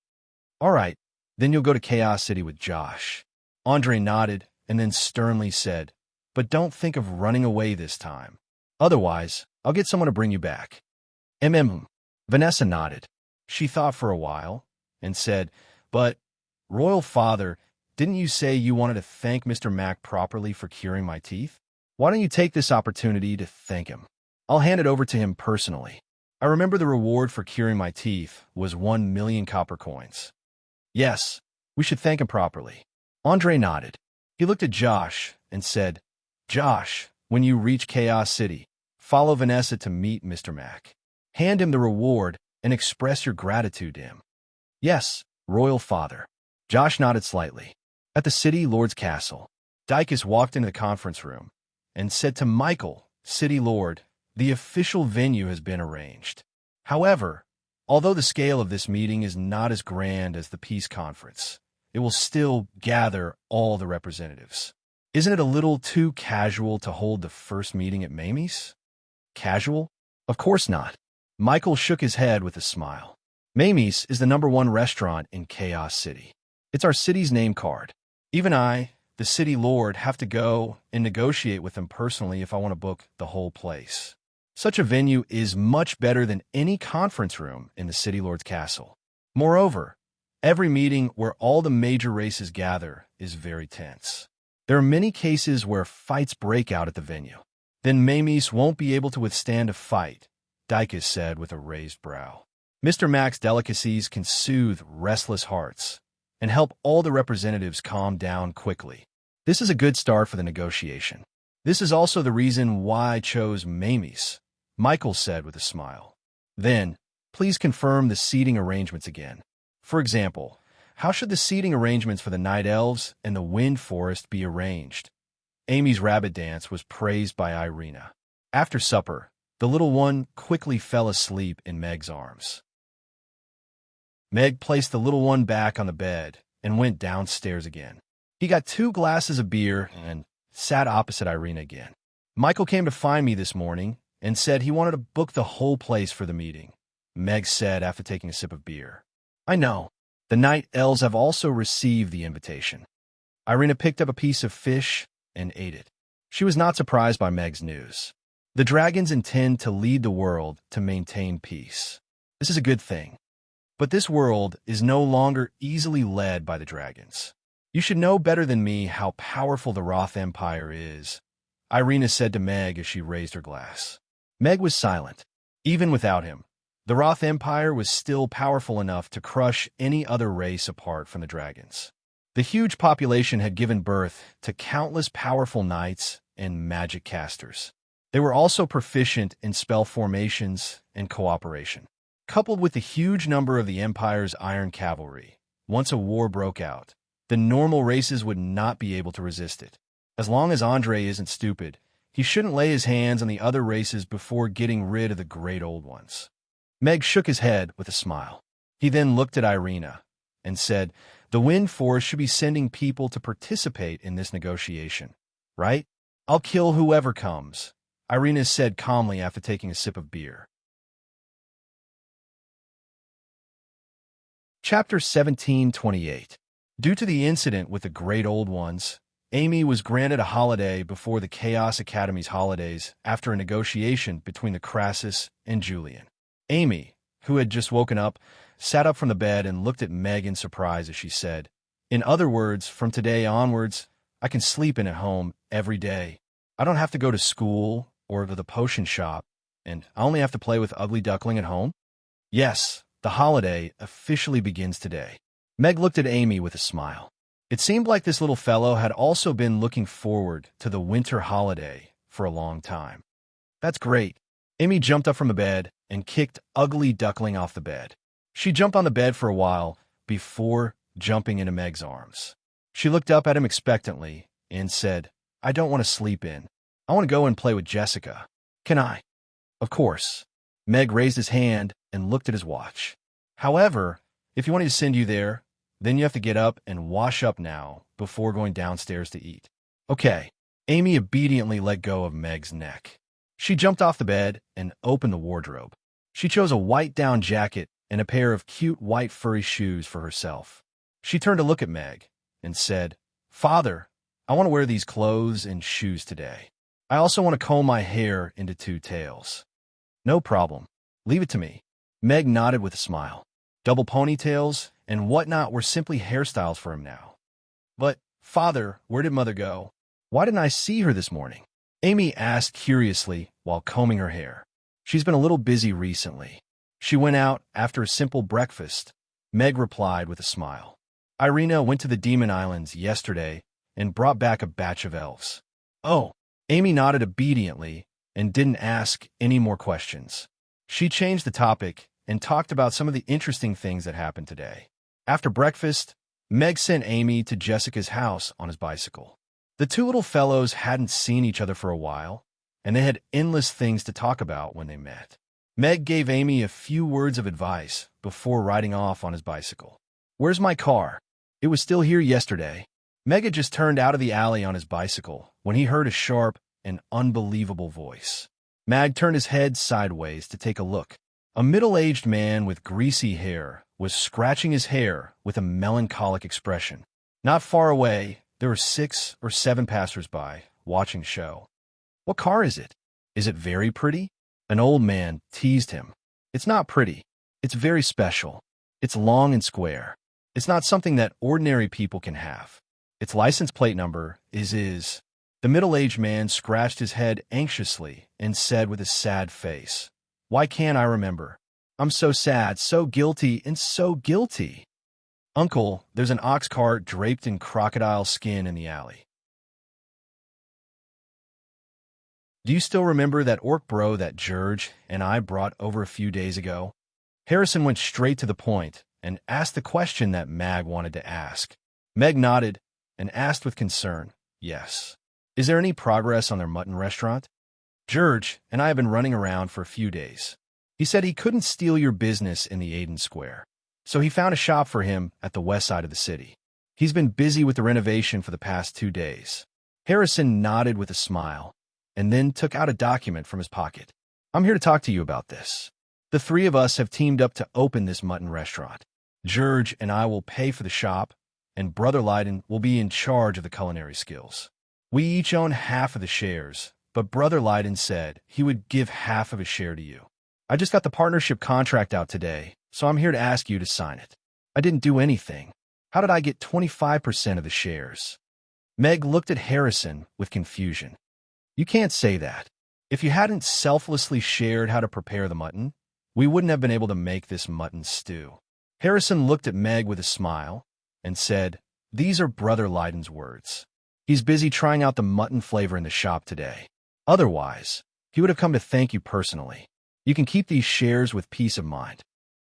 All right, then you'll go to Chaos City with Josh. Andre nodded and then sternly said, But don't think of running away this time. Otherwise, I'll get someone to bring you back. Vanessa nodded. She thought for a while and said, But, Royal Father, didn't you say you wanted to thank Mr. Mac properly for curing my teeth? Why don't you take this opportunity to thank him? I'll hand it over to him personally. I remember the reward for curing my teeth was 1,000,000 copper coins. Yes, we should thank him properly. Andre nodded. He looked at Josh and said, Josh, when you reach Chaos City, follow Vanessa to meet Mr. Mac. Hand him the reward and express your gratitude to him. Yes, Royal Father. Josh nodded slightly. At the City Lord's castle, Dicus walked into the conference room and said to Michael, City Lord, the official venue has been arranged. However, although the scale of this meeting is not as grand as the peace conference, it will still gather all the representatives. Isn't it a little too casual to hold the first meeting at Mamie's? Casual? Of course not. Michael shook his head with a smile. Mamie's is the #1 restaurant in Chaos City. It's our city's name card. Even I, the city lord, have to go and negotiate with them personally if I want to book the whole place. Such a venue is much better than any conference room in the city lord's castle. Moreover, every meeting where all the major races gather is very tense. There are many cases where fights break out at the venue. Then Mamie's won't be able to withstand a fight, Dicus said with a raised brow. Mr. Mac's delicacies can soothe restless hearts and help all the representatives calm down quickly. This is a good start for the negotiation. This is also the reason why I chose Mamie's, Michael said with a smile. Then, please confirm the seating arrangements again. For example, how should the seating arrangements for the Night Elves and the Wind Forest be arranged? Amy's rabbit dance was praised by Irina. After supper, the little one quickly fell asleep in Meg's arms. Meg placed the little one back on the bed and went downstairs again. He got 2 glasses of beer and sat opposite Irina again. Michael came to find me this morning and said he wanted to book the whole place for the meeting, Meg said after taking a sip of beer. I know. The Night Elves have also received the invitation. Irina picked up a piece of fish and ate it. She was not surprised by Meg's news. The dragons intend to lead the world to maintain peace. This is a good thing. But this world is no longer easily led by the dragons. You should know better than me how powerful the Roth Empire is, Irina said to Meg as she raised her glass. Meg was silent. Even without him, the Roth Empire was still powerful enough to crush any other race apart from the dragons. The huge population had given birth to countless powerful knights and magic casters. They were also proficient in spell formations and cooperation. Coupled with the huge number of the Empire's iron cavalry, once a war broke out, the normal races would not be able to resist it. As long as Andre isn't stupid, he shouldn't lay his hands on the other races before getting rid of the great old ones. Meg shook his head with a smile. He then looked at Irina and said, the Wind Force should be sending people to participate in this negotiation, right? I'll kill whoever comes, Irina said calmly after taking a sip of beer. Chapter 1728. Due to the incident with the Great Old Ones, Amy was granted a holiday before the Chaos Academy's holidays after a negotiation between the Crassus and Julian. Amy, who had just woken up, sat up from the bed and looked at Meg in surprise as she said, in other words, from today onwards, I can sleep in at home every day. I don't have to go to school or to the potion shop, and I only have to play with Ugly Duckling at home? Yes, the holiday officially begins today. Meg looked at Amy with a smile. It seemed like this little fellow had also been looking forward to the winter holiday for a long time. That's great. Amy jumped up from the bed and kicked Ugly Duckling off the bed. She jumped on the bed for a while before jumping into Meg's arms. She looked up at him expectantly and said, I don't want to sleep in. I want to go and play with Jessica. Can I? Of course. Meg raised his hand and looked at his watch. However, if you want me to send you there, then you have to get up and wash up now before going downstairs to eat. Okay. Amy obediently let go of Meg's neck. She jumped off the bed and opened the wardrobe. She chose a white down jacket and a pair of cute white furry shoes for herself. She turned to look at Meg and said, Father, I want to wear these clothes and shoes today. I also want to comb my hair into 2 tails. No problem. Leave it to me. Meg nodded with a smile. Double ponytails and whatnot were simply hairstyles for him now. But, Father, where did Mother go? Why didn't I see her this morning? Amy asked curiously while combing her hair. She's been a little busy recently. She went out after a simple breakfast. Meg replied with a smile. Irina went to the Demon Islands yesterday and brought back a batch of elves. Oh, Amy nodded obediently and didn't ask any more questions. She changed the topic and talked about some of the interesting things that happened today. After breakfast, Meg sent Amy to Jessica's house on his bicycle. The two little fellows hadn't seen each other for a while, and they had endless things to talk about when they met. Meg gave Amy a few words of advice before riding off on his bicycle. "Where's my car? It was still here yesterday." Meg had just turned out of the alley on his bicycle when he heard a sharp and unbelievable voice. Mag turned his head sideways to take a look. A middle-aged man with greasy hair was scratching his hair with a melancholic expression. Not far away, there were 6 or 7 passers-by watching the show. "What car is it? Is it very pretty?" An old man teased him. "It's not pretty. It's very special. It's long and square. It's not something that ordinary people can have. Its license plate number is." The middle-aged man scratched his head anxiously and said with a sad face, "Why can't I remember? I'm so sad, so guilty, and so guilty." "Uncle, there's an ox cart draped in crocodile skin in the alley. Do you still remember that orc bro that George and I brought over a few days ago?" Harrison went straight to the point and asked the question that Mag wanted to ask. Meg nodded and asked with concern, "Yes. Is there any progress on their mutton restaurant? George and I have been running around for a few days. He said he couldn't steal your business in the Aiden Square, so he found a shop for him at the west side of the city. He's been busy with the renovation for the past 2 days." Harrison nodded with a smile and then took out a document from his pocket. "I'm here to talk to you about this. The 3 of us have teamed up to open this mutton restaurant. George and I will pay for the shop, and Brother Lydon will be in charge of the culinary skills. We each own half of the shares, but Brother Lydon said he would give half of his share to you. I just got the partnership contract out today, so I'm here to ask you to sign it. I didn't do anything. How did I get 25% of the shares?" Meg looked at Harrison with confusion. "You can't say that. If you hadn't selflessly shared how to prepare the mutton, we wouldn't have been able to make this mutton stew." Harrison looked at Meg with a smile and said, "These are Brother Lydon's words. He's busy trying out the mutton flavor in the shop today. Otherwise, he would have come to thank you personally. You can keep these shares with peace of mind."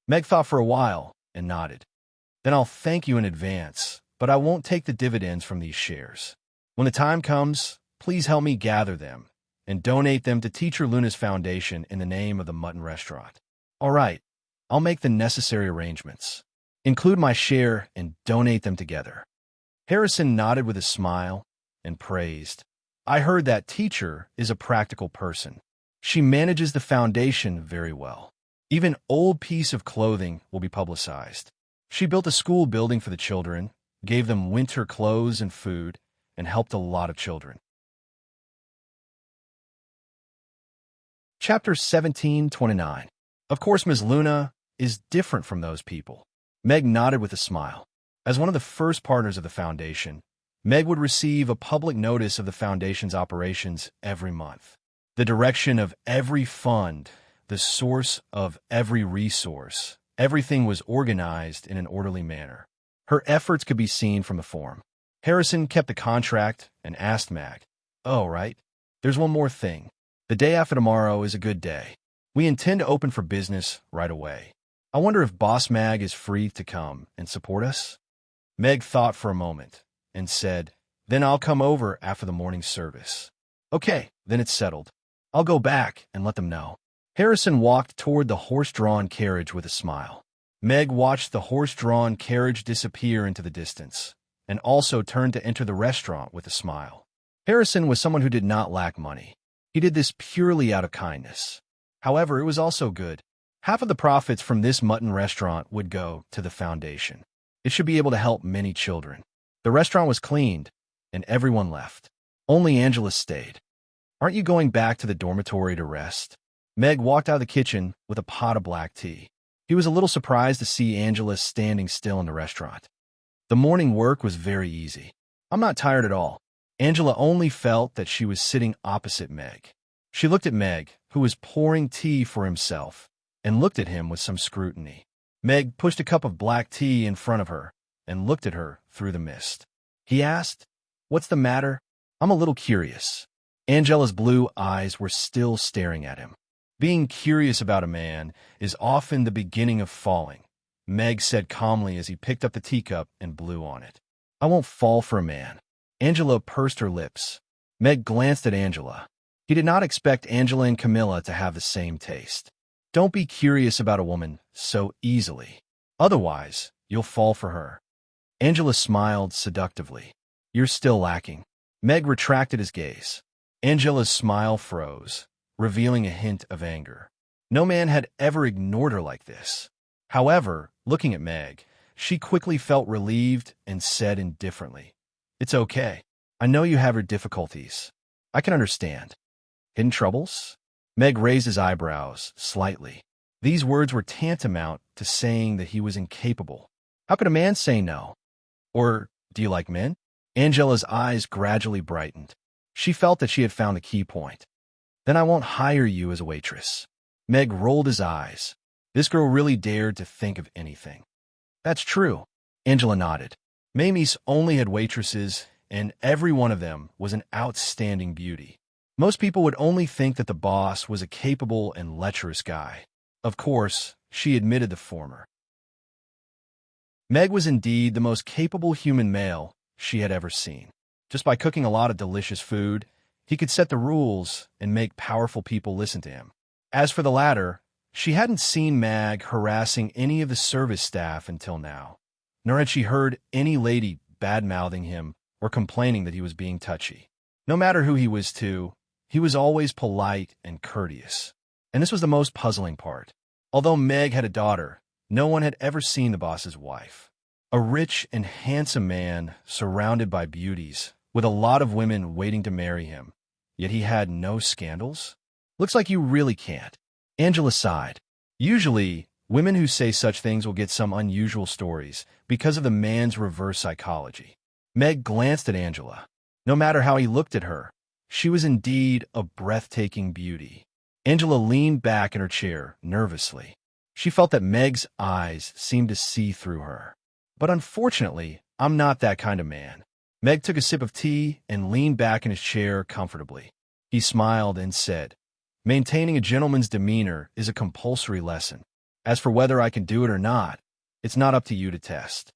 Meg thought for a while and nodded. "Then I'll thank you in advance, but I won't take the dividends from these shares. When the time comes, please help me gather them and donate them to Teacher Luna's foundation in the name of the mutton restaurant." "All right, I'll make the necessary arrangements. Include my share and donate them together." Harrison nodded with a smile and praised, "I heard that Teacher is a practical person. She manages the foundation very well. Even old piece of clothing will be publicized. She built a school building for the children, gave them winter clothes and food, and helped a lot of children." Chapter 1729. Of course, Ms. Luna is different from those people. Meg nodded with a smile. As one of the first partners of the foundation, Meg would receive a public notice of the foundation's operations every month. The direction of every fund, the source of every resource, everything was organized in an orderly manner. Her efforts could be seen from the form. Harrison kept the contract and asked Mag, "Oh, right. There's one more thing. The day after tomorrow is a good day. We intend to open for business right away. I wonder if Boss Mag is free to come and support us?" Meg thought for a moment and said, "Then I'll come over after the morning service." "Okay, then it's settled. I'll go back and let them know." Harrison walked toward the horse-drawn carriage with a smile. Meg watched the horse-drawn carriage disappear into the distance and also turned to enter the restaurant with a smile. Harrison was someone who did not lack money. He did this purely out of kindness. However, it was also good. Half of the profits from this mutton restaurant would go to the foundation. It should be able to help many children. The restaurant was cleaned, and everyone left. Only Angela stayed. "Aren't you going back to the dormitory to rest?" Meg walked out of the kitchen with a pot of black tea. He was a little surprised to see Angela standing still in the restaurant. The morning work was very easy. "I'm not tired at all." Angela only felt that she was sitting opposite Meg. She looked at Meg, who was pouring tea for himself, and looked at him with some scrutiny. Meg pushed a cup of black tea in front of her and looked at her through the mist. He asked, "What's the matter? I'm a little curious." Angela's blue eyes were still staring at him. Being curious about a man is often the beginning of falling, Meg said calmly as he picked up the teacup and blew on it. "I won't fall for a man." Angela pursed her lips. Meg glanced at Angela. He did not expect Angela and Camilla to have the same taste. Don't be curious about a woman so easily. Otherwise, you'll fall for her. Angela smiled seductively. "You're still lacking." Meg retracted his gaze. Angela's smile froze, revealing a hint of anger. No man had ever ignored her like this. However, looking at Meg, she quickly felt relieved and said indifferently, "It's okay. I know you have your difficulties. I can understand." "Hidden troubles?" Meg raised his eyebrows slightly. These words were tantamount to saying that he was incapable. How could a man say no? Or, do you like men? Angela's eyes gradually brightened. She felt that she had found the key point. "Then I won't hire you as a waitress." Meg rolled his eyes. This girl really dared to think of anything. "That's true." Angela nodded. Mamie's only had waitresses, and every one of them was an outstanding beauty. Most people would only think that the boss was a capable and lecherous guy. Of course, she admitted the former. Meg was indeed the most capable human male she had ever seen. Just by cooking a lot of delicious food, he could set the rules and make powerful people listen to him. As for the latter, she hadn't seen Meg harassing any of the service staff until now, nor had she heard any lady bad-mouthing him or complaining that he was being touchy. No matter who he was to, he was always polite and courteous. And this was the most puzzling part. Although Meg had a daughter, no one had ever seen the boss's wife. A rich and handsome man surrounded by beauties, with a lot of women waiting to marry him, yet he had no scandals? Looks like you really can't. Angela sighed. Usually, women who say such things will get some unusual stories because of the man's reverse psychology. Meg glanced at Angela. No matter how he looked at her, she was indeed a breathtaking beauty. Angela leaned back in her chair nervously. She felt that Meg's eyes seemed to see through her. But unfortunately, I'm not that kind of man. Meg took a sip of tea and leaned back in his chair comfortably. He smiled and said, "Maintaining a gentleman's demeanor is a compulsory lesson. As for whether I can do it or not, it's not up to you to test."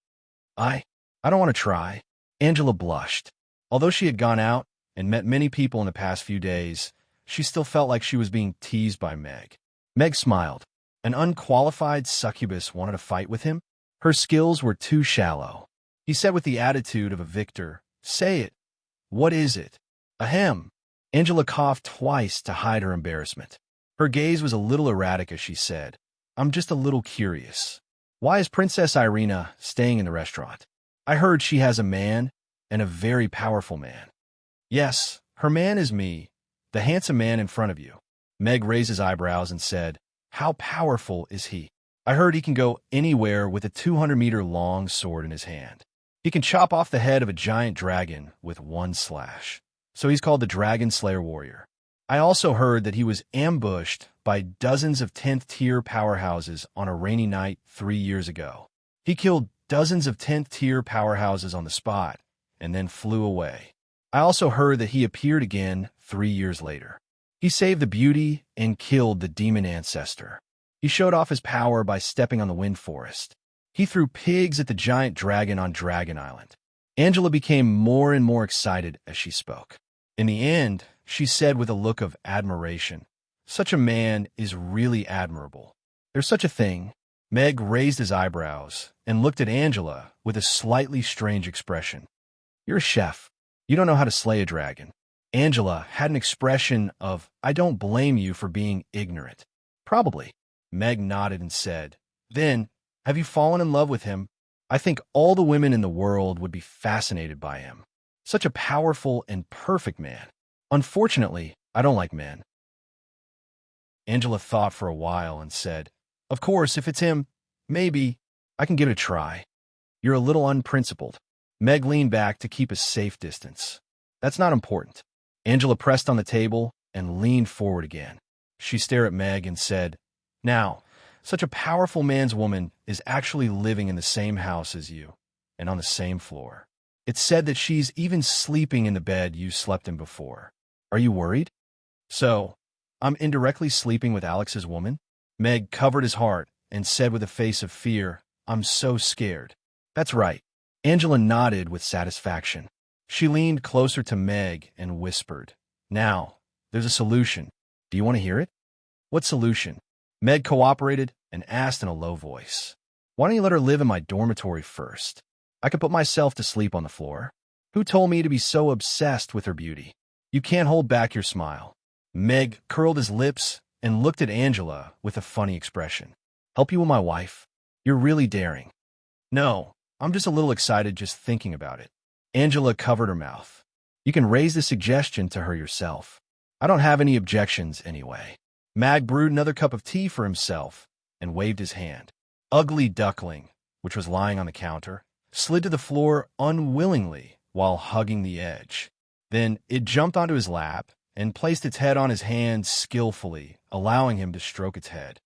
I don't want to try." Angela blushed. Although she had gone out and met many people in the past few days, she still felt like she was being teased by Meg. Meg smiled. An unqualified succubus wanted to fight with him? Her skills were too shallow. He said with the attitude of a victor, "Say it. What is it?" "Ahem." Angela coughed twice to hide her embarrassment. Her gaze was a little erratic as she said, "I'm just a little curious. Why is Princess Irina staying in the restaurant? I heard she has a man, and a very powerful man." "Yes, her man is me, the handsome man in front of you." Meg raised his eyebrows and said, "How powerful is he?" "I heard he can go anywhere with a 200-meter-long sword in his hand. He can chop off the head of a giant dragon with one slash. So he's called the Dragon Slayer Warrior. I also heard that he was ambushed by dozens of 10th-tier powerhouses on a rainy night 3 years ago. He killed dozens of 10th-tier powerhouses on the spot and then flew away. I also heard that he appeared again 3 years later. He saved the beauty and killed the demon ancestor. He showed off his power by stepping on the wind forest. He threw pigs at the giant dragon on Dragon Island." Angela became more and more excited as she spoke. In the end, she said with a look of admiration, "Such a man is really admirable. There's such a thing." Meg raised his eyebrows and looked at Angela with a slightly strange expression. "You're a chef. You don't know how to slay a dragon." Angela had an expression of, "I don't blame you for being ignorant." "Probably." Meg nodded and said, "Then, have you fallen in love with him? I think all the women in the world would be fascinated by him. Such a powerful and perfect man. Unfortunately, I don't like men." Angela thought for a while and said, "Of course, if it's him, maybe I can give it a try. You're a little unprincipled." Meg leaned back to keep a safe distance. "That's not important." Angela pressed on the table and leaned forward again. She stared at Meg and said, "Now, such a powerful man's woman is actually living in the same house as you, and on the same floor. It's said that she's even sleeping in the bed you slept in before. Are you worried?" "So, I'm indirectly sleeping with Alex's woman?" Meg covered his heart and said with a face of fear, "I'm so scared." "That's right." Angela nodded with satisfaction. She leaned closer to Meg and whispered, "Now, there's a solution. Do you want to hear it?" "What solution?" Meg cooperated and asked in a low voice. "Why don't you let her live in my dormitory first? I could put myself to sleep on the floor." "Who told me to be so obsessed with her beauty?" "You can't hold back your smile." Meg curled his lips and looked at Angela with a funny expression. "Help you with my wife? You're really daring." "No, I'm just a little excited just thinking about it." Angela covered her mouth. "You can raise the suggestion to her yourself. I don't have any objections anyway." Mag brewed another cup of tea for himself and waved his hand. Ugly Duckling, which was lying on the counter, slid to the floor unwillingly while hugging the edge. Then it jumped onto his lap and placed its head on his hand skillfully, allowing him to stroke its head.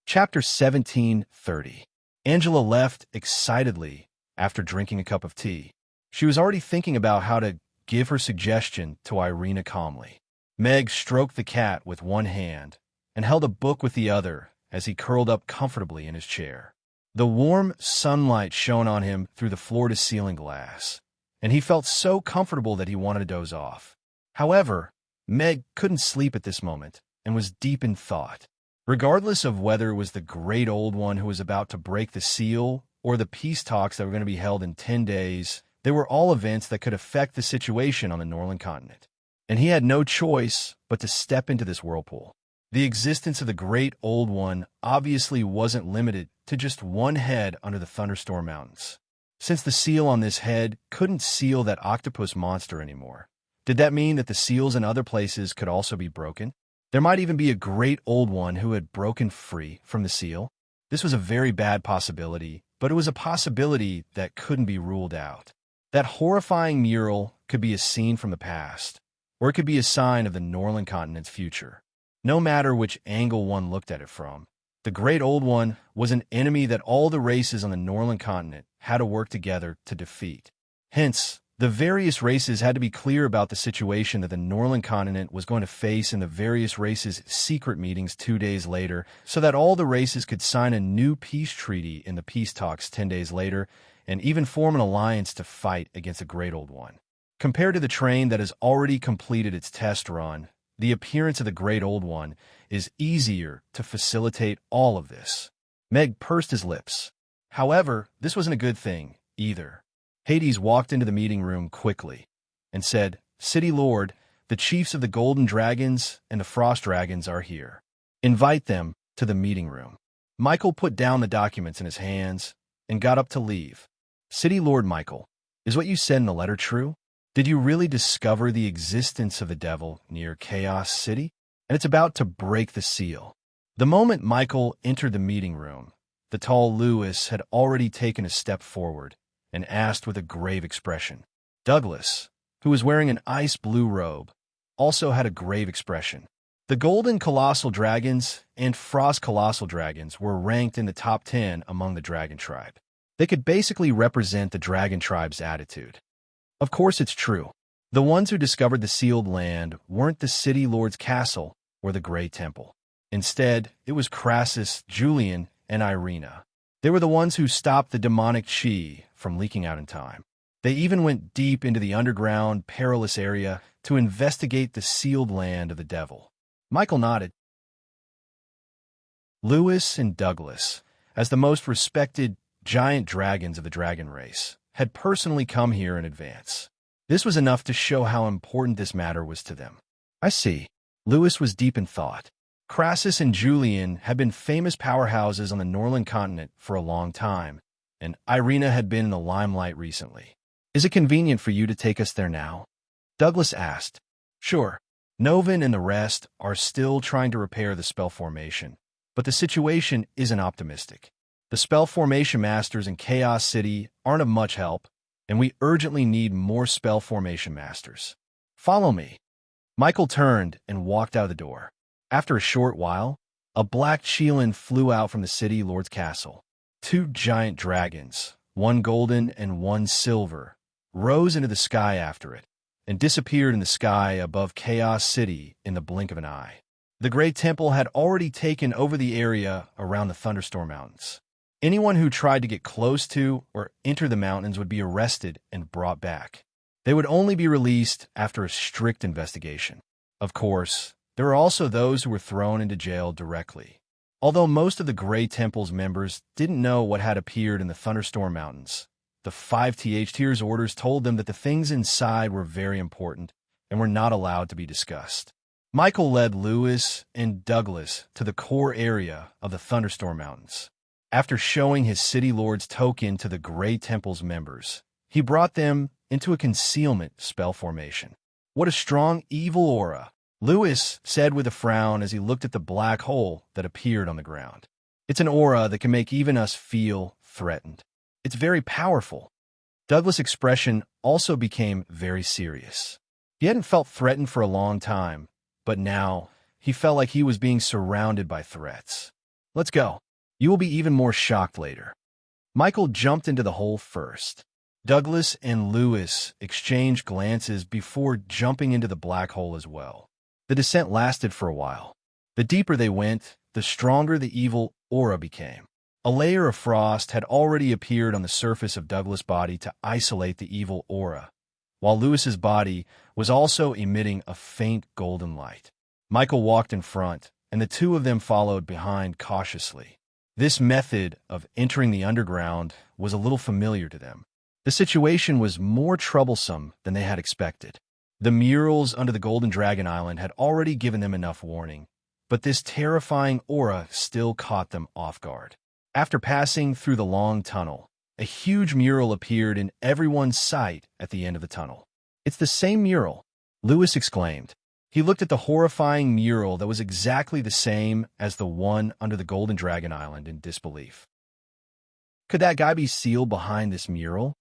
Chapter 17:30. Angela left excitedly after drinking a cup of tea. She was already thinking about how to give her suggestion to Irina calmly. Meg stroked the cat with one hand and held a book with the other as he curled up comfortably in his chair. The warm sunlight shone on him through the floor-to-ceiling glass, and he felt so comfortable that he wanted to doze off. However, Meg couldn't sleep at this moment and was deep in thought. Regardless of whether it was the great old one who was about to break the seal or the peace talks that were going to be held in 10 days, they were all events that could affect the situation on the Norland continent. And he had no choice but to step into this whirlpool. The existence of the great old one obviously wasn't limited to just one head under the Thunderstorm Mountains. Since the seal on this head couldn't seal that octopus monster anymore, did that mean that the seals in other places could also be broken? There might even be a great old one who had broken free from the seal. This was a very bad possibility, but it was a possibility that couldn't be ruled out. That horrifying mural could be a scene from the past, or it could be a sign of the Norland continent's future. No matter which angle one looked at it from, the Great Old One was an enemy that all the races on the Norland continent had to work together to defeat. Hence, the various races had to be clear about the situation that the Norland continent was going to face in the various races' secret meetings 2 days later, so that all the races could sign a new peace treaty in the peace talks 10 days later, and even form an alliance to fight against the Great Old One. Compared to the train that has already completed its test run, the appearance of the Great Old One is easier to facilitate all of this. Meg pursed his lips. However, this wasn't a good thing, either. Hades walked into the meeting room quickly and said, "City Lord, the chiefs of the Golden Dragons and the Frost Dragons are here. Invite them to the meeting room." Michael put down the documents in his hands and got up to leave. "City Lord Michael, is what you said in the letter true? Did you really discover the existence of the devil near Chaos City? And it's about to break the seal." The moment Michael entered the meeting room, the tall Lewis had already taken a step forward and asked with a grave expression. Douglas, who was wearing an ice blue robe, also had a grave expression. The Golden Colossal Dragons and Frost Colossal Dragons were ranked in the top 10 among the Dragon Tribe. They could basically represent the Dragon Tribe's attitude. Of course it's true. The ones who discovered the sealed land weren't the City Lord's castle or the Grey Temple. Instead, it was Crassus, Julian, and Irina. They were the ones who stopped the demonic chi from leaking out in time. They even went deep into the underground, perilous area to investigate the sealed land of the devil. Michael nodded. Lewis and Douglas, as the most respected giant dragons of the dragon race, had personally come here in advance. This was enough to show how important this matter was to them. "I see." Lewis was deep in thought. Crassus and Julian had been famous powerhouses on the Norland continent for a long time, and Irina had been in the limelight recently. "Is it convenient for you to take us there now?" Douglas asked. "Sure." Novin and the rest are still trying to repair the spell formation, but the situation isn't optimistic. The spell formation masters in Chaos City aren't of much help, and we urgently need more spell formation masters. Follow me. Michael turned and walked out of the door. After a short while, a black Chelan flew out from the city lord's castle. Two giant dragons, one golden and one silver, rose into the sky after it and disappeared in the sky above Chaos City in the blink of an eye. The Great Temple had already taken over the area around the Thunderstorm Mountains. Anyone who tried to get close to or enter the mountains would be arrested and brought back. They would only be released after a strict investigation. Of course, there were also those who were thrown into jail directly. Although most of the Grey Temple's members didn't know what had appeared in the Thunderstorm Mountains, the 5th Tier's orders told them that the things inside were very important and were not allowed to be discussed. Michael led Lewis and Douglas to the core area of the Thunderstorm Mountains. After showing his City Lord's token to the Grey Temple's members, he brought them into a concealment spell formation. "What a strong evil aura," Lewis said with a frown as he looked at the black hole that appeared on the ground. "It's an aura that can make even us feel threatened. It's very powerful." Douglas' expression also became very serious. He hadn't felt threatened for a long time, but now he felt like he was being surrounded by threats. "Let's go. You will be even more shocked later." Michael jumped into the hole first. Douglas and Lewis exchanged glances before jumping into the black hole as well. The descent lasted for a while. The deeper they went, the stronger the evil aura became. A layer of frost had already appeared on the surface of Douglas' body to isolate the evil aura, while Lewis's body was also emitting a faint golden light. Michael walked in front, and the two of them followed behind cautiously. This method of entering the underground was a little familiar to them. The situation was more troublesome than they had expected. The murals under the Golden Dragon Island had already given them enough warning, but this terrifying aura still caught them off guard. After passing through the long tunnel, a huge mural appeared in everyone's sight at the end of the tunnel. "It's the same mural," Lewis exclaimed. He looked at the horrifying mural that was exactly the same as the one under the Golden Dragon Island in disbelief. "Could that guy be sealed behind this mural?"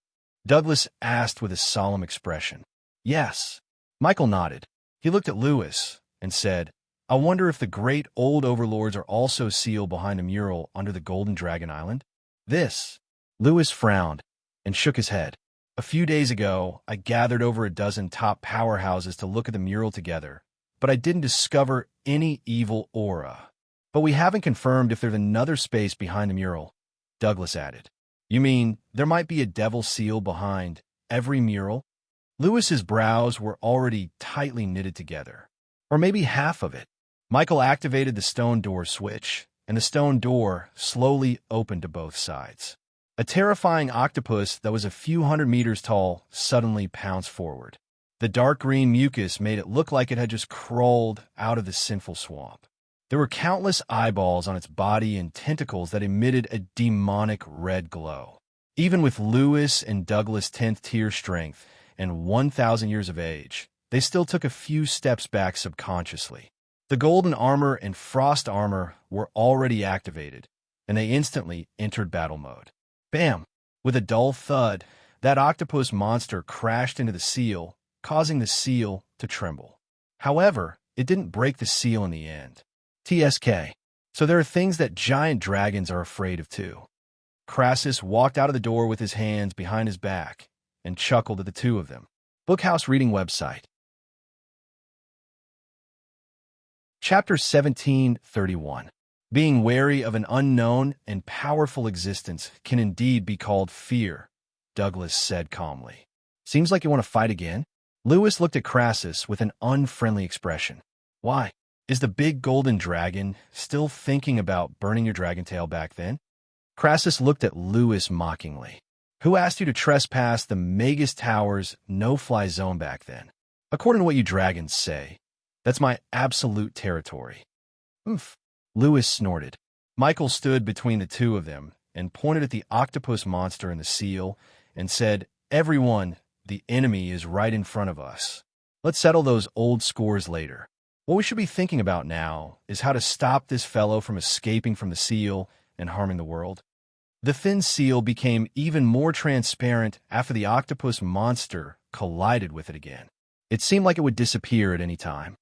Douglas asked with a solemn expression. "Yes." Michael nodded. He looked at Lewis and said, "I wonder if the great old overlords are also sealed behind a mural under the Golden Dragon Island?" Lewis frowned and shook his head. "A few days ago, I gathered over a dozen top powerhouses to look at the mural together, but I didn't discover any evil aura. But we haven't confirmed if there's another space behind the mural," Douglas added. "You mean there might be a devil seal behind every mural?" Lewis's brows were already tightly knitted together. "Or maybe half of it." Michael activated the stone door switch, and the stone door slowly opened to both sides. A terrifying octopus that was a few hundred meters tall suddenly pounced forward. The dark green mucus made it look like it had just crawled out of the sinful swamp. There were countless eyeballs on its body and tentacles that emitted a demonic red glow. Even with Lewis and Douglas' 10th tier strength and 1,000 years of age, they still took a few steps back subconsciously. The golden armor and frost armor were already activated, and they instantly entered battle mode. Bam! With a dull thud, that octopus monster crashed into the seal, causing the seal to tremble. However, it didn't break the seal in the end. TSK. So there are things that giant dragons are afraid of too. Crassus walked out of the door with his hands behind his back and chuckled at the two of them. Bookhouse Reading Website. Chapter 1731. Being wary of an unknown and powerful existence can indeed be called fear, Douglas said calmly. "Seems like you want to fight again?" Lewis looked at Crassus with an unfriendly expression. "Why? Is the big golden dragon still thinking about burning your dragon tail back then?" Crassus looked at Lewis mockingly. "Who asked you to trespass the Magus Tower's no-fly zone back then? According to what you dragons say, that's my absolute territory." "Oomph," Lewis snorted. Michael stood between the two of them and pointed at the octopus monster in the seal and said, "Everyone, the enemy is right in front of us. Let's settle those old scores later. What we should be thinking about now is how to stop this fellow from escaping from the seal and harming the world." The thin seal became even more transparent after the octopus monster collided with it again. It seemed like it would disappear at any time.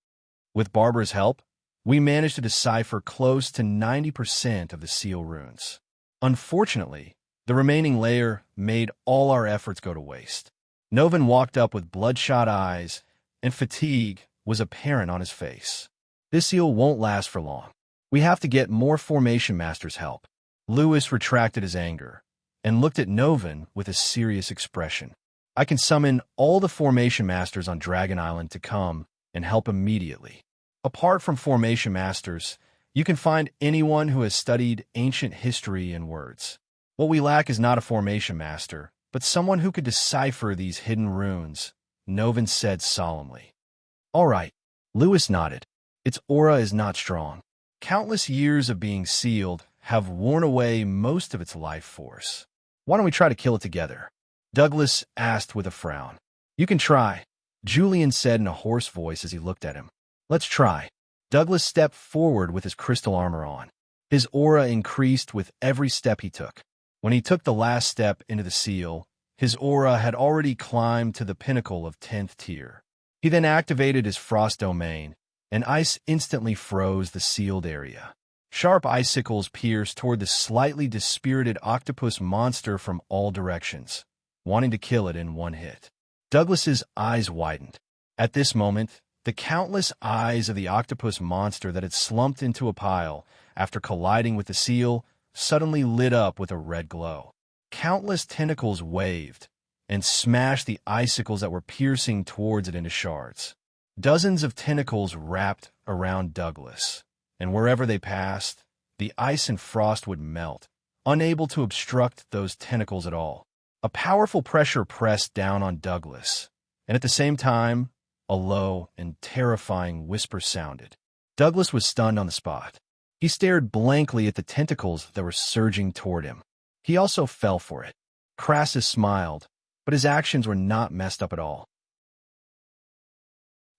With Barbara's help, we managed to decipher close to 90% of the seal runes. Unfortunately, the remaining layer made all our efforts go to waste. Novin walked up with bloodshot eyes, and fatigue was apparent on his face. This seal won't last for long. We have to get more Formation Masters' help. Lewis retracted his anger and looked at Novin with a serious expression. I can summon all the Formation Masters on Dragon Island to come and help immediately. Apart from Formation Masters, you can find anyone who has studied ancient history and words. What we lack is not a Formation Master, but someone who could decipher these hidden runes, Novin said solemnly. All right, Lewis nodded. Its aura is not strong. Countless years of being sealed have worn away most of its life force. Why don't we try to kill it together? Douglas asked with a frown. You can try, Julian said in a hoarse voice as he looked at him. Let's try. Douglas stepped forward with his crystal armor on. His aura increased with every step he took. When he took the last step into the seal, his aura had already climbed to the pinnacle of 10th tier. He then activated his frost domain, and ice instantly froze the sealed area. Sharp icicles pierced toward the slightly dispirited octopus monster from all directions, wanting to kill it in one hit. Douglas's eyes widened. At this moment, the countless eyes of the octopus monster that had slumped into a pile after colliding with the seal suddenly lit up with a red glow. Countless tentacles waved and smashed the icicles that were piercing towards it into shards. Dozens of tentacles wrapped around Douglas, and wherever they passed, the ice and frost would melt, unable to obstruct those tentacles at all. A powerful pressure pressed down on Douglas, and at the same time, a low and terrifying whisper sounded. Douglas was stunned on the spot. He stared blankly at the tentacles that were surging toward him. He also fell for it. Crassus smiled, but his actions were not messed up at all.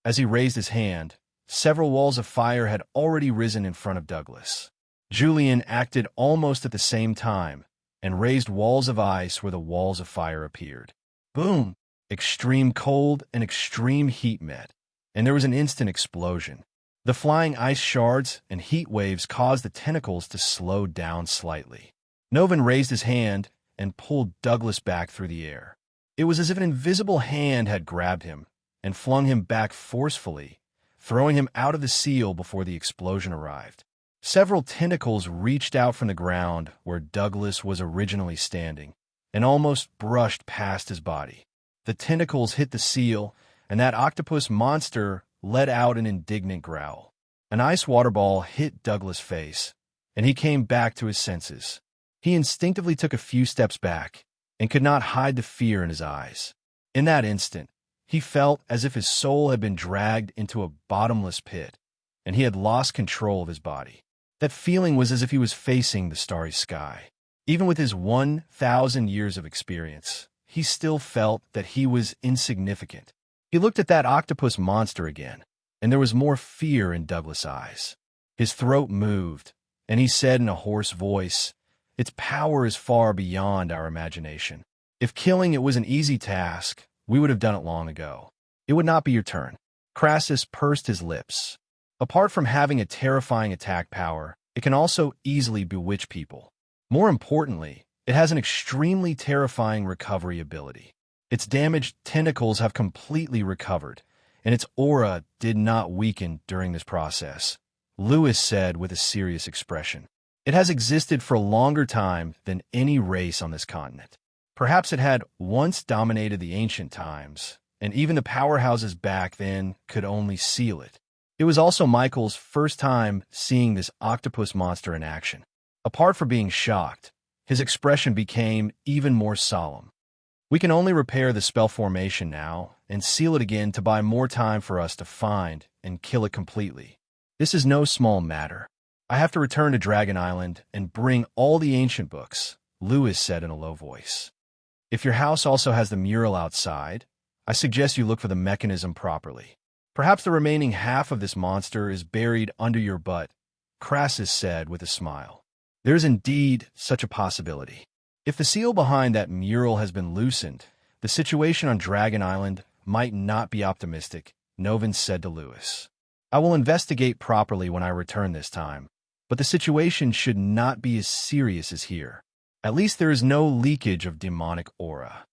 As he raised his hand, several walls of fire had already risen in front of Douglas. Julian acted almost at the same time and raised walls of ice where the walls of fire appeared. Boom! Extreme cold and extreme heat met, and there was an instant explosion. The flying ice shards and heat waves caused the tentacles to slow down slightly. Novin raised his hand and pulled Douglas back through the air. It was as if an invisible hand had grabbed him and flung him back forcefully, throwing him out of the seal before the explosion arrived. Several tentacles reached out from the ground where Douglas was originally standing and almost brushed past his body. The tentacles hit the seal, and that octopus monster let out an indignant growl. An ice water ball hit Douglas' face, and he came back to his senses. He instinctively took a few steps back and could not hide the fear in his eyes. In that instant, he felt as if his soul had been dragged into a bottomless pit, and he had lost control of his body. That feeling was as if he was facing the starry sky. Even with his 1,000 years of experience, he still felt that he was insignificant. He looked at that octopus monster again, and there was more fear in Douglas' eyes. His throat moved, and he said in a hoarse voice, "Its power is far beyond our imagination. If killing it was an easy task, we would have done it long ago. It would not be your turn." Crassus pursed his lips. Apart from having a terrifying attack power, it can also easily bewitch people. More importantly, it has an extremely terrifying recovery ability. Its damaged tentacles have completely recovered, and its aura did not weaken during this process, Lewis said with a serious expression. It has existed for a longer time than any race on this continent. Perhaps it had once dominated the ancient times, and even the powerhouses back then could only seal it. It was also Michael's first time seeing this octopus monster in action. Apart from being shocked, his expression became even more solemn. We can only repair the spell formation now and seal it again to buy more time for us to find and kill it completely. This is no small matter. I have to return to Dragon Island and bring all the ancient books, Lewis said in a low voice. If your house also has the mural outside, I suggest you look for the mechanism properly. Perhaps the remaining half of this monster is buried under your butt, Crassus said with a smile. There is indeed such a possibility. If the seal behind that mural has been loosened, the situation on Dragon Island might not be optimistic, Novin said to Lewis. I will investigate properly when I return this time, but the situation should not be as serious as here. At least there is no leakage of demonic aura.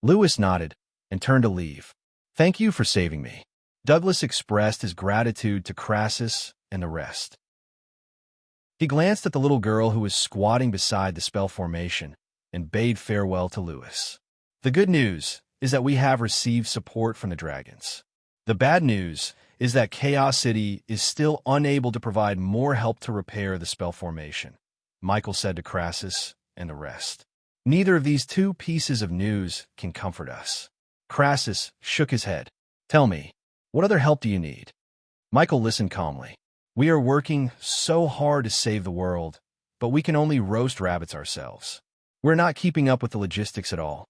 Lewis nodded and turned to leave. Thank you for saving me. Douglas expressed his gratitude to Crassus and the rest. He glanced at the little girl who was squatting beside the spell formation and bade farewell to Lewis. The good news is that we have received support from the dragons. The bad news is that Chaos City is still unable to provide more help to repair the spell formation, Michael said to Crassus and the rest. Neither of these two pieces of news can comfort us. Crassus shook his head. Tell me, what other help do you need? Michael listened calmly. We are working so hard to save the world, but we can only roast rabbits ourselves. We're not keeping up with the logistics at all.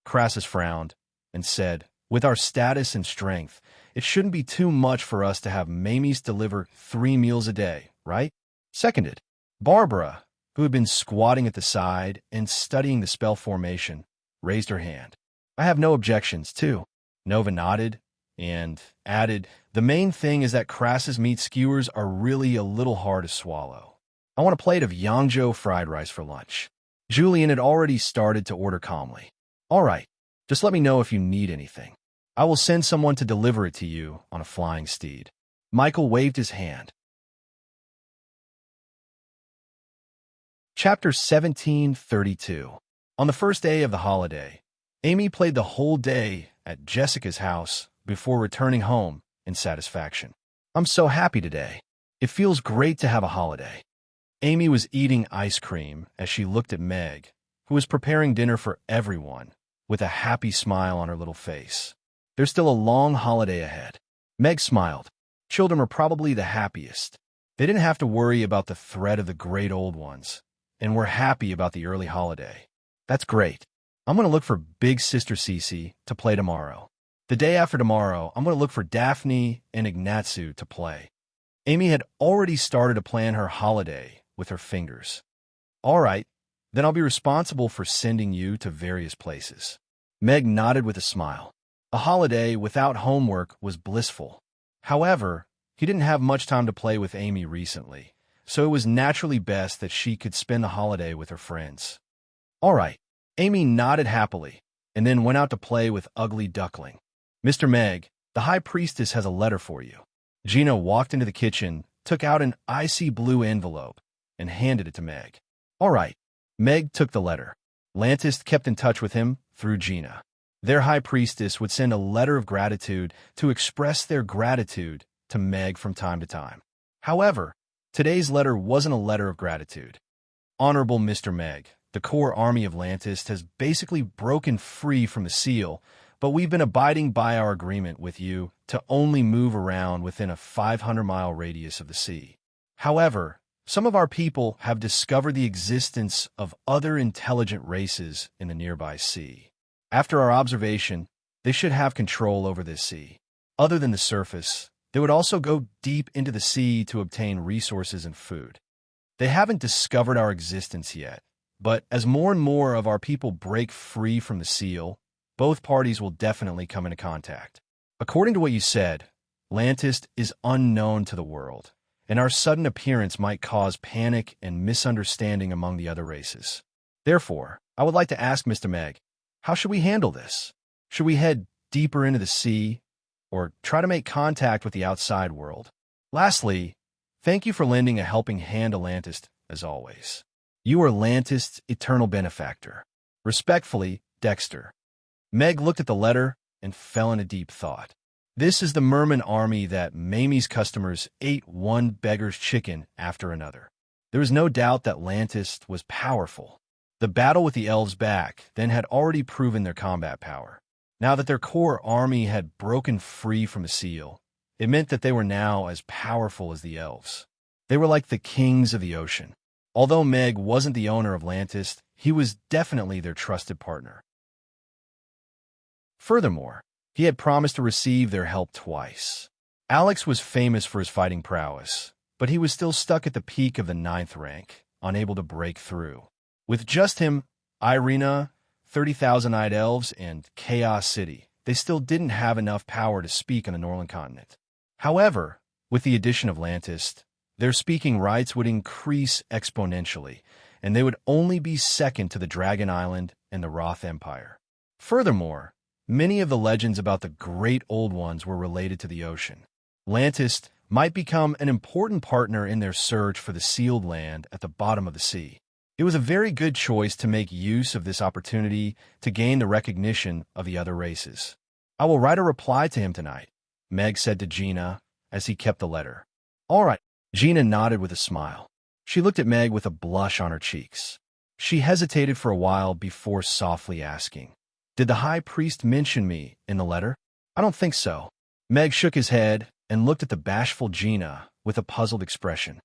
Crassus frowned and said, with our status and strength, it shouldn't be too much for us to have Mamie's deliver 3 meals a day, right? Seconded. Barbara, who had been squatting at the side and studying the spell formation, raised her hand. I have no objections, too. Nova nodded and added, the main thing is that Crassus meat skewers are really a little hard to swallow. I want a plate of Yangzhou fried rice for lunch. Julian had already started to order calmly. All right, just let me know if you need anything. I will send someone to deliver it to you on a flying steed. Michael waved his hand. Chapter 1732. On the first day of the holiday, Amy played the whole day at Jessica's house before returning home in satisfaction. I'm so happy today. It feels great to have a holiday. Amy was eating ice cream as she looked at Meg, who was preparing dinner for everyone, with a happy smile on her little face. There's still a long holiday ahead. Meg smiled. Children are probably the happiest. They didn't have to worry about the threat of the great old ones, and were happy about the early holiday. That's great. I'm going to look for Big Sister Cece to play tomorrow. The day after tomorrow, I'm going to look for Daphne and Ignatsu to play. Amy had already started to plan her holiday with her fingers. All right, then I'll be responsible for sending you to various places. Meg nodded with a smile. A holiday without homework was blissful. However, he didn't have much time to play with Amy recently, so it was naturally best that she could spend the holiday with her friends. All right, Amy nodded happily, and then went out to play with Ugly Duckling. Mr. Meg, the High Priestess has a letter for you. Gina walked into the kitchen, took out an icy blue envelope, and handed it to Meg. All right, Meg took the letter. Lantis kept in touch with him through Gina. Their High Priestess would send a letter of gratitude to express their gratitude to Meg from time to time. However, today's letter wasn't a letter of gratitude. Honorable Mr. Meg, the core army of Lantis has basically broken free from the seal, but we've been abiding by our agreement with you to only move around within a 500-mile radius of the sea. However, some of our people have discovered the existence of other intelligent races in the nearby sea. After our observation, they should have control over this sea. Other than the surface, they would also go deep into the sea to obtain resources and food. They haven't discovered our existence yet, but as more and more of our people break free from the seal, both parties will definitely come into contact. According to what you said, Lantis is unknown to the world, and our sudden appearance might cause panic and misunderstanding among the other races. Therefore, I would like to ask Mr. Meg, how should we handle this? Should we head deeper into the sea, or try to make contact with the outside world? Lastly, thank you for lending a helping hand to Lantis, as always. You are Lantis' eternal benefactor. Respectfully, Dexter. Meg looked at the letter and fell into deep thought. This is the merman army that Mamie's customers ate one beggar's chicken after another. There was no doubt that Lantis was powerful. The battle with the elves back then had already proven their combat power. Now that their core army had broken free from the seal, it meant that they were now as powerful as the elves. They were like the kings of the ocean. Although Meg wasn't the owner of Lantis, he was definitely their trusted partner. Furthermore, he had promised to receive their help twice. Alex was famous for his fighting prowess, but he was still stuck at the peak of the 9th rank, unable to break through. With just him, Irina, 30,000 Night Elves, and Chaos City. They still didn't have enough power to speak on the Northern continent. However, with the addition of Lantis, their speaking rights would increase exponentially, and they would only be second to the Dragon Island and the Roth Empire. Furthermore, many of the legends about the Great Old Ones were related to the ocean. Lantis might become an important partner in their search for the sealed land at the bottom of the sea. It was a very good choice to make use of this opportunity to gain the recognition of the other races. I will write a reply to him tonight, Meg said to Gina as he kept the letter. All right. Gina nodded with a smile. She looked at Meg with a blush on her cheeks. She hesitated for a while before softly asking, Did the high priest mention me in the letter? I don't think so. Meg shook his head and looked at the bashful Gina with a puzzled expression.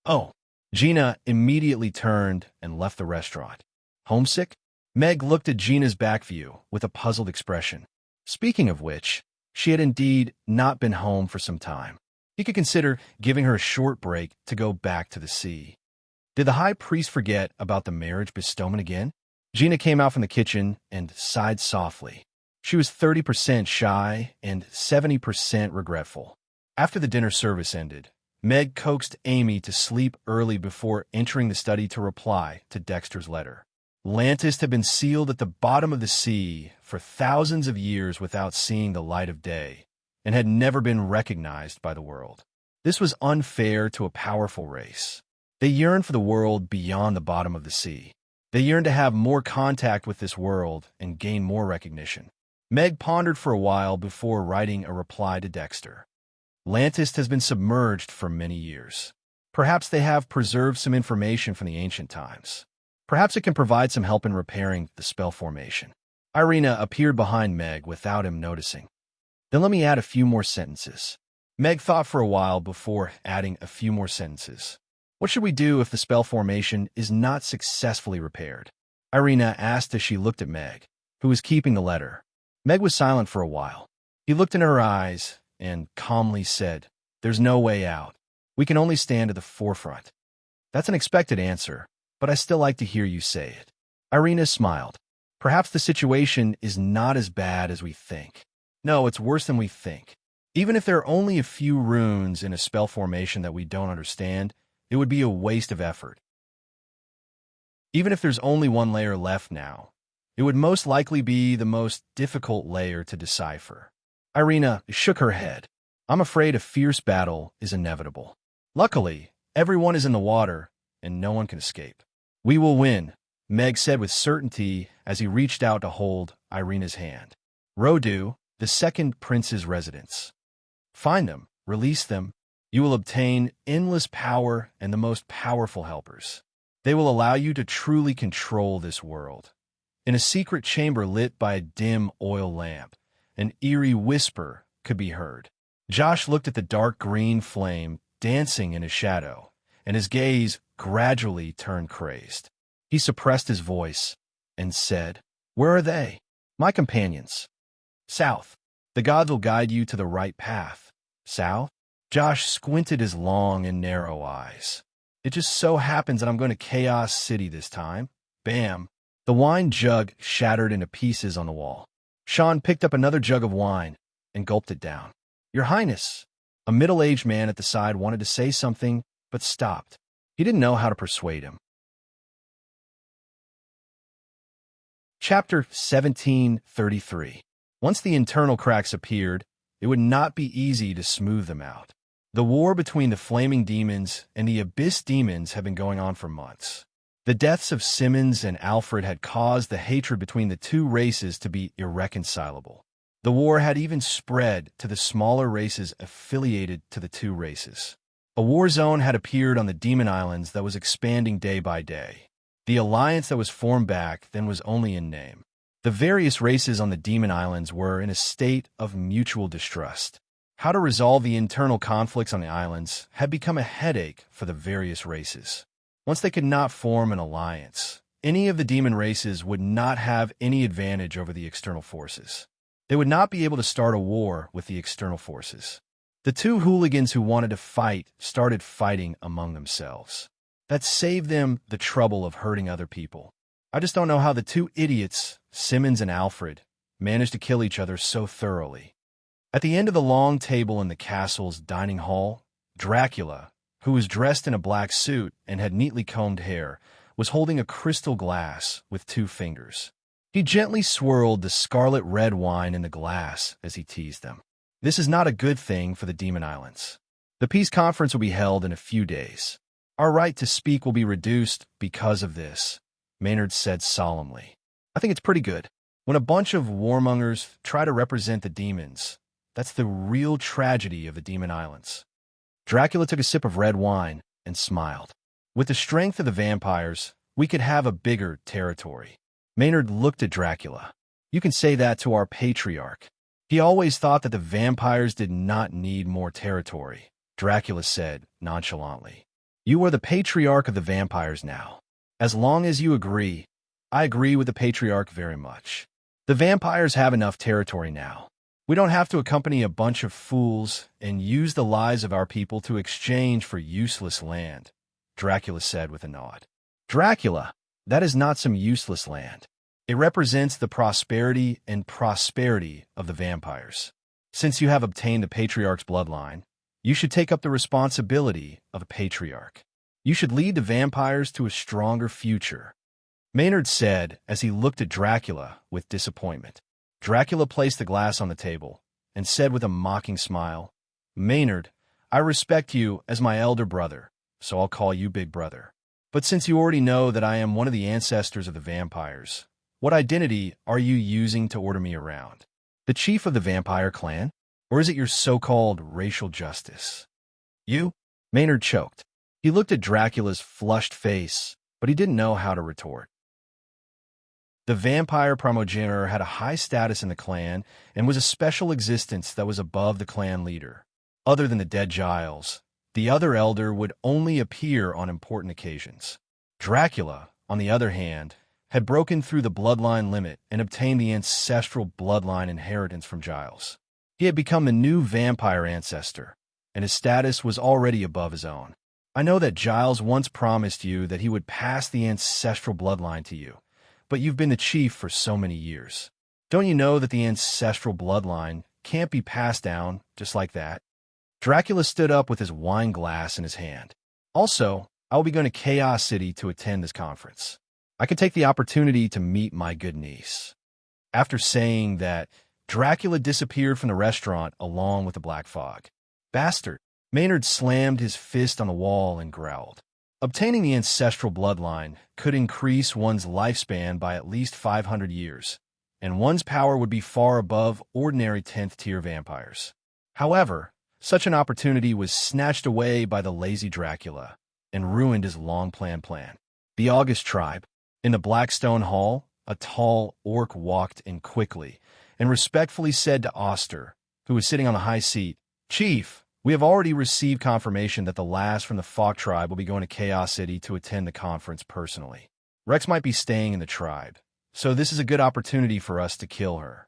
Oh. Gina immediately turned and left the restaurant. Homesick? Meg looked at Gina's back view with a puzzled expression. Speaking of which, she had indeed not been home for some time. He could consider giving her a short break to go back to the sea. Did the high priest forget about the marriage bestowment again? Gina came out from the kitchen and sighed softly. She was 30% shy and 70% regretful. After the dinner service ended, Meg coaxed Amy to sleep early before entering the study to reply to Dexter's letter. Lantis had been sealed at the bottom of the sea for thousands of years without seeing the light of day, and had never been recognized by the world. This was unfair to a powerful race. They yearned for the world beyond the bottom of the sea. They yearned to have more contact with this world and gain more recognition. Meg pondered for a while before writing a reply to Dexter. Lantis has been submerged for many years. Perhaps they have preserved some information from the ancient times. Perhaps it can provide some help in repairing the spell formation. Irina appeared behind Meg without him noticing. Then let me add a few more sentences. Meg thought for a while before adding a few more sentences. What should we do if the spell formation is not successfully repaired? Irina asked as she looked at Meg, who was keeping the letter. Meg was silent for a while. He looked in her eyes and calmly said, There's no way out. We can only stand at the forefront. That's an expected answer, but I still like to hear you say it. Irina smiled. Perhaps the situation is not as bad as we think. No, it's worse than we think. Even if there are only a few runes in a spell formation that we don't understand, it would be a waste of effort. Even if there's only one layer left now, it would most likely be the most difficult layer to decipher. Irina shook her head. I'm afraid a fierce battle is inevitable. Luckily, everyone is in the water, and no one can escape. We will win, Meg said with certainty as he reached out to hold Irina's hand. Rodu, the second prince's residence. Find them, release them. You will obtain endless power and the most powerful helpers. They will allow you to truly control this world. In a secret chamber lit by a dim oil lamp, an eerie whisper could be heard. Josh looked at the dark green flame dancing in his shadow, and his gaze gradually turned crazed. He suppressed his voice and said, Where are they? My companions. South. The gods will guide you to the right path. South? Josh squinted his long and narrow eyes. It just so happens that I'm going to Chaos City this time. Bam. The wine jug shattered into pieces on the wall. Sean picked up another jug of wine and gulped it down. Your Highness. A middle-aged man at the side wanted to say something, but stopped. He didn't know how to persuade him. Chapter 1733. Once the internal cracks appeared, it would not be easy to smooth them out. The war between the Flaming Demons and the Abyss Demons had been going on for months. The deaths of Simmons and Alfred had caused the hatred between the two races to be irreconcilable. The war had even spread to the smaller races affiliated to the two races. A war zone had appeared on the Demon Islands that was expanding day by day. The alliance that was formed back then was only in name. The various races on the Demon Islands were in a state of mutual distrust. How to resolve the internal conflicts on the islands had become a headache for the various races. Once they could not form an alliance, any of the demon races would not have any advantage over the external forces. They would not be able to start a war with the external forces. The two hooligans who wanted to fight started fighting among themselves. That saved them the trouble of hurting other people. I just don't know how the two idiots, Simmons and Alfred, managed to kill each other so thoroughly. At the end of the long table in the castle's dining hall, Dracula, who was dressed in a black suit and had neatly combed hair, was holding a crystal glass with 2 fingers. He gently swirled the scarlet red wine in the glass as he teased them. This is not a good thing for the Demon Islands. The peace conference will be held in a few days. Our right to speak will be reduced because of this, Maynard said solemnly. I think it's pretty good. When a bunch of warmongers try to represent the demons, that's the real tragedy of the Demon Islands. Dracula took a sip of red wine and smiled. With the strength of the vampires, we could have a bigger territory. Maynard looked at Dracula. You can say that to our patriarch. He always thought that the vampires did not need more territory, Dracula said nonchalantly. You are the patriarch of the vampires now. As long as you agree, I agree with the patriarch very much. The vampires have enough territory now. We don't have to accompany a bunch of fools and use the lives of our people to exchange for useless land, Dracula said with a nod. Dracula, that is not some useless land. It represents the prosperity of the vampires. Since you have obtained the patriarch's bloodline, you should take up the responsibility of a patriarch. You should lead the vampires to a stronger future, Maynard said as he looked at Dracula with disappointment. Dracula placed the glass on the table and said with a mocking smile, Maynard, I respect you as my elder brother, so I'll call you Big Brother. But since you already know that I am one of the ancestors of the vampires, what identity are you using to order me around? The chief of the vampire clan? Or is it your so-called racial justice? You? Maynard choked. He looked at Dracula's flushed face, but he didn't know how to retort. The vampire primogenitor had a high status in the clan and was a special existence that was above the clan leader. Other than the dead Giles, the other elder would only appear on important occasions. Dracula, on the other hand, had broken through the bloodline limit and obtained the ancestral bloodline inheritance from Giles. He had become the new vampire ancestor, and his status was already above his own. I know that Giles once promised you that he would pass the ancestral bloodline to you, but you've been the chief for so many years. Don't you know that the ancestral bloodline can't be passed down just like that? Dracula stood up with his wine glass in his hand. Also, I will be going to Chaos City to attend this conference. I could take the opportunity to meet my good niece. After saying that, Dracula disappeared from the restaurant along with the black fog. Bastard! Maynard slammed his fist on the wall and growled. Obtaining the ancestral bloodline could increase one's lifespan by at least 500 years, and one's power would be far above ordinary 10th-tier vampires. However, such an opportunity was snatched away by the lazy Dracula and ruined his long-planned plan. The August tribe. In the Blackstone Hall, a tall orc walked in quickly and respectfully said to Oster, who was sitting on the high seat, Chief, we have already received confirmation that the last from the Falk tribe will be going to Chaos City to attend the conference personally. Rex might be staying in the tribe, so this is a good opportunity for us to kill her.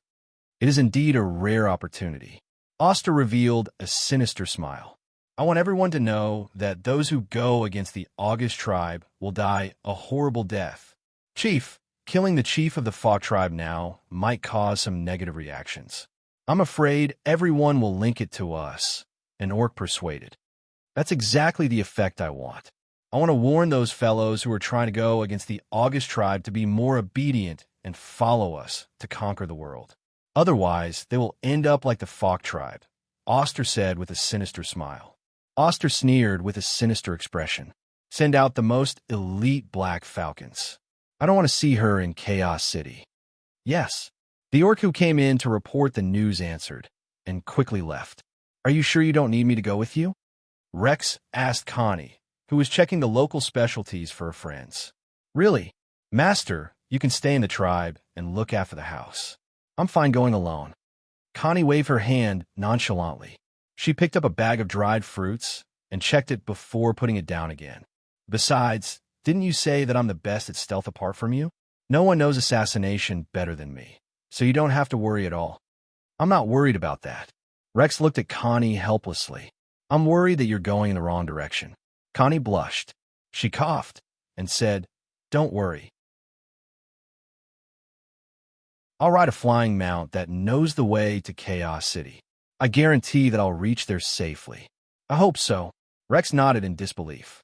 It is indeed a rare opportunity. Oster revealed a sinister smile. I want everyone to know that those who go against the August tribe will die a horrible death. Chief, killing the chief of the Falk tribe now might cause some negative reactions. I'm afraid everyone will link it to us, an orc persuaded. That's exactly the effect I want. I want to warn those fellows who are trying to go against the August tribe to be more obedient and follow us to conquer the world. Otherwise, they will end up like the Falk tribe, Oster said with a sinister smile. Oster sneered with a sinister expression. Send out the most elite black falcons. I don't want to see her in Chaos City. Yes. The orc who came in to report the news answered, and quickly left. Are you sure you don't need me to go with you? Rex asked Connie, who was checking the local specialties for her friends. Really? Master, you can stay in the tribe and look after the house. I'm fine going alone. Connie waved her hand nonchalantly. She picked up a bag of dried fruits and checked it before putting it down again. Besides, didn't you say that I'm the best at stealth apart from you? No one knows assassination better than me, so you don't have to worry at all. I'm not worried about that. Rex looked at Connie helplessly. I'm worried that you're going in the wrong direction. Connie blushed. She coughed and said, Don't worry. I'll ride a flying mount that knows the way to Chaos City. I guarantee that I'll reach there safely. I hope so. Rex nodded in disbelief.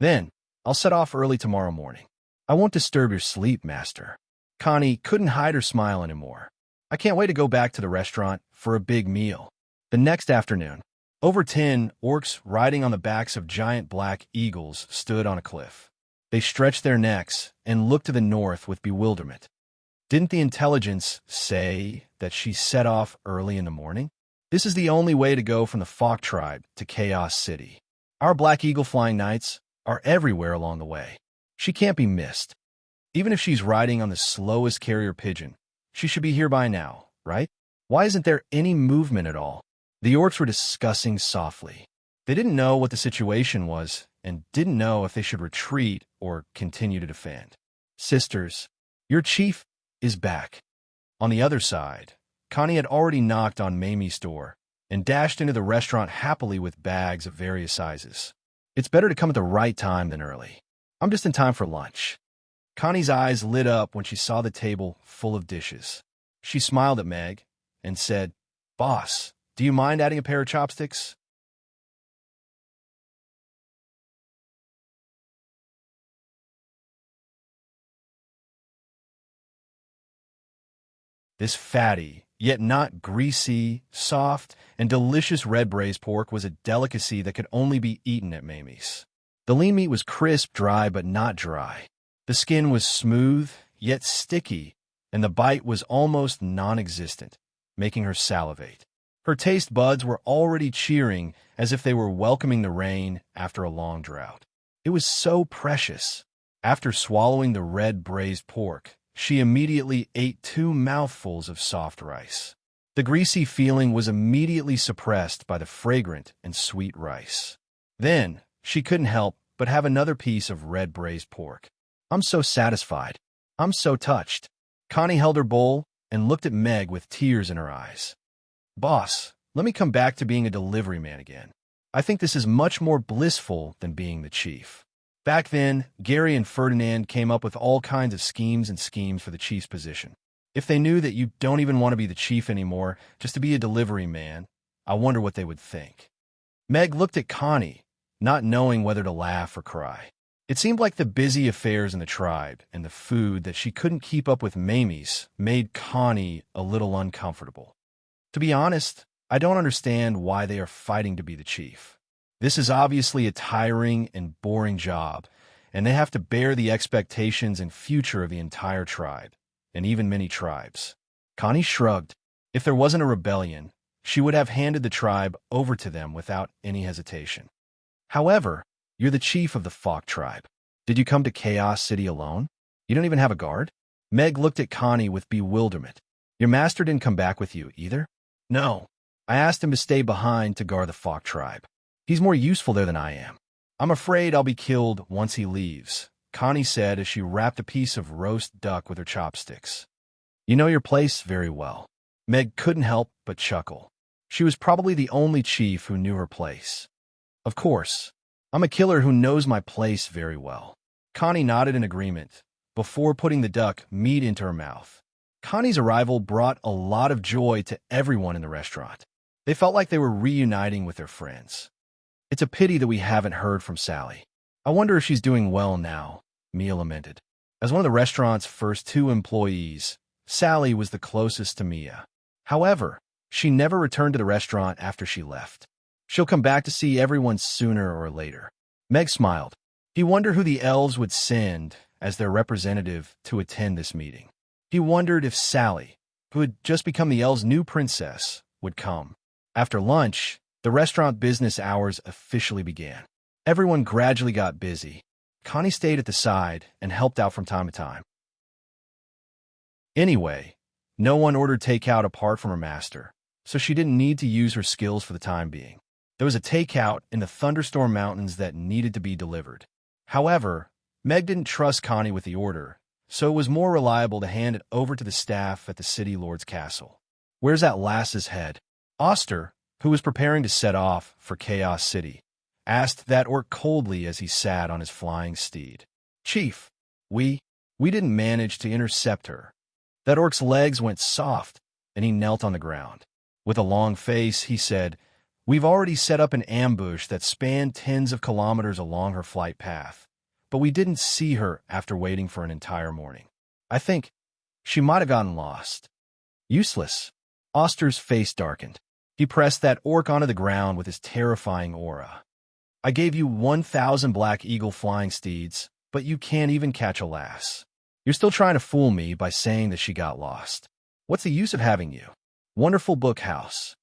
Then, I'll set off early tomorrow morning. I won't disturb your sleep, Master. Connie couldn't hide her smile anymore. I can't wait to go back to the restaurant for a big meal. The next afternoon, over 10 orcs riding on the backs of giant black eagles stood on a cliff. They stretched their necks and looked to the north with bewilderment. Didn't the intelligence say that she set off early in the morning? This is the only way to go from the Fok tribe to Chaos City. Our Black Eagle flying knights are everywhere along the way. She can't be missed. Even if she's riding on the slowest carrier pigeon, she should be here by now, right? Why isn't there any movement at all? The orcs were discussing softly. They didn't know what the situation was and didn't know if they should retreat or continue to defend. Sisters, your chief is back. On the other side, Connie had already knocked on Mamie's door and dashed into the restaurant happily with bags of various sizes. It's better to come at the right time than early. I'm just in time for lunch. Connie's eyes lit up when she saw the table full of dishes. She smiled at Meg and said, "Boss, do you mind adding a pair of chopsticks?" This fatty, yet not greasy, soft, and delicious red braised pork was a delicacy that could only be eaten at Mamie's. The lean meat was crisp, dry, but not dry. The skin was smooth, yet sticky, and the bite was almost non-existent, making her salivate. Her taste buds were already cheering as if they were welcoming the rain after a long drought. It was so precious. After swallowing the red braised pork, she immediately ate 2 mouthfuls of soft rice. The greasy feeling was immediately suppressed by the fragrant and sweet rice. Then, she couldn't help but have another piece of red braised pork. I'm so satisfied. I'm so touched. Connie held her bowl and looked at Meg with tears in her eyes. Boss, let me come back to being a delivery man again. I think this is much more blissful than being the chief. Back then, Gary and Ferdinand came up with all kinds of schemes for the chief's position. If they knew that you don't even want to be the chief anymore, just to be a delivery man, I wonder what they would think. Meg looked at Connie, not knowing whether to laugh or cry. It seemed like the busy affairs in the tribe and the food that she couldn't keep up with Mamie's made Connie a little uncomfortable. To be honest, I don't understand why they are fighting to be the chief. This is obviously a tiring and boring job, and they have to bear the expectations and future of the entire tribe, and even many tribes. Connie shrugged. If there wasn't a rebellion, she would have handed the tribe over to them without any hesitation. However, you're the chief of the Fok tribe. Did you come to Chaos City alone? You don't even have a guard? Meg looked at Connie with bewilderment. Your master didn't come back with you either? No. I asked him to stay behind to guard the Fok tribe. He's more useful there than I am. I'm afraid I'll be killed once he leaves, Connie said as she wrapped a piece of roast duck with her chopsticks. You know your place very well. Meg couldn't help but chuckle. She was probably the only chief who knew her place. Of course. I'm a killer who knows my place very well. Connie nodded in agreement before putting the duck meat into her mouth. Connie's arrival brought a lot of joy to everyone in the restaurant. They felt like they were reuniting with their friends. It's a pity that we haven't heard from Sally. I wonder if she's doing well now, Mia lamented. As one of the restaurant's first 2 employees, Sally was the closest to Mia. However, she never returned to the restaurant after she left. She'll come back to see everyone sooner or later. Meg smiled. He wondered who the elves would send as their representative to attend this meeting. He wondered if Sally, who had just become the elves' new princess, would come. After lunch, the restaurant business hours officially began. Everyone gradually got busy. Connie stayed at the side and helped out from time to time. Anyway, no one ordered takeout apart from her master, so she didn't need to use her skills for the time being. There was a takeout in the Thunderstorm Mountains that needed to be delivered. However, Meg didn't trust Connie with the order, so it was more reliable to hand it over to the staff at the City Lord's castle. Where's that lass's head? Oster, who was preparing to set off for Chaos City, asked that orc coldly as he sat on his flying steed. Chief, we didn't manage to intercept her. That orc's legs went soft, and he knelt on the ground. With a long face, he said, "We've already set up an ambush that spanned tens of kilometers along her flight path, but we didn't see her after waiting for an entire morning. I think she might have gotten lost." Useless. Oster's face darkened. He pressed that orc onto the ground with his terrifying aura. "I gave you 1,000 Black Eagle flying steeds, but you can't even catch a lass. You're still trying to fool me by saying that she got lost. What's the use of having you?" Wonderful Book House.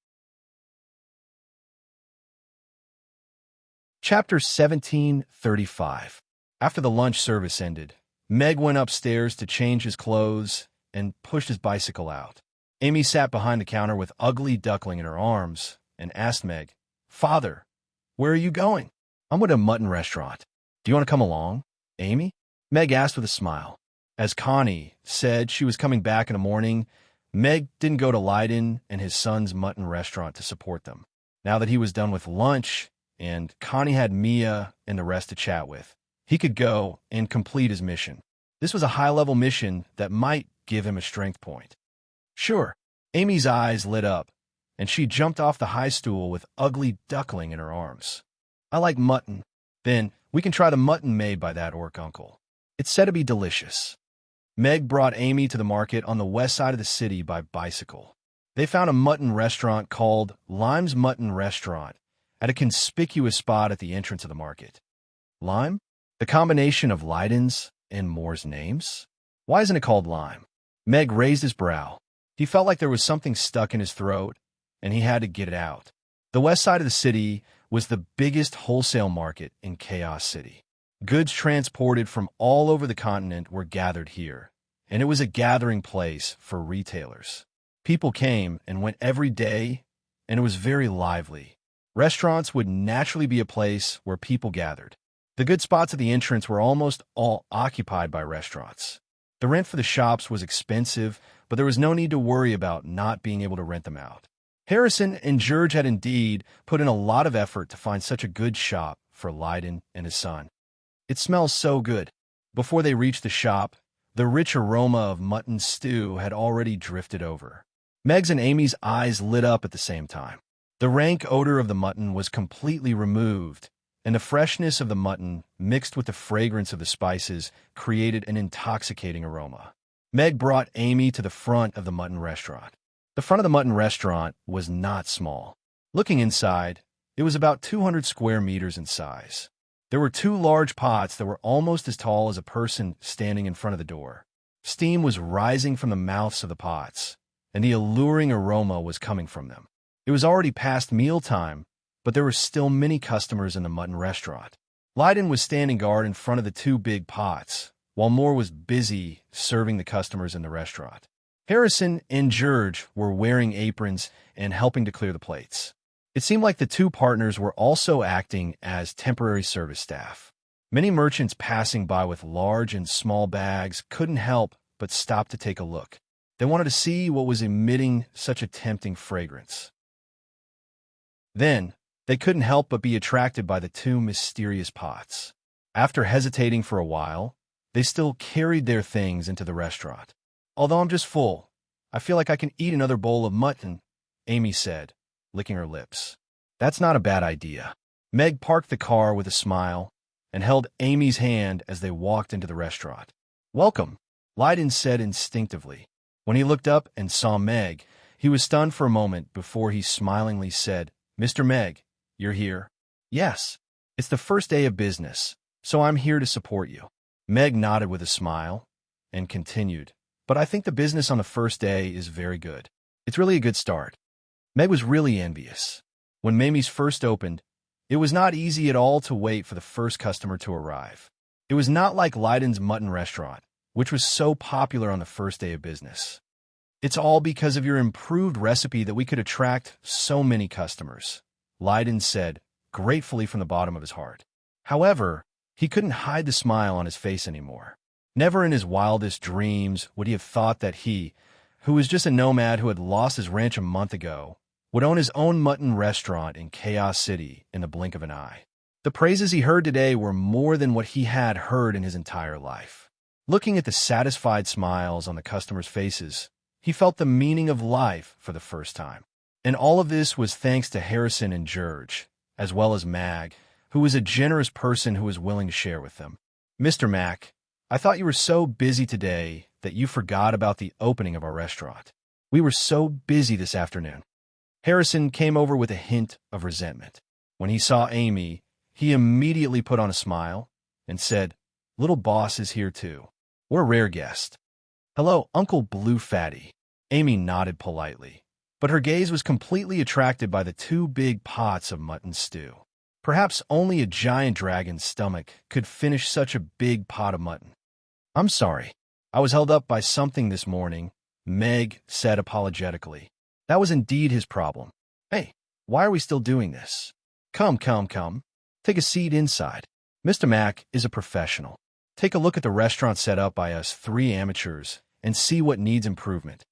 Chapter 1735. After the lunch service ended, Meg went upstairs to change his clothes and pushed his bicycle out. Amy sat behind the counter with Ugly Duckling in her arms and asked Meg, "Father, where are you going?" "I'm at a mutton restaurant. Do you want to come along, Amy?" Meg asked with a smile. As Connie said she was coming back in the morning, Meg didn't go to Leiden and his son's mutton restaurant to support them. Now that he was done with lunch and Connie had Mia and the rest to chat with, he could go and complete his mission. This was a high-level mission that might give him a strength point. Sure. Amy's eyes lit up, and she jumped off the high stool with Ugly Duckling in her arms. "I like mutton. Then we can try the mutton made by that orc uncle. It's said to be delicious." Meg brought Amy to the market on the west side of the city by bicycle. They found a mutton restaurant called Lime's Mutton Restaurant at a conspicuous spot at the entrance of the market. Lime? The combination of Leiden's and Moore's names? Why isn't it called Lime? Meg raised his brow. He felt like there was something stuck in his throat, and he had to get it out. The west side of the city was the biggest wholesale market in Chaos City. Goods transported from all over the continent were gathered here, and it was a gathering place for retailers. People came and went every day, and it was very lively. Restaurants would naturally be a place where people gathered. The good spots at the entrance were almost all occupied by restaurants. The rent for the shops was expensive, but there was no need to worry about not being able to rent them out. Harrison and George had indeed put in a lot of effort to find such a good shop for Leiden and his son. "It smells so good." Before they reached the shop, the rich aroma of mutton stew had already drifted over. Meg's and Amy's eyes lit up at the same time. The rank odor of the mutton was completely removed, and the freshness of the mutton mixed with the fragrance of the spices created an intoxicating aroma. Meg brought Amy to the front of the mutton restaurant. The front of the mutton restaurant was not small. Looking inside, it was about 200 square meters in size. There were two large pots that were almost as tall as a person standing in front of the door. Steam was rising from the mouths of the pots, and the alluring aroma was coming from them. It was already past mealtime, but there were still many customers in the mutton restaurant. Leiden was standing guard in front of the two big pots, while Moore was busy serving the customers in the restaurant. Harrison and George were wearing aprons and helping to clear the plates. It seemed like the two partners were also acting as temporary service staff. Many merchants passing by with large and small bags couldn't help but stop to take a look. They wanted to see what was emitting such a tempting fragrance. Then, they couldn't help but be attracted by the two mysterious pots. After hesitating for a while, they still carried their things into the restaurant. "Although I'm just full, I feel like I can eat another bowl of mutton," Amy said, licking her lips. "That's not a bad idea." Meg parked the car with a smile and held Amy's hand as they walked into the restaurant. "Welcome," Leiden said instinctively. When he looked up and saw Meg, he was stunned for a moment before he smilingly said, "Mr. Meg, you're here?" "Yes. It's the first day of business, so I'm here to support you." Meg nodded with a smile and continued, "But I think the business on the first day is very good. It's really a good start." Meg was really envious. When Mamie's first opened, it was not easy at all to wait for the first customer to arrive. It was not like Leiden's mutton restaurant, which was so popular on the first day of business. "It's all because of your improved recipe that we could attract so many customers," Leiden said, gratefully from the bottom of his heart. However, he couldn't hide the smile on his face anymore. Never in his wildest dreams would he have thought that he, who was just a nomad who had lost his ranch a month ago, would own his own mutton restaurant in Chaos City in the blink of an eye. The praises he heard today were more than what he had heard in his entire life. Looking at the satisfied smiles on the customers' faces, he felt the meaning of life for the first time. And all of this was thanks to Harrison and George, as well as Mag, who was a generous person who was willing to share with them. Mr. Mac, I thought you were so busy today that you forgot about the opening of our restaurant. We were so busy this afternoon. Harrison came over with a hint of resentment. When he saw Amy, he immediately put on a smile and said, "Little boss is here too. We're a rare guest." "Hello, Uncle Blue Fatty." Amy nodded politely, but her gaze was completely attracted by the two big pots of mutton stew. Perhaps only a giant dragon's stomach could finish such a big pot of mutton. "I'm sorry. I was held up by something this morning," Meg said apologetically. That was indeed his problem. "Hey, why are we still doing this? Come. Take a seat inside. Mr. Mac is a professional. Take a look at the restaurant set up by us three amateurs and see what needs improvement."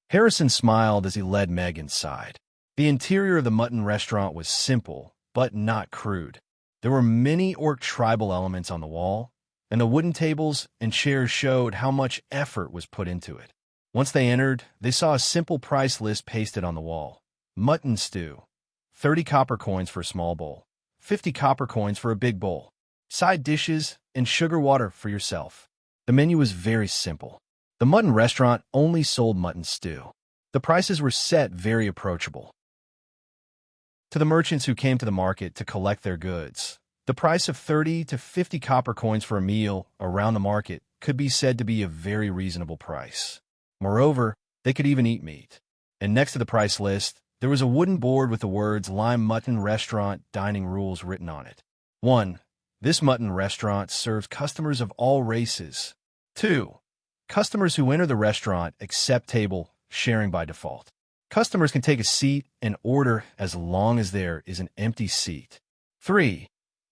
Harrison smiled as he led Meg inside. The interior of the mutton restaurant was simple, but not crude. There were many orc tribal elements on the wall, and the wooden tables and chairs showed how much effort was put into it. Once they entered, they saw a simple price list pasted on the wall. Mutton stew, 30 copper coins for a small bowl, 50 copper coins for a big bowl, side dishes, and sugar water for yourself. The menu was very simple. The mutton restaurant only sold mutton stew. The prices were set very approachable. To the merchants who came to the market to collect their goods, the price of 30 to 50 copper coins for a meal around the market could be said to be a very reasonable price. Moreover, they could even eat meat. And next to the price list, there was a wooden board with the words Lime Mutton Restaurant Dining Rules written on it. 1. This mutton restaurant serves customers of all races. 2. Customers who enter the restaurant accept table sharing by default. Customers can take a seat and order as long as there is an empty seat. 3.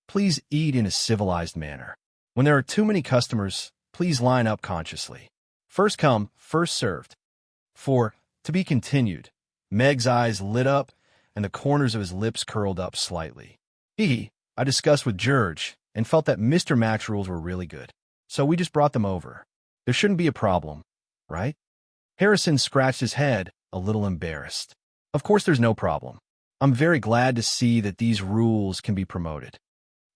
Please eat in a civilized manner. When there are too many customers, please line up consciously. First come, first served. 4. To be continued. Meg's eyes lit up and the corners of his lips curled up slightly. I discussed with George and felt that Mr. Mac's rules were really good. So we just brought them over. There shouldn't be a problem, right? Harrison scratched his head, a little embarrassed. Of course there's no problem. I'm very glad to see that these rules can be promoted.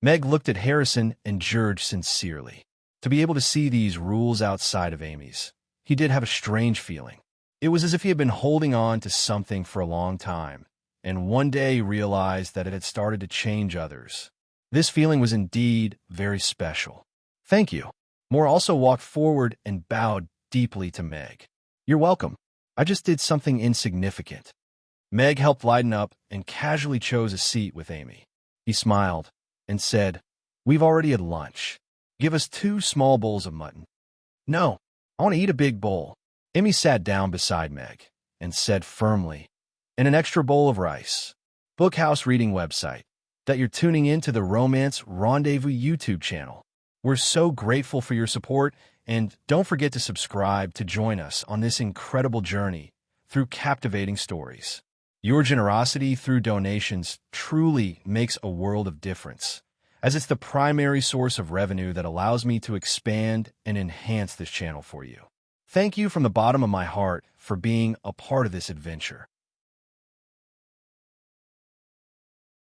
Meg looked at Harrison and George sincerely. To be able to see these rules outside of Amy's, he did have a strange feeling. It was as if he had been holding on to something for a long time, and one day realized that it had started to change others. This feeling was indeed very special. "Thank you." Moore also walked forward and bowed deeply to Meg. "You're welcome. I just did something insignificant." Meg helped lighten up and casually chose a seat with Amy. He smiled and said, "We've already had lunch. Give us 2 small bowls of mutton." "No, I want to eat a big bowl." Amy sat down beside Meg and said firmly, "And an extra bowl of rice." Bookhouse reading website, that you're tuning in to the Romance Rendezvous YouTube channel. We're so grateful for your support, and don't forget to subscribe to join us on this incredible journey through captivating stories. Your generosity through donations truly makes a world of difference, as it's the primary source of revenue that allows me to expand and enhance this channel for you. Thank you from the bottom of my heart for being a part of this adventure.